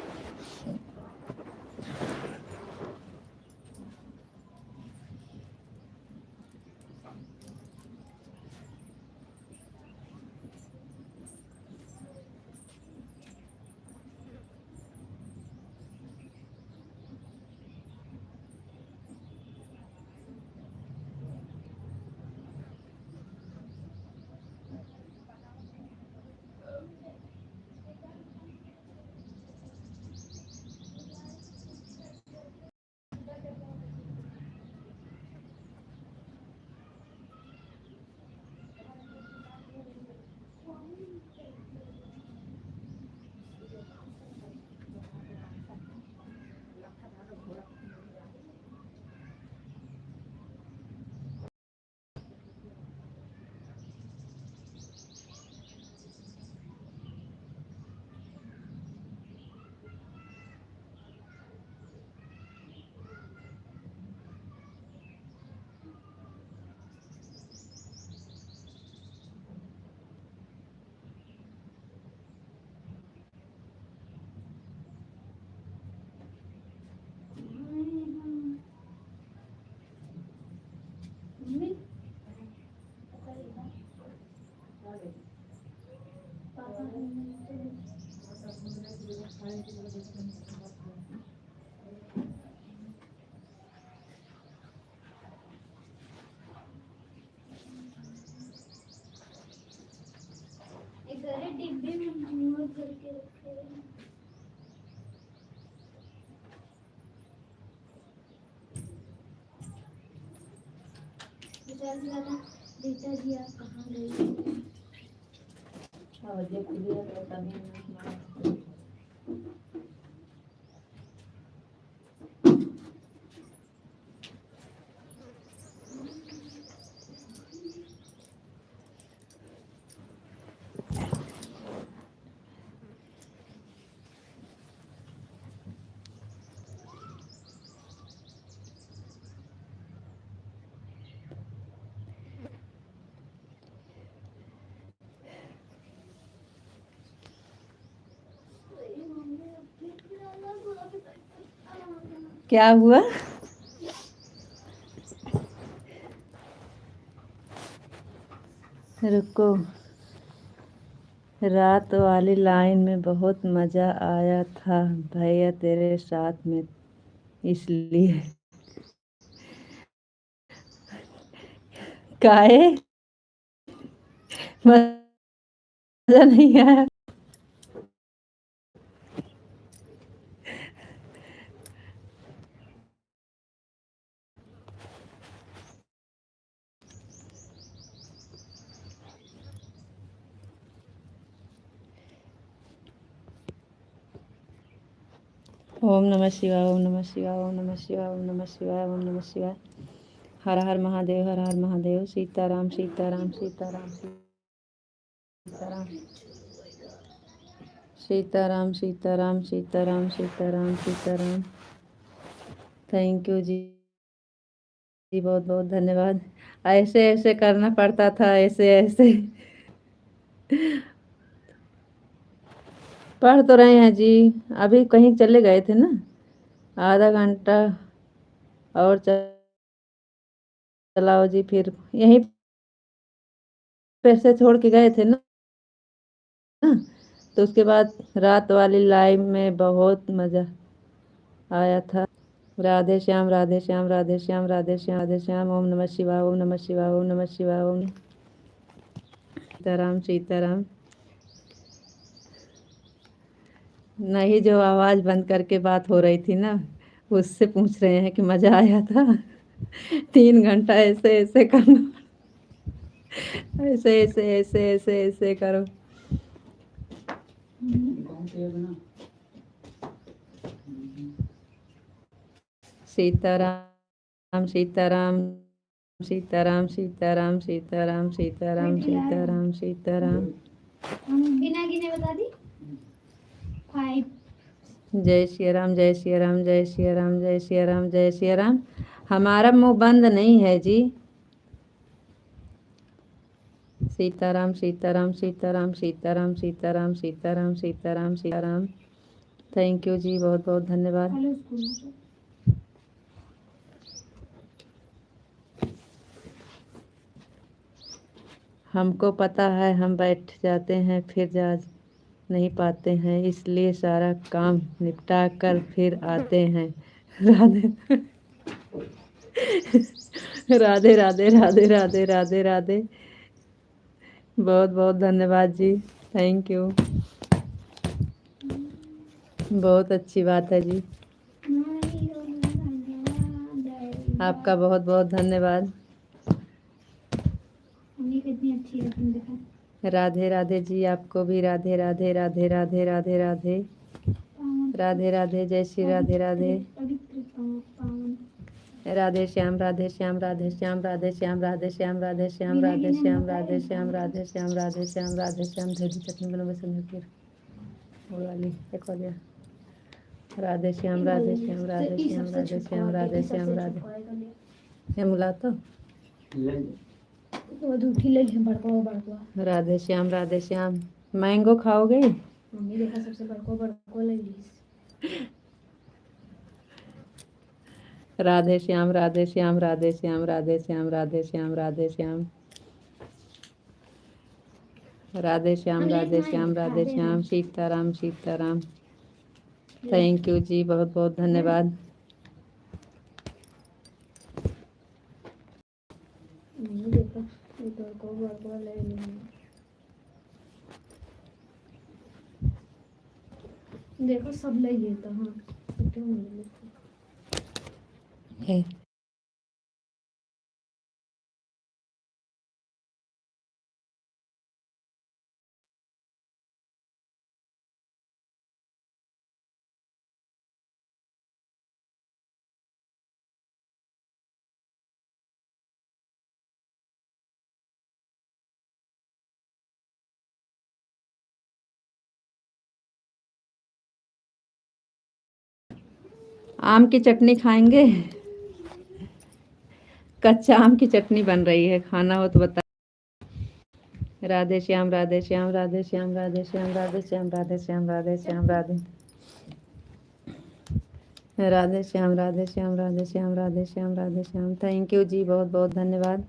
सारे डिब्बे में मोड़ करके रखे हैं। रीता जी आप कहाँ गई? जब खुली है तो तभी क्या हुआ? रुको, रात वाली लाइन में बहुत मजा आया था भैया तेरे साथ में, इसलिए काहे मजा नहीं आया? ओम नमः शिवाय, ओम नमः शिवाय, ओम नमः शिवाय, ओम नमः शिवाय, ओम नमः शिवाय। हर हर महादेव, हर हर महादेव। सीताराम सीताराम सीताराम सीताराम सीताराम सीताराम सीताराम सीताराम सीताराम। थैंक यू जी, बहुत बहुत धन्यवाद। ऐसे ऐसे करना पड़ता था, ऐसे ऐसे पढ़ तो रहे हैं जी। अभी कहीं चले गए थे ना, आधा घंटा और चलाओ जी। फिर यहीं पे से छोड़ के गए थे ना, तो उसके बाद रात वाली लाइव में बहुत मजा आया था। राधे श्याम राधे श्याम राधे श्याम राधे श्याम राधे श्याम। ओम नमः शिवाय, ओम नमः शिवाय, ओम नमः शिवाय, ओम सीताराम सीताराम। नहीं, जो आवाज़ बंद करके बात हो रही थी ना, उससे पूछ रहे हैं कि मज़ा आया था। 3 घंटा ऐसे ऐसे करना, ऐसे ऐसे ऐसे ऐसे ऐसे करो। सीताराम सीताराम सीताराम सीताराम सीताराम सीताराम सीताराम सीताराम। बिना गिने बता दी। 5 जय श्री राम जय श्री राम जय श्री राम जय श्री राम जय श्री राम। हमारा मुंह बंद नहीं है जी, सीताराम सीताराम सीताराम सीताराम सीताराम सीताराम सीताराम सीताराम। थैंक यू जी, बहुत बहुत धन्यवाद। हेलो स्कूल में हमको पता है हम बैठ जाते हैं फिर जा नहीं पाते हैं, इसलिए सारा काम निपटा कर फिर आते हैं। राधे राधे राधे राधे राधे राधे राधे। बहुत बहुत धन्यवाद जी, थैंक यू। बहुत अच्छी बात है जी, आपका बहुत बहुत धन्यवाद। मम्मी कितनी अच्छी है, तुम देखो। राधे राधे जी, आपको भी राधे राधे राधे राधे राधे राधे राधे राधे। जय श्री राधे राधे। पवित्र पावन राधे श्याम राधे श्याम राधे श्याम राधे श्याम राधे श्याम राधे श्याम राधे श्याम राधे श्याम राधे श्याम राधे श्याम राधे श्याम। धैर्य चटनी बनो बस फिर वो वाली एक हो गया। राधे श्याम राधे श्याम राधे श्याम राधे श्याम राधे श्याम राधे। ये मुला तो वो दूठी ले लिया, बड़को बड़को। राधे श्याम राधे श्याम। मैंगो खाओगे? मम्मी देखा सबसे बड़को ले ली। राधे श्याम राधे श्याम राधे श्याम राधे श्याम राधे श्याम राधे श्याम। राधे श्याम राधे श्याम राधे श्याम। सीताराम सीताराम। थैंक यू जी, बहुत बहुत धन्यवाद। देखो बड़को ले लिया। देखो सब ले लिए तो हाँ क्यों नहीं लेते? आम की चटनी खाएंगे? कच्चा आम की चटनी बन रही है, खाना हो तो बता। राधे श्याम राधे श्याम राधे श्याम राधे श्याम राधे श्याम राधे श्याम राधे श्याम राधे राधे श्याम राधे श्याम राधे श्याम राधे श्याम राधे श्याम। थैंक यू जी, बहुत बहुत धन्यवाद।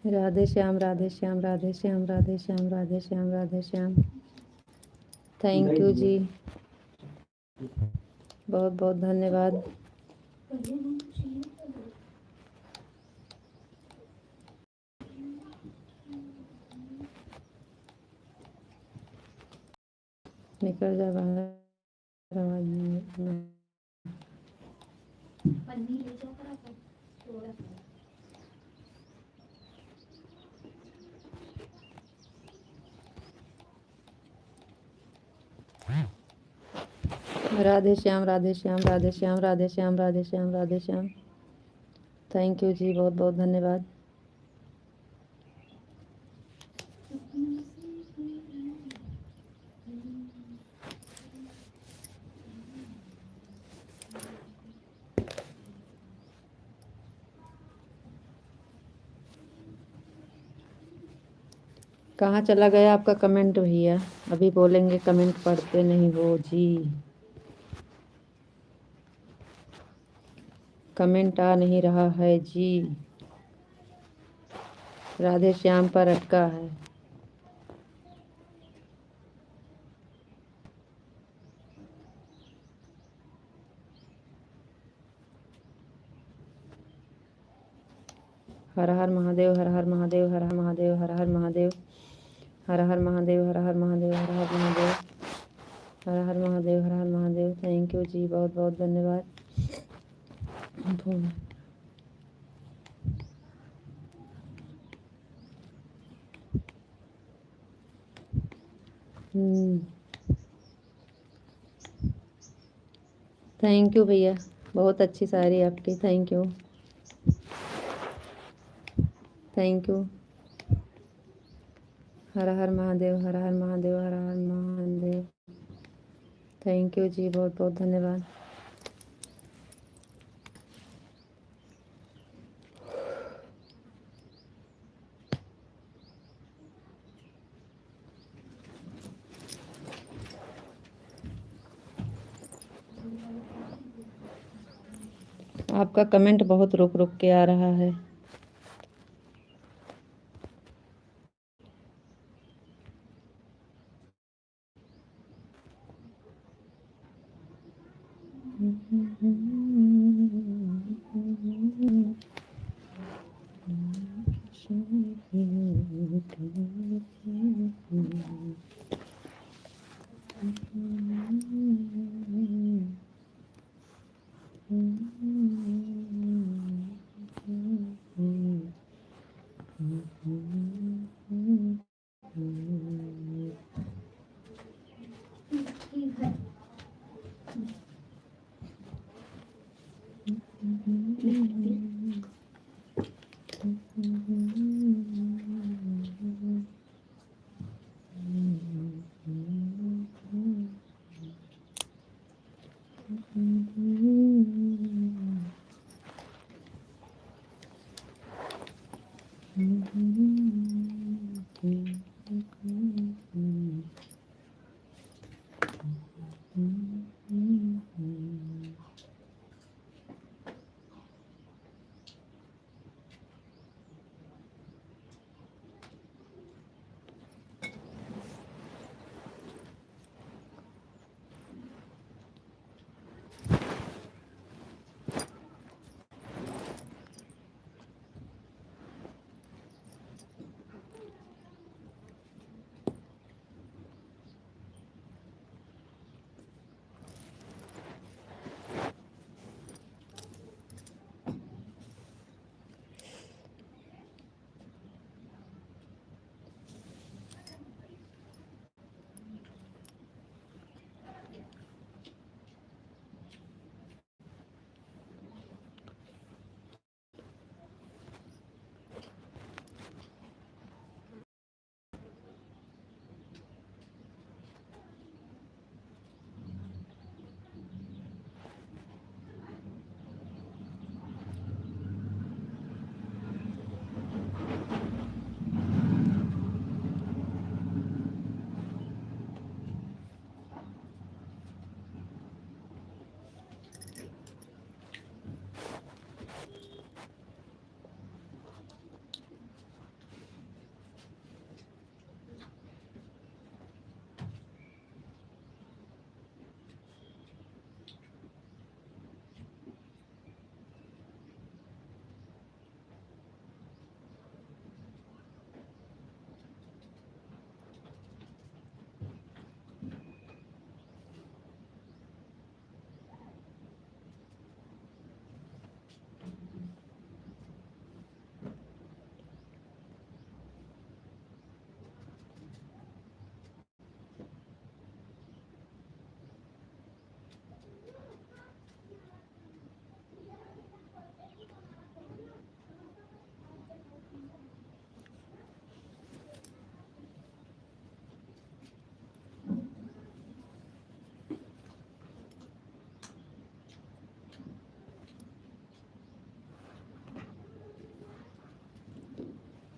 राधे श्याम राधे श्याम राधे श्याम राधे श्याम राधे श्याम राधे श्याम। थैंक यू जी, बहुत बहुत धन्यवाद। निकल जा बाहर, आवाज नहीं। पन्नी ले जाओ पर थोड़ा राधे श्याम राधे श्याम राधे श्याम राधे श्याम राधे श्याम राधे श्याम। थैंक यू जी, बहुत बहुत धन्यवाद। कहाँ चला गया आपका कमेंट भैया? अभी बोलेंगे कमेंट पढ़ते नहीं हो जी। कमेंट आ नहीं रहा है जी। राधे श्याम पर अटका है। हर हर महादेव हर हर महादेव हर हर महादेव हर हर महादेव हर हर महादेव हर हर महादेव हर हर महादेव हर हर महादेव हर हर महादेव। थैंक यू जी, बहुत बहुत धन्यवाद। थैंक यू भैया। बहुत अच्छी साड़ी आपकी, थैंक यू, थैंक यू। हर हर महादेव, हर हर महादेव, हर हर महादेव। थैंक यू जी, बहुत बहुत धन्यवाद। आपका कमेंट बहुत रुक रुक के आ रहा है। ठीक है।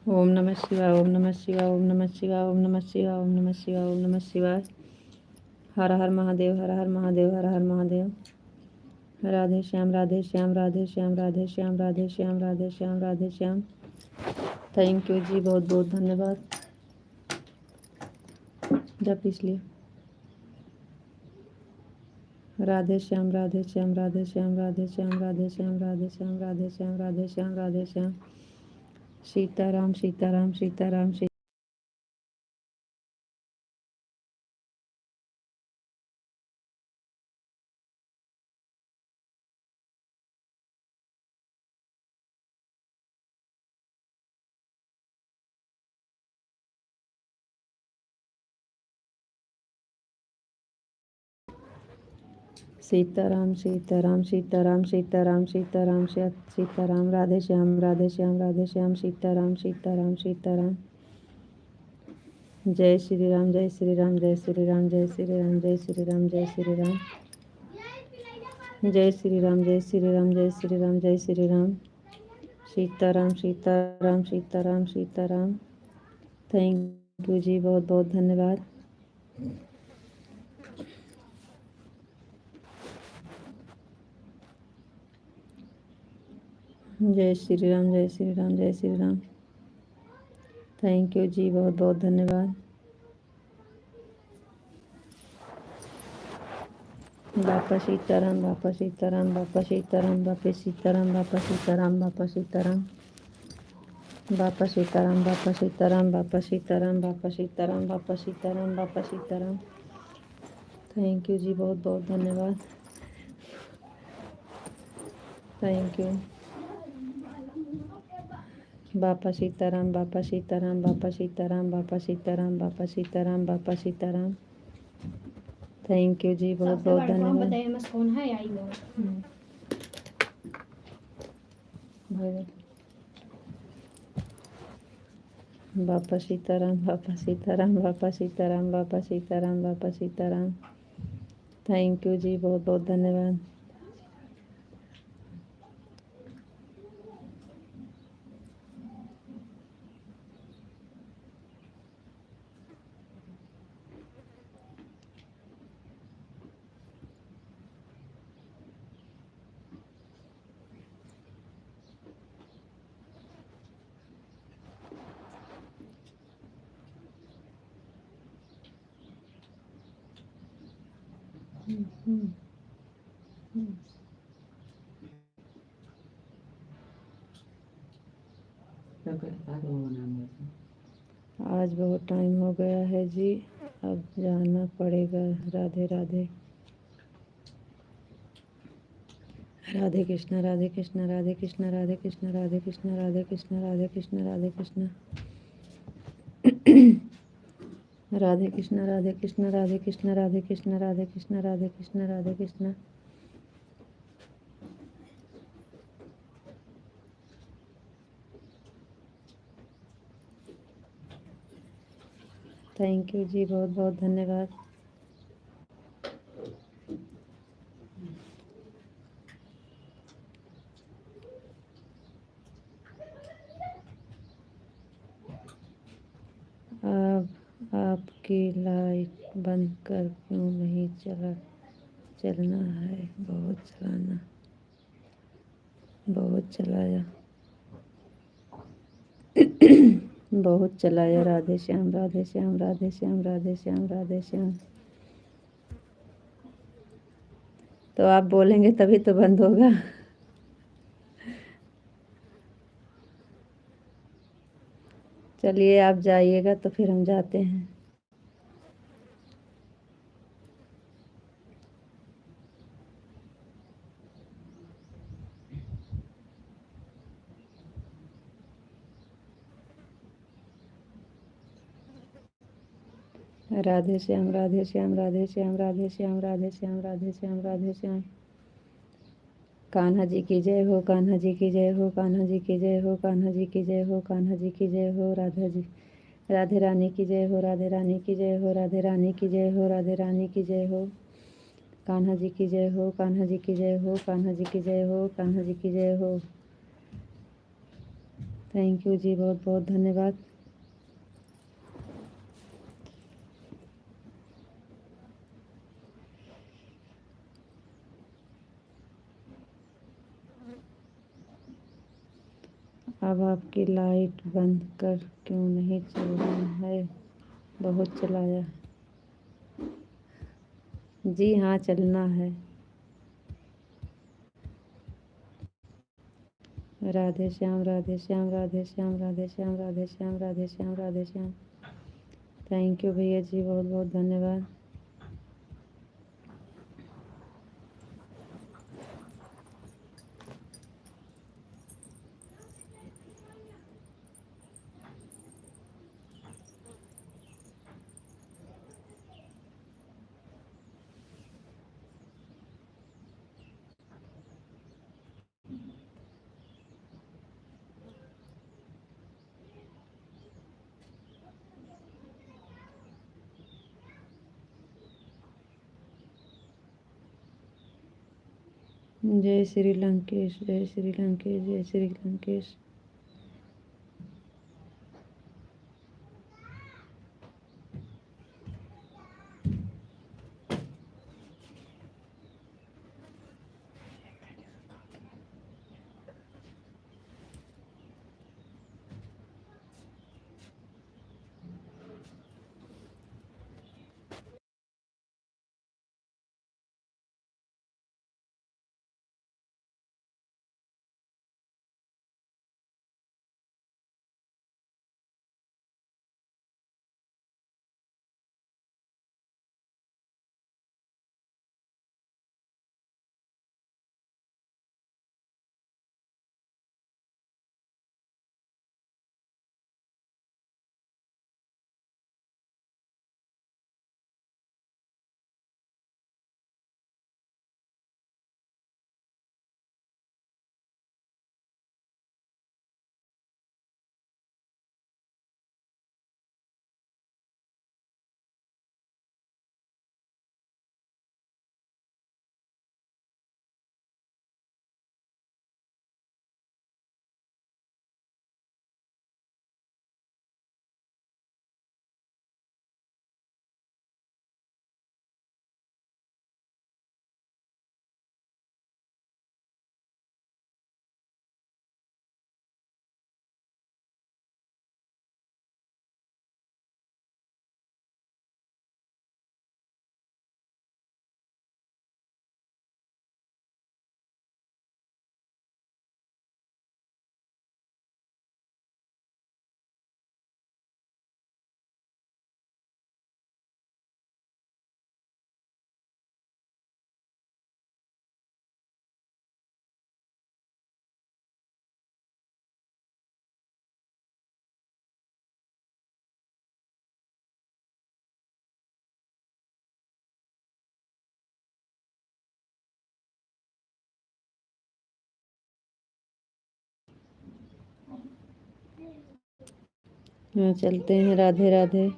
ओम नमः शिवाय, ओम नमः शिवाय, ओम नमः शिवाय, ओम नमः शिवाय, ओम नमः शिवाय, ओम नमः शिवाय। हर हर महादेव, हर हर महादेव, हर हर महादेव। राधे श्याम, राधे श्याम, राधे श्याम, राधे श्याम, राधे श्याम, राधे श्याम, राधे श्याम। थैंक यू जी, बहुत बहुत धन्यवाद। जब इसलिए राधे श्याम, राधे श्याम, राधे श्याम, राधे श्याम, राधे श्याम, राधे श्याम, राधे श्याम, राधे श्याम, राधे श्याम। सीताराम, सीताराम, सीताराम, सीताराम। सीताराम सीताराम सीताराम सीताराम सीताराम सीताराम राधे श्याम राधे श्याम राधे श्याम सीताराम सीताराम सीताराम। जय श्री राम जय श्री राम जय श्री राम जय श्री राम जय श्री राम जय श्री राम जय श्री राम जय श्री राम जय श्री राम जय श्री राम। सीताराम सीताराम सीताराम सीताराम। थैंक यू जी, बहुत बहुत धन्यवाद। जय श्री राम जय श्री राम जय श्री राम। थैंक यू जी, बहुत बहुत धन्यवाद। बापा सीताराम बापा सीताराम बापा सीताराम बापा सीताराम बापा सीताराम बापा सीताराम बापा सीताराम बापा सीताराम बापा सीताराम बापा सीताराम बापा सीताराम बापा सीताराम। थैंक यू जी, बहुत बहुत धन्यवाद। Thank you. Bapa Sitaram Bapa Sitaram Bapa Sitaram Bapa Sitaram Bapa Sitaram Bapa Sitaram. Thank you जी, बहुत बहुत धन्यवाद। कौन है आई लो बापा सीताराम बापा सीताराम बापा सीताराम बापा सीताराम बापा सीताराम। थैंक यू जी, बहुत बहुत धन्यवाद। आज बहुत टाइम हो गया है जी, अब जाना पड़ेगा। राधे राधे। राधे कृष्ण राधे कृष्ण राधे कृष्ण राधे कृष्ण राधे कृष्ण राधे कृष्ण राधे कृष्ण राधे कृष्ण राधे कृष्ण राधे कृष्ण राधे कृष्ण राधे कृष्ण राधे कृष्ण राधे कृष्ण राधे कृष्ण। थैंक यू जी, बहुत बहुत धन्यवाद। अब आपकी लाइट बंद कर क्यों नहीं चलना है? बहुत चलाया बहुत चलाया। राधे श्याम राधे श्याम राधे श्याम राधे श्याम राधे श्याम। तो आप बोलेंगे तभी तो बंद होगा। चलिए आप जाइएगा तो फिर हम जाते हैं। राधे श्याम राधे श्याम राधे श्याम राधे श्याम राधे श्याम राधे श्याम राधे श्याम। कान्हा जी की जय हो, कान्हा जी की जय हो, कान्हा जी की जय हो, कान्हा जी की जय हो, कान्हा जी की जय हो। राधे रानी की जय हो, राधे रानी की जय हो, राधे रानी की जय हो, राधे रानी की जय हो। कान्हा जी की जय हो, कान्हा जी की जय हो, कान्हा जी की जय हो, कान्हा जी की जय हो। थैंक यू जी, बहुत बहुत धन्यवाद। अब आपकी लाइट बंद कर क्यों नहीं चलना है? बहुत चलाया जी, हाँ चलना है। राधे श्याम राधे श्याम राधे श्याम राधे श्याम राधे श्याम राधे श्याम राधे श्याम। थैंक यू भैया जी, बहुत बहुत धन्यवाद। जय श्री लंकेश, जय श्री लंकेश, जय श्री लंकेश। हाँ चलते हैं। राधे राधे।